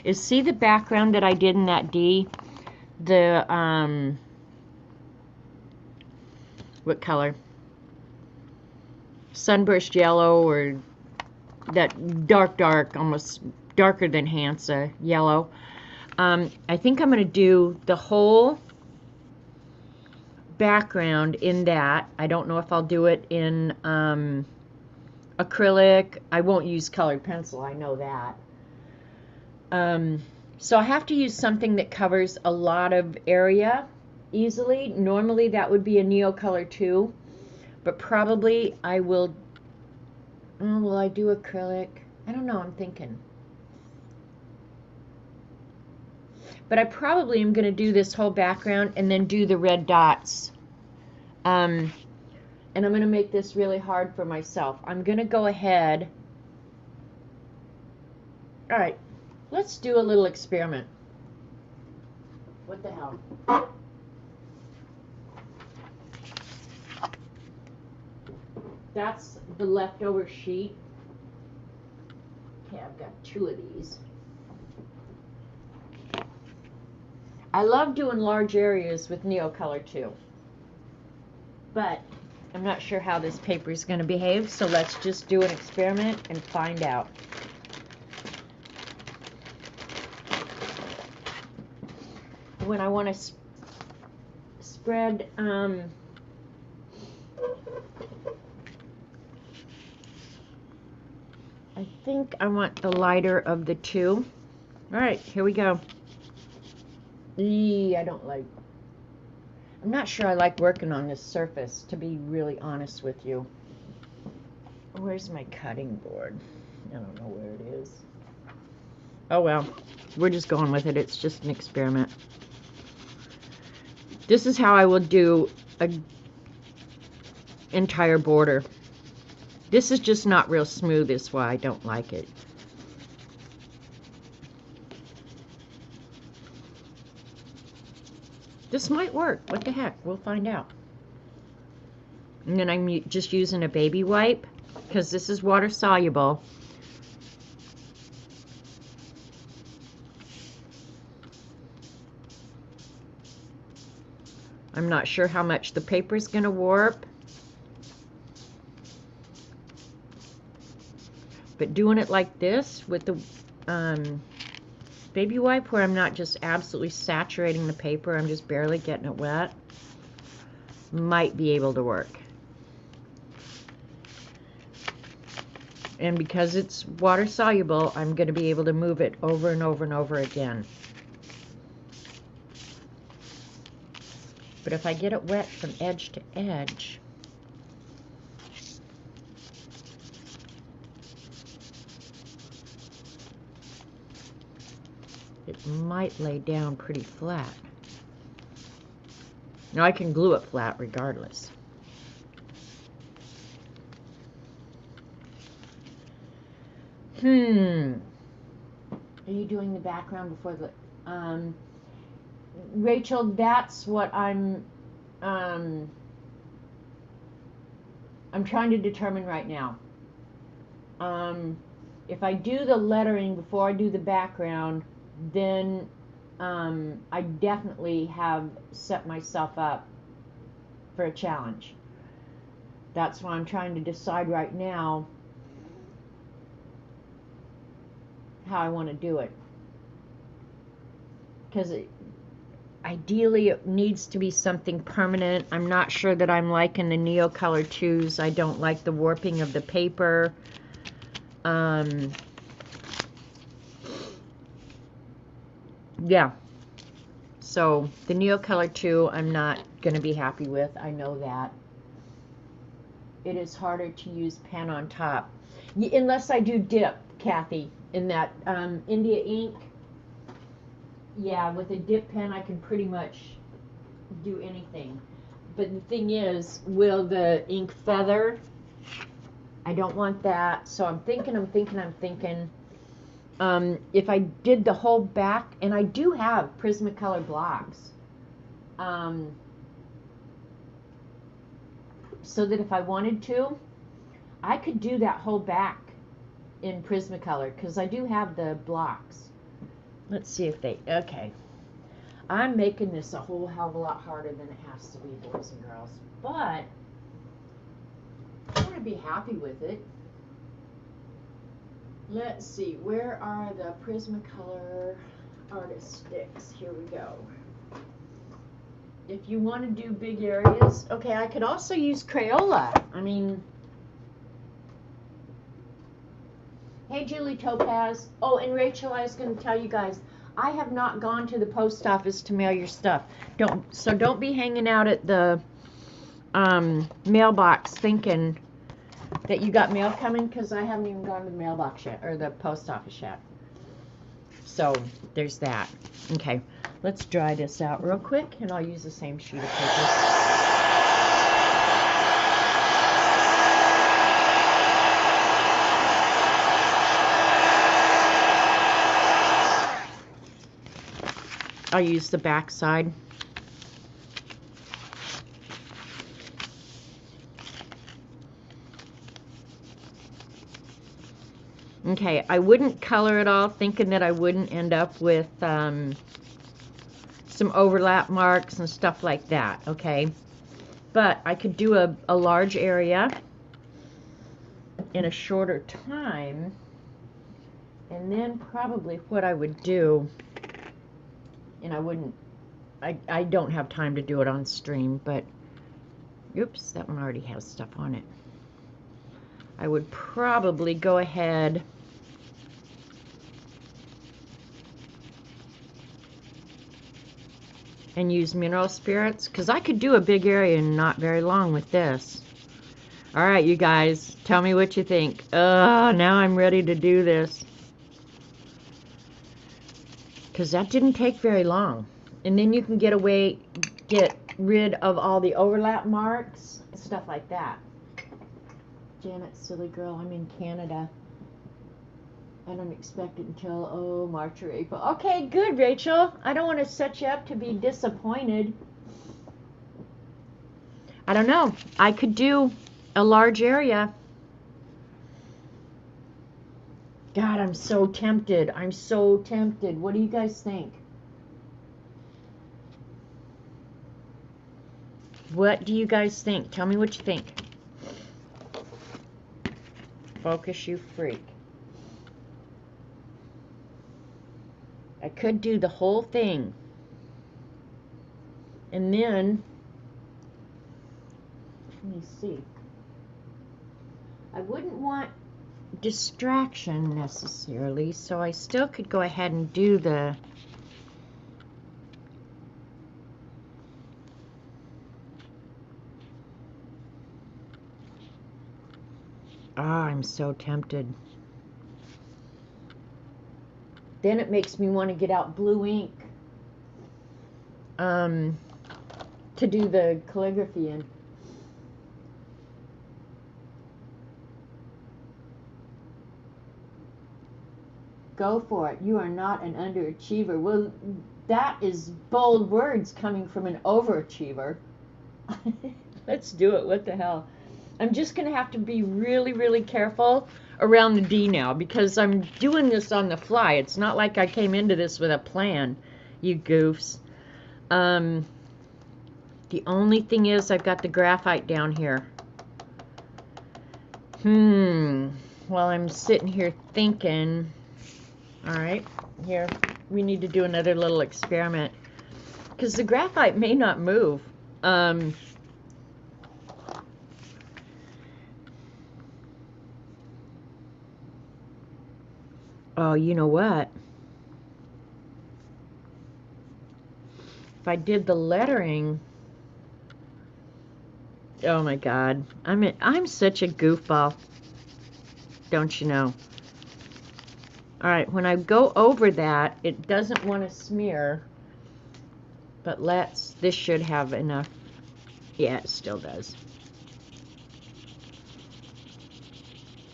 is, see the background that I did in that D? The, what color? Sunburst yellow, or that dark, almost darker than Hansa yellow. I think I'm going to do the whole background in that. I don't know if I'll do it in acrylic. I won't use colored pencil, I know that. So I have to use something that covers a lot of area easily. Normally that would be a Neo Color too, but probably I will. Oh, will I do acrylic? I don't know, I'm thinking. But I probably am going to do this whole background and then do the red dots. And I'm going to make this really hard for myself. I'm going to go ahead. All right, let's do a little experiment. What the hell? That's the leftover sheet. Okay, I've got 2 of these. I love doing large areas with Neo Color too, but I'm not sure how this paper is going to behave, so let's just do an experiment and find out. When I want to spread, I think I want the lighter of the 2. All right, here we go. I'm not sure I like working on this surface, to be really honest with you. Where's my cutting board? I don't know where it is. Oh well, we're just going with it. It's just an experiment. This is how I will do an entire border. This is just not real smooth, is why I don't like it. This might work. What the heck? We'll find out. And then I'm just using a baby wipe because this is water soluble. I'm not sure how much the paper is going to warp. But doing it like this with the baby wipe, where I'm not just absolutely saturating the paper, I'm just barely getting it wet, might be able to work. And because it's water soluble, I'm going to be able to move it over and over and over again. But if I get it wet from edge to edge, it might lay down pretty flat. Now I can glue it flat regardless. Are you doing the background before the Rachel, that's what I'm trying to determine right now. If I do the lettering before I do the background, then I definitely have set myself up for a challenge. That's why I'm trying to decide right now how I want to do it. Because ideally it needs to be something permanent. I'm not sure that I'm liking the Neo Color 2s. I don't like the warping of the paper. Yeah. So the Neo Color 2 I'm not going to be happy with. I know that. It is harder to use pen on top. Unless I do dip, Kathy, in that India ink. Yeah, with a dip pen I can pretty much do anything. But the thing is, will the ink feather? I don't want that. So I'm thinking. If I did the whole back, and I do have Prismacolor blocks, so that if I wanted to, I could do that whole back in Prismacolor, because I do have the blocks. Let's see if they, okay. I'm making this a whole hell of a lot harder than it has to be, boys and girls. But I want to be happy with it. Let's see, where are the Prismacolor artist sticks? Here we go. If you want to do big areas, okay, I could also use Crayola. I mean, hey, Julie Topaz. Oh, and Rachel, I was going to tell you guys, I have not gone to the post office to mail your stuff. Don't be hanging out at the mailbox thinking that you got mail coming, because I haven't even gone to the mailbox yet, or the post office yet. So there's that. Okay, let's dry this out real quick, and I'll use the same sheet of paper. I'll use the back side. Okay, I wouldn't color it all, thinking that I wouldn't end up with some overlap marks and stuff like that, okay? But I could do a large area in a shorter time, and then probably what I would do, and I don't have time to do it on stream, but, oops, that one already has stuff on it. I would probably go ahead and use mineral spirits, because I could do a big area and not very long with this. All right, you guys, tell me what you think. Now I'm ready to do this. Because that didn't take very long. And then you can get rid of all the overlap marks, stuff like that. Janet, silly girl, I'm in Canada. I don't expect it until, March or April. Okay, good, Rachel. I don't want to set you up to be disappointed. I don't know. I could do a large area. God, I'm so tempted. I'm so tempted. What do you guys think? What do you guys think? Tell me what you think. Focus, you freak. I could do the whole thing. And then, let me see. I wouldn't want distraction necessarily, so I still could go ahead and do the I'm so tempted. Then it makes me want to get out blue ink to do the calligraphy in. Go for it. You are not an underachiever. Well, that is bold words coming from an overachiever. Let's do it. What the hell? I'm just going to have to be really, really careful around the D now because I'm doing this on the fly. It's not like I came into this with a plan, you goofs. The only thing is I've got the graphite down here. While I'm sitting here thinking, all right, here, we need to do another little experiment because the graphite may not move. Oh, you know what? If I did the lettering, oh my God, I'm such a goofball, don't you know? All right, when I go over that, it doesn't want to smear, but this should have enough. Yeah, it still does.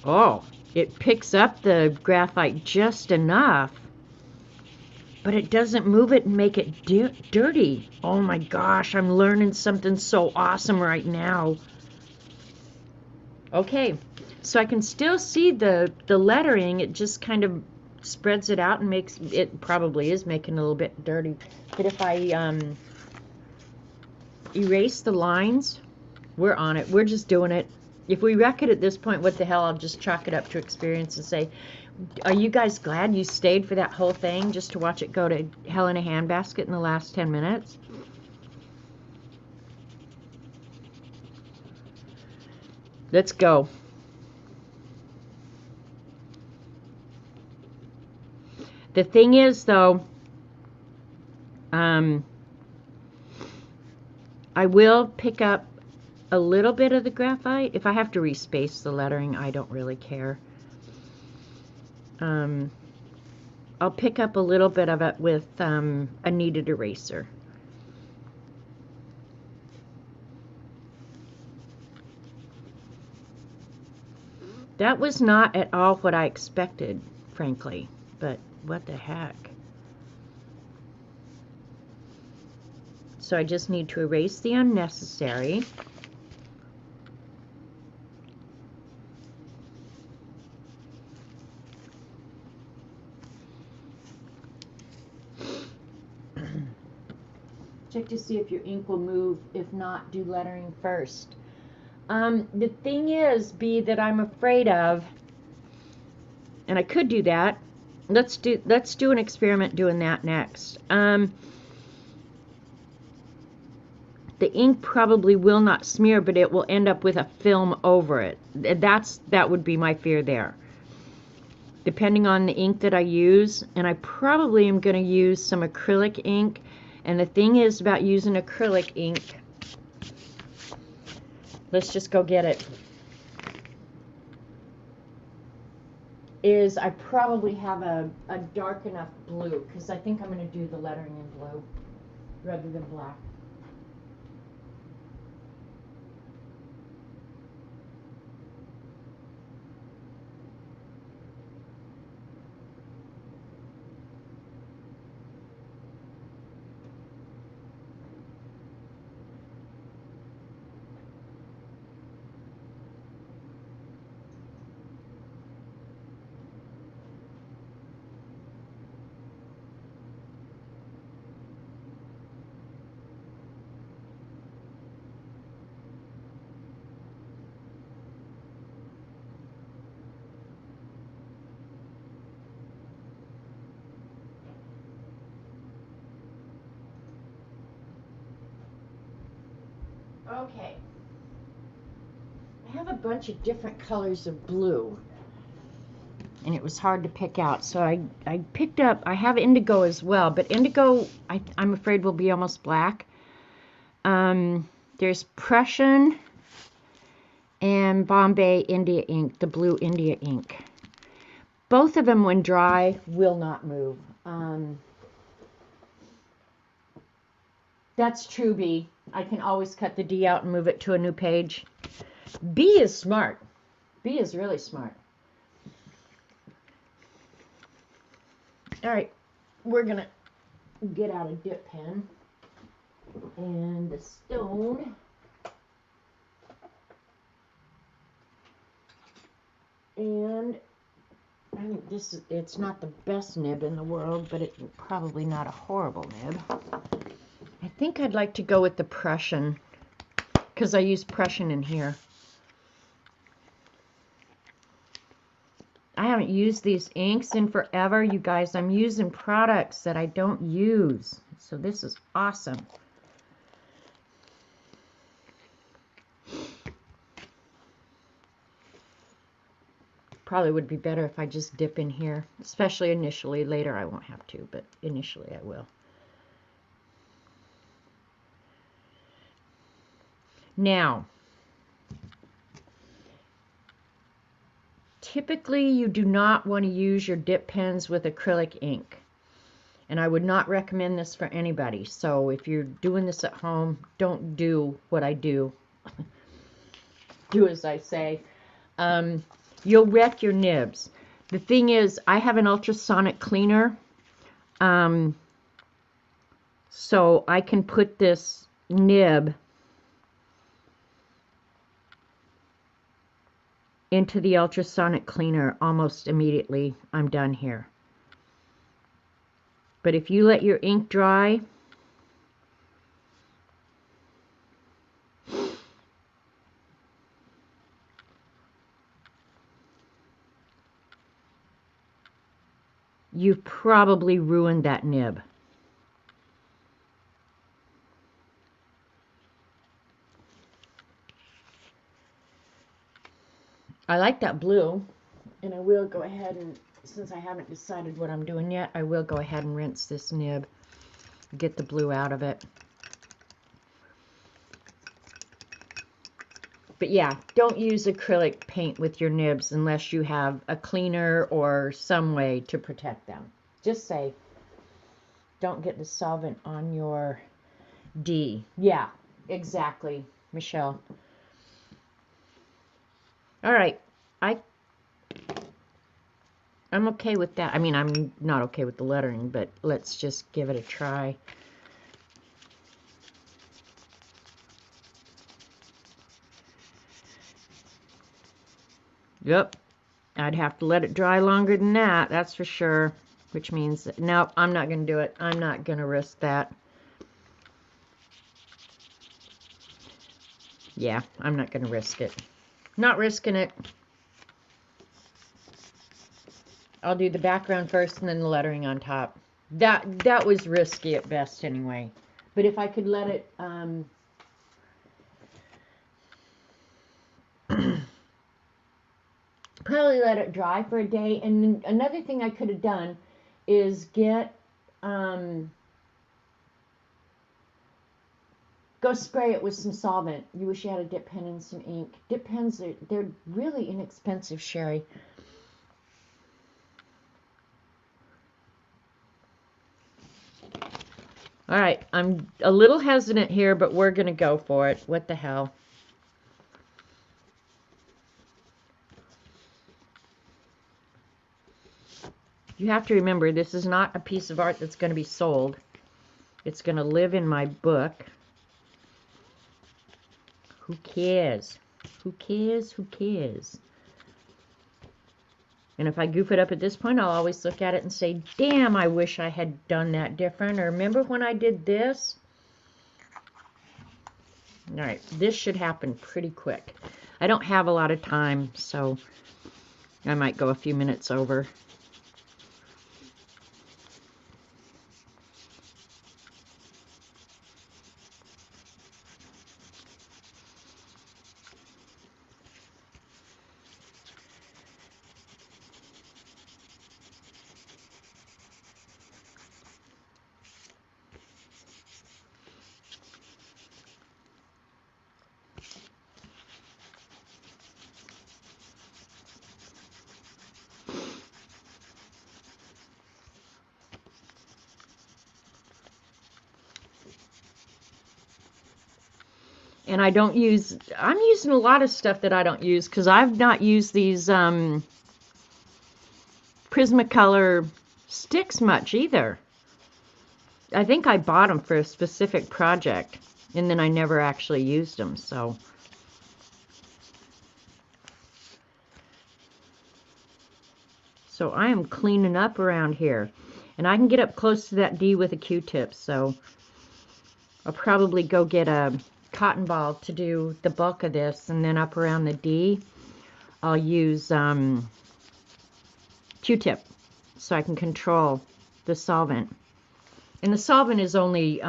Oh, it picks up the graphite just enough, but it doesn't move it and make it dirty. Oh my gosh, I'm learning something so awesome right now. Okay, so I can still see the lettering. It just kind of spreads it out and makes it, probably is making it a little bit dirty. But if I erase the lines, we're on it. We're just doing it. If we wreck it at this point, what the hell, I'll just chalk it up to experience and say, are you guys glad you stayed for that whole thing just to watch it go to hell in a handbasket in the last 10 minutes? Let's go. The thing is, though, I will pick up a little bit of the graphite. If I have to respace the lettering, I don't really care. I'll pick up a little bit of it with a kneaded eraser. That was not at all what I expected, frankly, but what the heck. So I just need to erase the unnecessary. Check to see if your ink will move. If not, do lettering first. The thing is, B, that I'm afraid of, and I could do that. Let's do an experiment doing that next. The ink probably will not smear, but it will end up with a film over it. That would be my fear there. Depending on the ink that I use, and I probably am going to use some acrylic ink. And the thing is about using acrylic ink, let's just go get it. is I probably have a dark enough blue, because I think I'm going to do the lettering in blue rather than black. Okay. I have a bunch of different colors of blue, and it was hard to pick out. So I picked up, I have indigo as well, but indigo I'm afraid will be almost black. There's Prussian and Bombay India ink, the blue India ink. Both of them, when dry, will not move. That's true, B. I can always cut the D out and move it to a new page. B is smart. B is really smart. All right, we're going to get out a dip pen and the stone. And I think it's not the best nib in the world, but it's probably not a horrible nib. I think I'd like to go with the Prussian, because I use Prussian in here. I haven't used these inks in forever, you guys. I'm using products that I don't use, so this is awesome. Probably would be better if I just dip in here, especially initially. Later I won't have to, but initially I will. Now, typically you do not want to use your dip pens with acrylic ink, and I would not recommend this for anybody. So if you're doing this at home, don't do what I do. Do as I say. You'll wreck your nibs. The thing is, I have an ultrasonic cleaner, so I can put this nib into the ultrasonic cleaner almost immediately. I'm done here. But if you let your ink dry, you've probably ruined that nib. I like that blue, and I will go ahead and, since I haven't decided what I'm doing yet, I will go ahead and rinse this nib, get the blue out of it. But yeah, don't use acrylic paint with your nibs unless you have a cleaner or some way to protect them. Just say, don't get the solvent on your D. Yeah, exactly, Michelle. All right, I'm okay with that. I mean, I'm not okay with the lettering, but let's just give it a try. Yep, I'd have to let it dry longer than that, that's for sure. Which means, no, I'm not going to do it. I'm not going to risk that. Yeah, I'm not going to risk it. Not risking it. I'll do the background first and then the lettering on top. That was risky at best anyway. But if I could let it probably let it dry for a day. And another thing I could have done is get go spray it with some solvent. You wish you had a dip pen and some ink. Dip pens, they're really inexpensive, Sherry. All right, I'm a little hesitant here, but we're going to go for it. What the hell? You have to remember, this is not a piece of art that's going to be sold. It's going to live in my book. Who cares? Who cares? Who cares? And if I goof it up at this point, I'll always look at it and say, damn, I wish I had done that different. Or remember when I did this? All right, this should happen pretty quick. I don't have a lot of time, so I might go a few minutes over. And I don't use, I'm using a lot of stuff that I don't use because I've not used these Prismacolor sticks much either. I think I bought them for a specific project and then I never actually used them, so. So I am cleaning up around here. And I can get up close to that D with a Q-tip, so I'll probably go get a cotton ball to do the bulk of this, and then up around the D I'll use Q-tip so I can control the solvent. And the solvent is only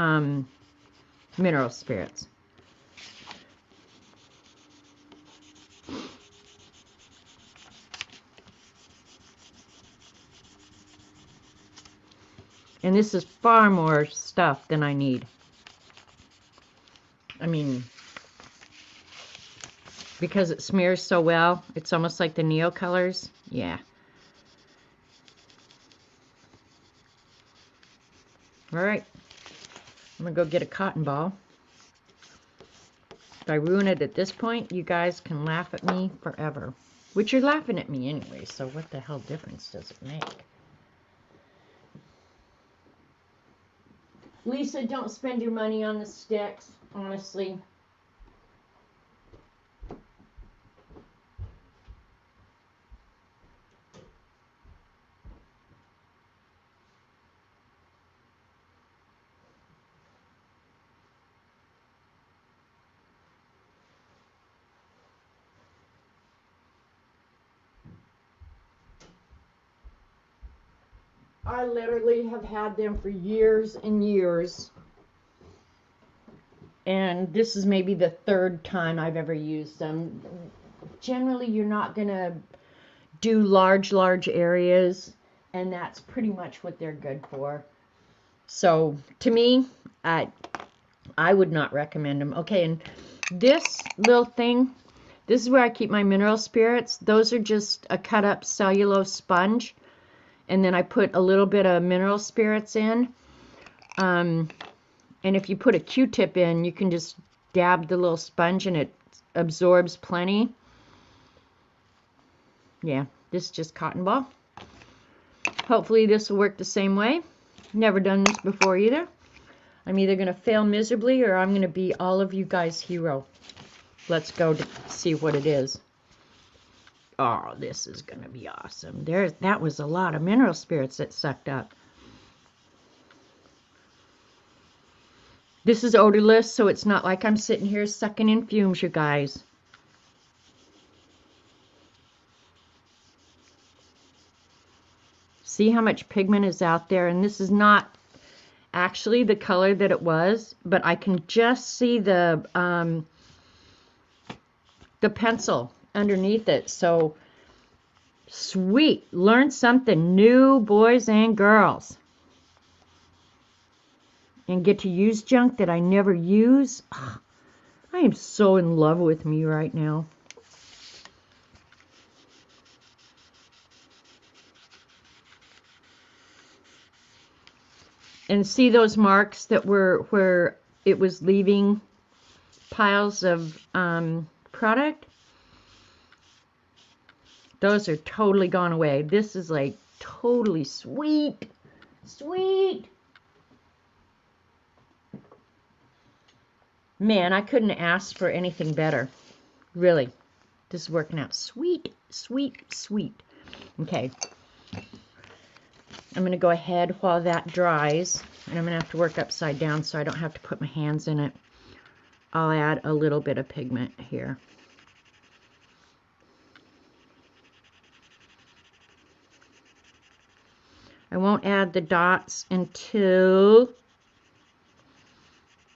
mineral spirits. And this is far more stuff than I need. I mean, because it smears so well, it's almost like the Neo colors. Yeah. All right. I'm going to go get a cotton ball. If I ruin it at this point, you guys can laugh at me forever. Which you're laughing at me anyway, so what the hell difference does it make? Lisa, don't spend your money on the sticks, honestly. I literally have had them for years and years. And this is maybe the third time I've ever used them. Generally, you're not going to do large areas, and that's pretty much what they're good for. So, to me, I would not recommend them. Okay, and this little thing, this is where I keep my mineral spirits. Those are just a cut up cellulose sponge. And then I put a little bit of mineral spirits in. And if you put a Q-tip in, you can just dab the little sponge and it absorbs plenty. Yeah, this is just cotton ball. Hopefully this will work the same way. Never done this before either. I'm either going to fail miserably or I'm going to be all of you guys' hero. Let's go to see what it is. Oh, this is going to be awesome. That was a lot of mineral spirits that sucked up. This is odorless, so it's not like I'm sitting here sucking in fumes, you guys. See how much pigment is out there? And this is not actually the color that it was, but I can just see the pencil underneath it. So, sweet. Learn something new, boys and girls. And get to use junk that I never use. Oh, I am so in love with me right now. And see those marks that were where it was leaving piles of product? Those are totally gone away. This is like totally sweet. Sweet. Man, I couldn't ask for anything better. Really. This is working out sweet, sweet, sweet. Okay. I'm going to go ahead while that dries. And I'm going to have to work upside down so I don't have to put my hands in it. I'll add a little bit of pigment here. I won't add the dots until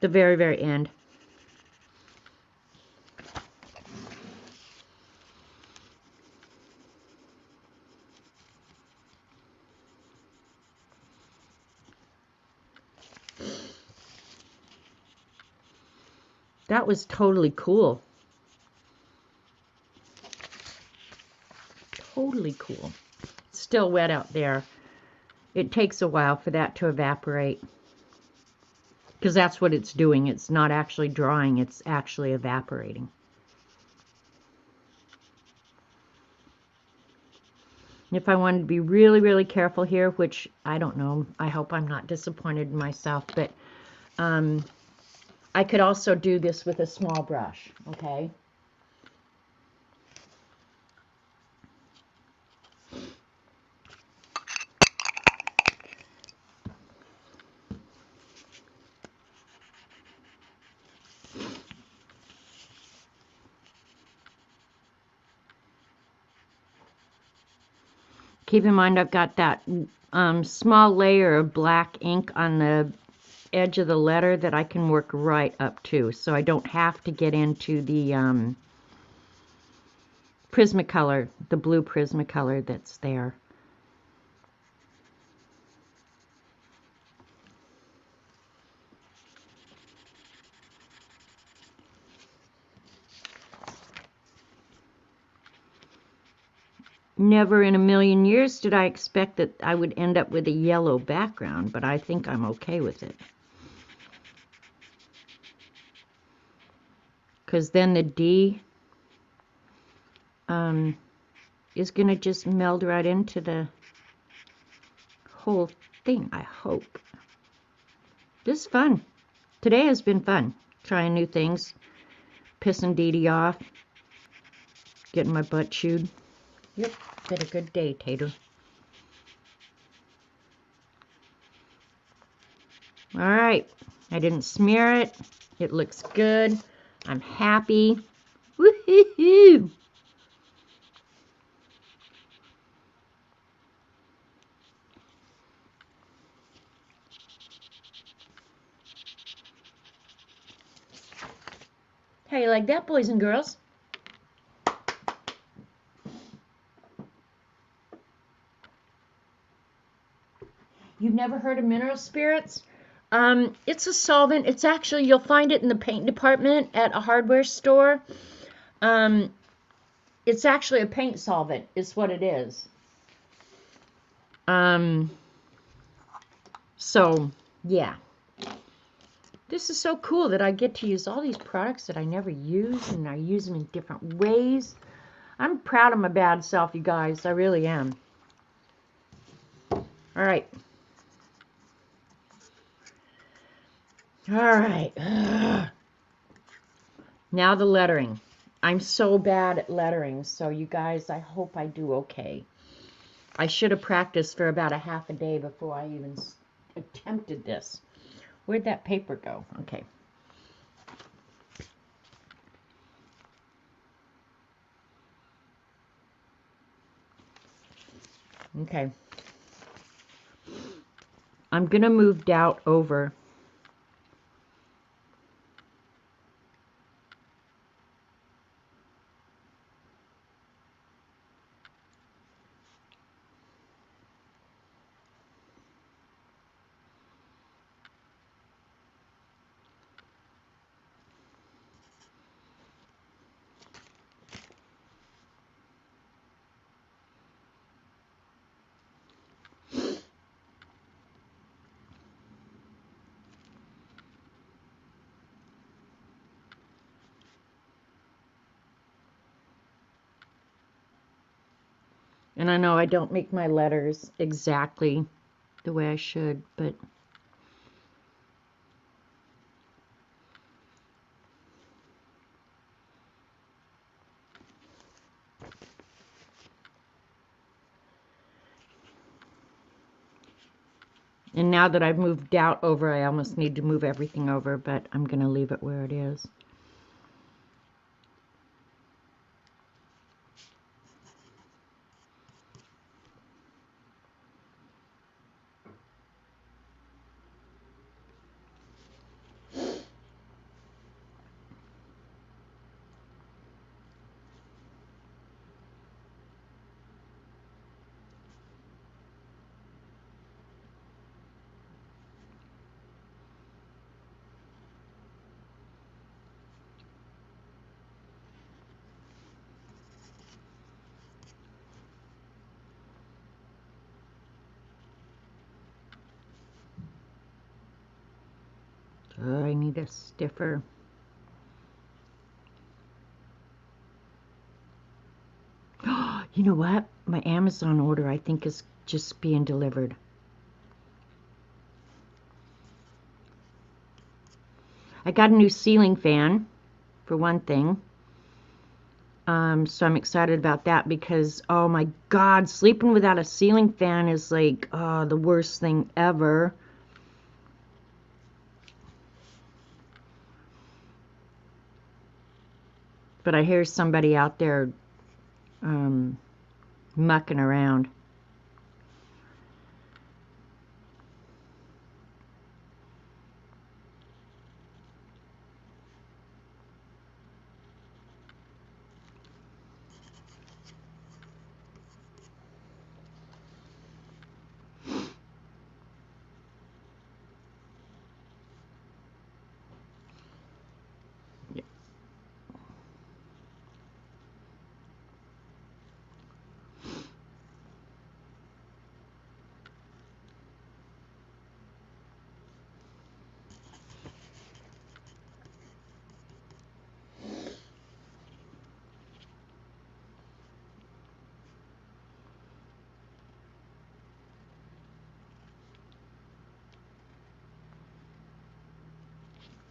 the very, very end. That was totally cool. Totally cool. Still wet out there. It takes a while for that to evaporate. Because that's what it's doing. It's not actually drying, it's actually evaporating. If I wanted to be really, really careful here, which I don't know, I hope I'm not disappointed in myself, but I could also do this with a small brush, okay? Keep in mind I've got that small layer of black ink on the edge of the letter that I can work right up to, so I don't have to get into the Prismacolor, the blue Prismacolor that's there. Never in a million years did I expect that I would end up with a yellow background, but I think I'm okay with it. Because then the D is going to just meld right into the whole thing, I hope. This is fun. Today has been fun. Trying new things. Pissing Dee Dee off. Getting my butt chewed. Yep, been a good day, Tater. Alright, I didn't smear it. It looks good. I'm happy. Woohoo! How you like that, boys and girls? You've never heard of mineral spirits? It's a solvent. It's actually, you'll find it in the paint department at a hardware store. It's actually a paint solvent, is what it is. So, yeah. This is so cool that I get to use all these products that I never use, and I use them in different ways. I'm proud of my bad self, you guys. I really am. All right. All right. Now the lettering. I'm so bad at lettering, so you guys, I hope I do okay. I should have practiced for about a half a day before I even attempted this. Where'd that paper go? Okay. Okay. I'm going to move doubt over. And I know I don't make my letters exactly the way I should, but and now that I've moved doubt over, I almost need to move everything over, but I'm going to leave it where it is. Oh, I need a stiffer. You know what? My Amazon order, I think, is just being delivered. I got a new ceiling fan, for one thing. So I'm excited about that because, oh my God, sleeping without a ceiling fan is like, the worst thing ever. But I hear somebody out there mucking around.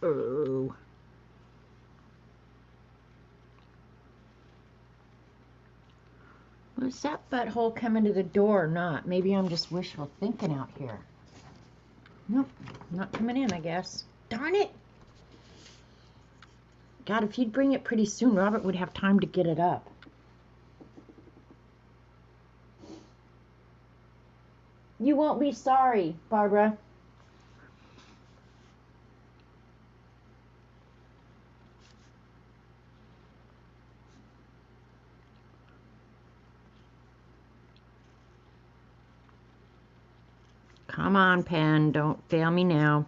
Oh. Was that butthole coming to the door or not? Maybe I'm just wishful thinking out here. Nope, not coming in, I guess. Darn it! God, if you'd bring it pretty soon, Robert would have time to get it up. You won't be sorry, Barbara. Come on, pen, don't fail me now.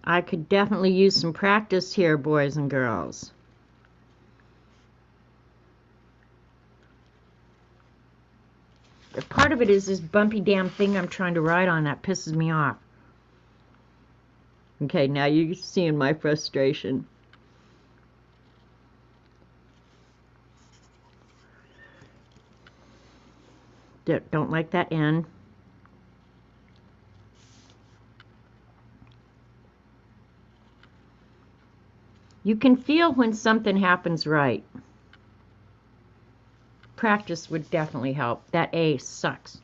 I could definitely use some practice here, boys and girls. Part of it is this bumpy damn thing I'm trying to ride on that pisses me off. Okay, now you're seeing my frustration. Don't like that end. You can feel when something happens right. Practice would definitely help. That A sucks.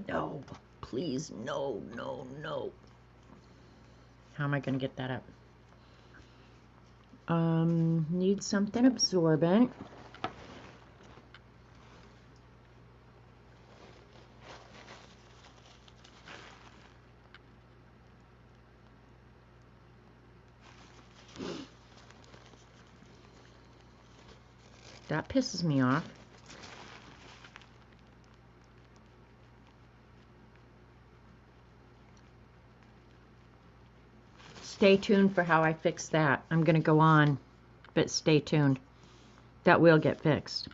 No, please, no, no, no. How am I going to get that up? Need something absorbent. That pisses me off. Stay tuned for how I fix that. I'm going to go on, but stay tuned. That will get fixed.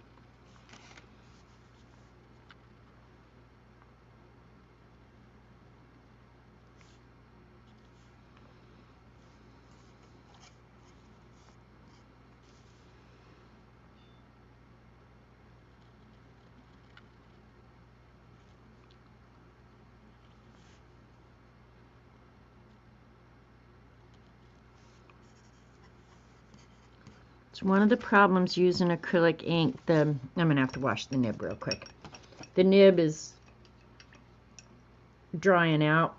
It's one of the problems using acrylic ink. I'm going to have to wash the nib real quick. The nib is drying out.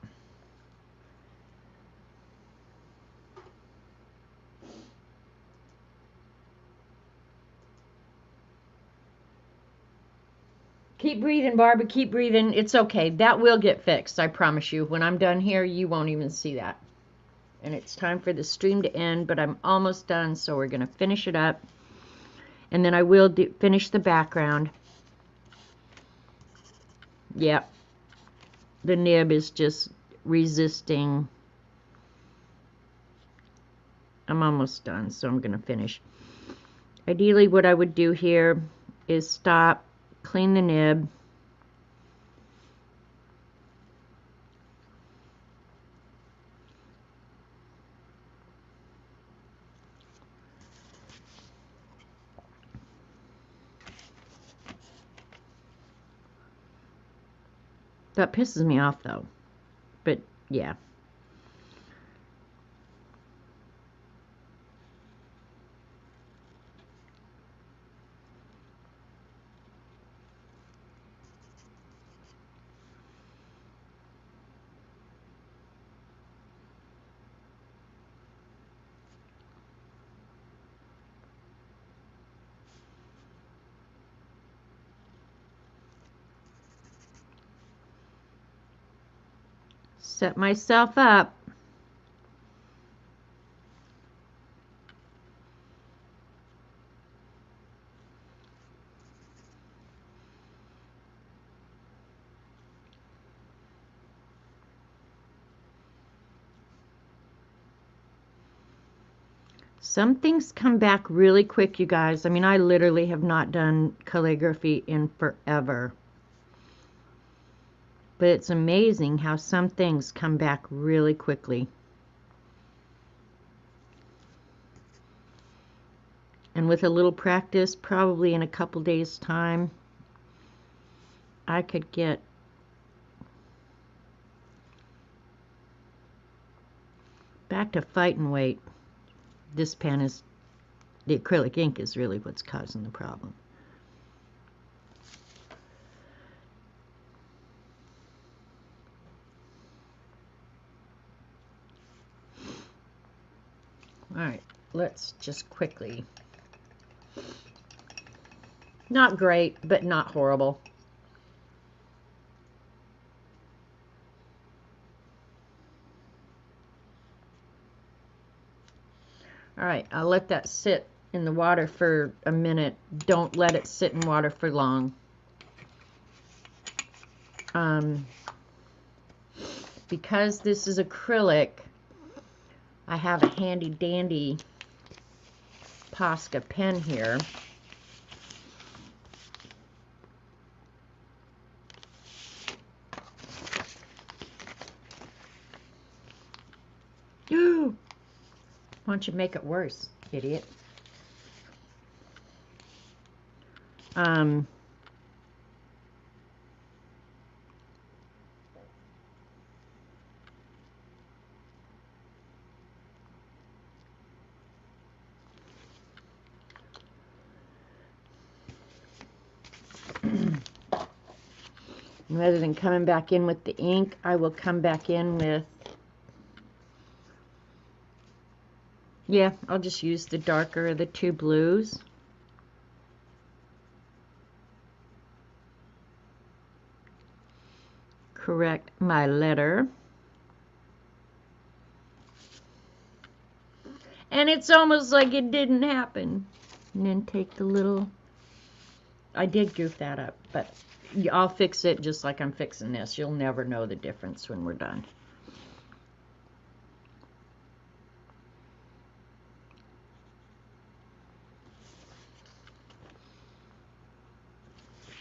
Keep breathing, Barbara. Keep breathing. It's okay. That will get fixed. I promise you. When I'm done here, you won't even see that. And it's time for the stream to end, but I'm almost done, so we're going to finish it up. And then I will finish the background. Yep. The nib is just resisting. I'm almost done, so I'm going to finish. Ideally, what I would do here is stop, clean the nib. That pisses me off, though. But, yeah. Set myself up. Some things come back really quick, you guys. I mean, I literally have not done calligraphy in forever. But it's amazing how some things come back really quickly. And with a little practice, probably in a couple days' time, I could get back to fighting weight. This pen is, the acrylic ink is really what's causing the problem. Alright, let's just quickly. Not great, but not horrible. Alright, I'll let that sit in the water for a minute. Don't let it sit in water for long. Because this is acrylic, I have a handy dandy Posca pen here. Why don't you make it worse, idiot? Rather than coming back in with the ink, I will come back in with, yeah, I'll just use the darker of the two blues. Correct my letter. And it's almost like it didn't happen. And then take the little, I did goof that up, but I'll fix it just like I'm fixing this. You'll never know the difference when we're done.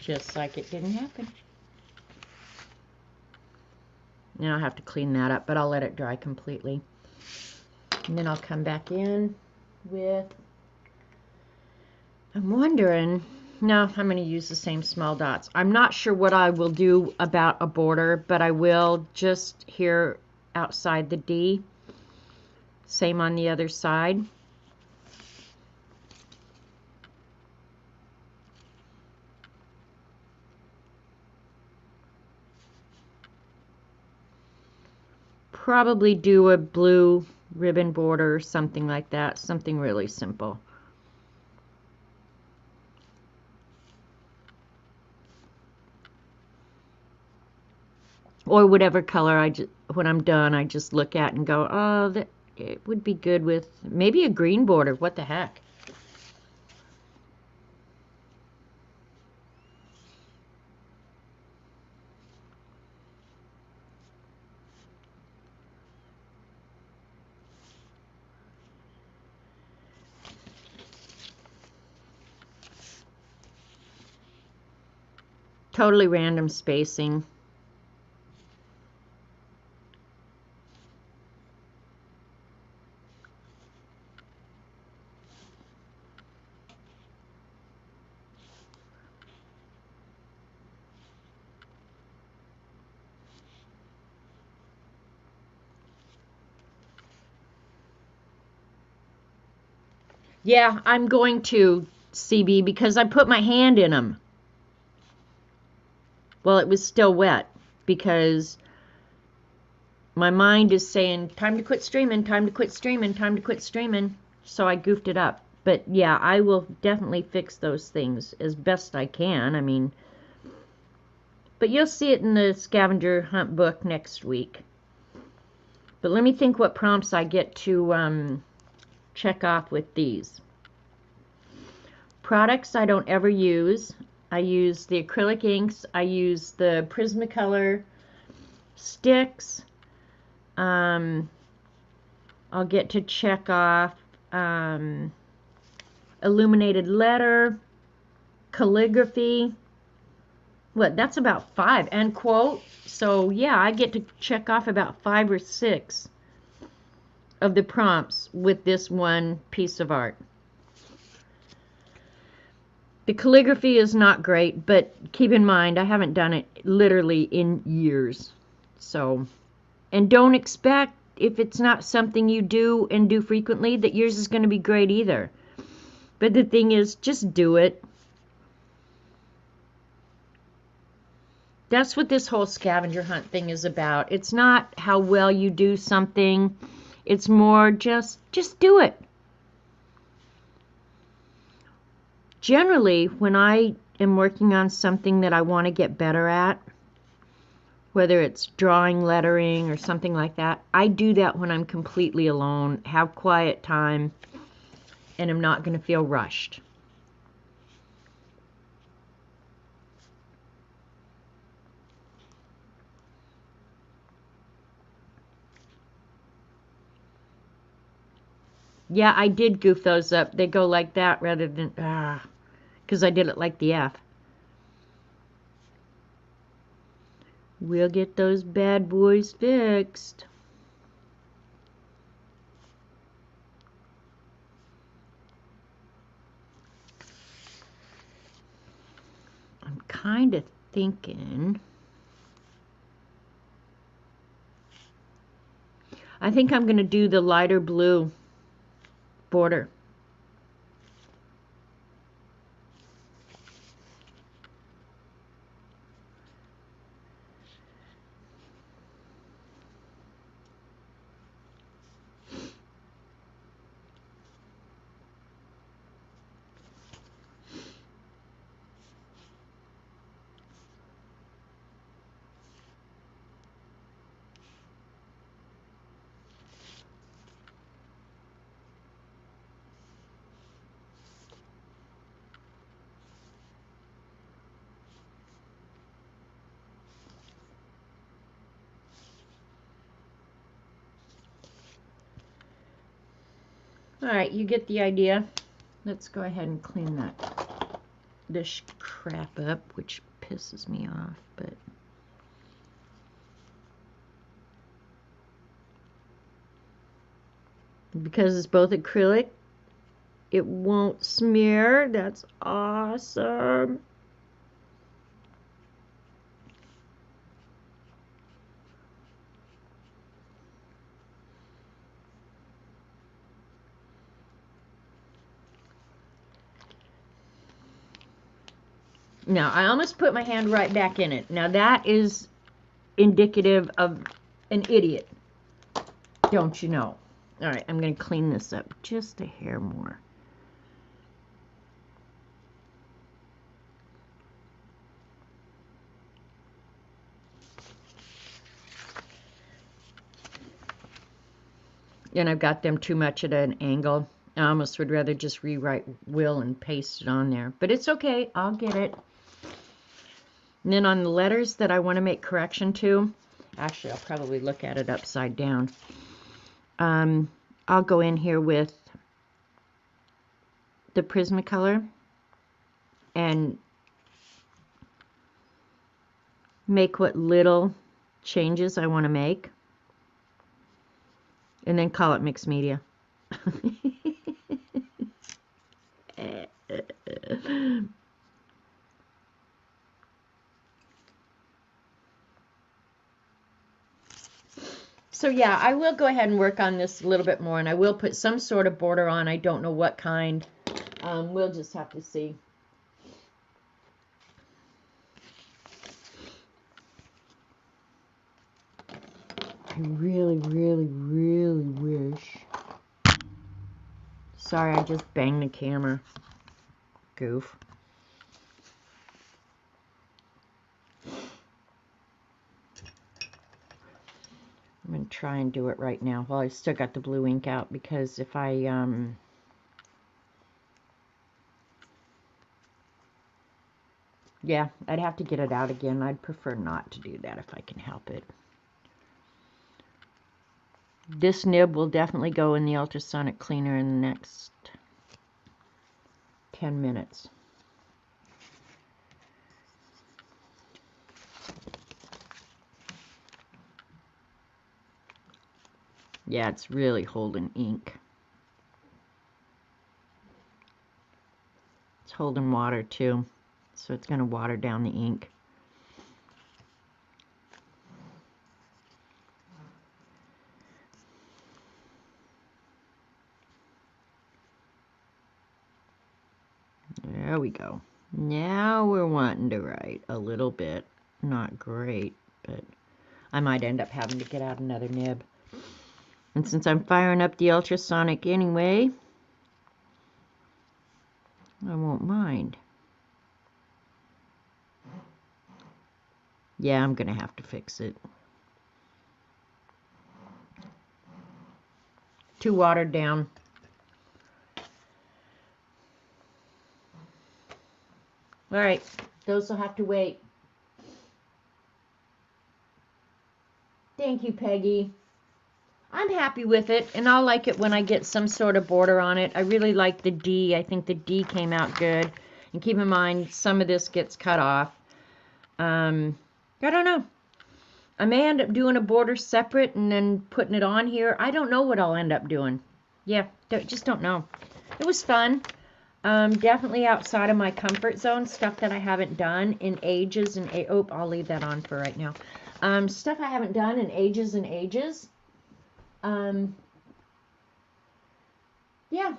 Just like it didn't happen. Now I'll have to clean that up, but I'll let it dry completely. And then I'll come back in with, I'm wondering, no, I'm going to use the same small dots. I'm not sure what I will do about a border, but I will just here outside the D. Same on the other side. Probably do a blue ribbon border or something like that. Something really simple. Or whatever color when I'm done, I just look at and go, oh, it would be good with maybe a green border. What the heck? Totally random spacing. Yeah, I'm going to, CB, because I put my hand in them. Well, it was still wet because my mind is saying, time to quit streaming, time to quit streaming, time to quit streaming. So I goofed it up. But yeah, I will definitely fix those things as best I can. I mean, but you'll see it in the scavenger hunt book next week. But let me think what prompts I get to check off with these. Products I don't ever use. I use the acrylic inks. I use the Prismacolor sticks. I'll get to check off illuminated letter, calligraphy. What, that's about 5. And quote. So yeah, I get to check off about 5 or 6 of the prompts with this one piece of art. The calligraphy is not great, but keep in mind, I haven't done it literally in years. So, and don't expect, if it's not something you do and do frequently, that yours is going to be great either. But the thing is, just do it. That's what this whole scavenger hunt thing is about. It's not how well you do something. It's more just do it. Generally, when I am working on something that I want to get better at, whether it's drawing, lettering, or something like that, I do that when I'm completely alone, have quiet time, and I'm not going to feel rushed. Yeah, I did goof those up. They go like that rather than, because I did it like the F. We'll get those bad boys fixed. kind of thinking, I think I'm going to do the lighter blue border. All right, you get the idea. Let's go ahead and clean this crap up, which pisses me off, but because it's both acrylic, it won't smear. That's awesome. Now, I almost put my hand right back in it. Now, that is indicative of an idiot, don't you know? All right, I'm going to clean this up just a hair more. And I've got them too much at an angle. I almost would rather just rewrite will and paste it on there. But it's okay. I'll get it. And then on the letters that I want to make correction to, actually, I'll probably look at it upside down. I'll go in here with the Prismacolor and make what little changes I want to make. And then call it mixed media. So yeah, I will go ahead and work on this a little bit more, and I will put some sort of border on. I don't know what kind. We'll just have to see. I really, really, really wish. Sorry, I just banged the camera. Goof. I'm going to try and do it right now. Well, I still got the blue ink out, because if I, yeah, I'd have to get it out again. I'd prefer not to do that if I can help it. This nib will definitely go in the ultrasonic cleaner in the next 10 minutes. Yeah, it's really holding ink. It's holding water too, so it's going to water down the ink. There we go. Now we're wanting to write a little bit. Not great, but I might end up having to get out another nib. And since I'm firing up the ultrasonic anyway, I won't mind. Yeah, I'm going to have to fix it. Too watered down. All right, those will have to wait. Thank you, Peggy. I'm happy with it, and I'll like it when I get some sort of border on it. I really like the D. I think the D came out good. And keep in mind, some of this gets cut off. I don't know. I may end up doing a border separate and then putting it on here. I don't know what I'll end up doing. Yeah, just don't know. It was fun. Definitely outside of my comfort zone, stuff that I haven't done in ages and oh, I'll leave that on for right now. Stuff I haven't done in ages and ages. Yeah.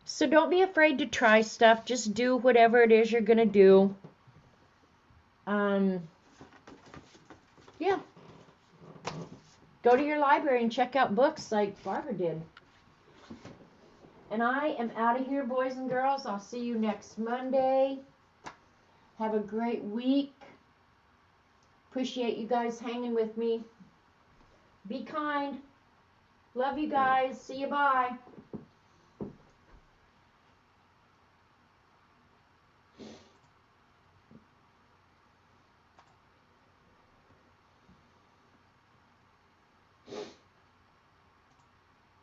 So don't be afraid to try stuff. Just do whatever it is you're gonna do. Yeah. Go to your library and check out books like Barbara did. And I am out of here, boys and girls. I'll see you next Monday. Have a great week. Appreciate you guys hanging with me. Be kind. Love you guys. See you. Bye.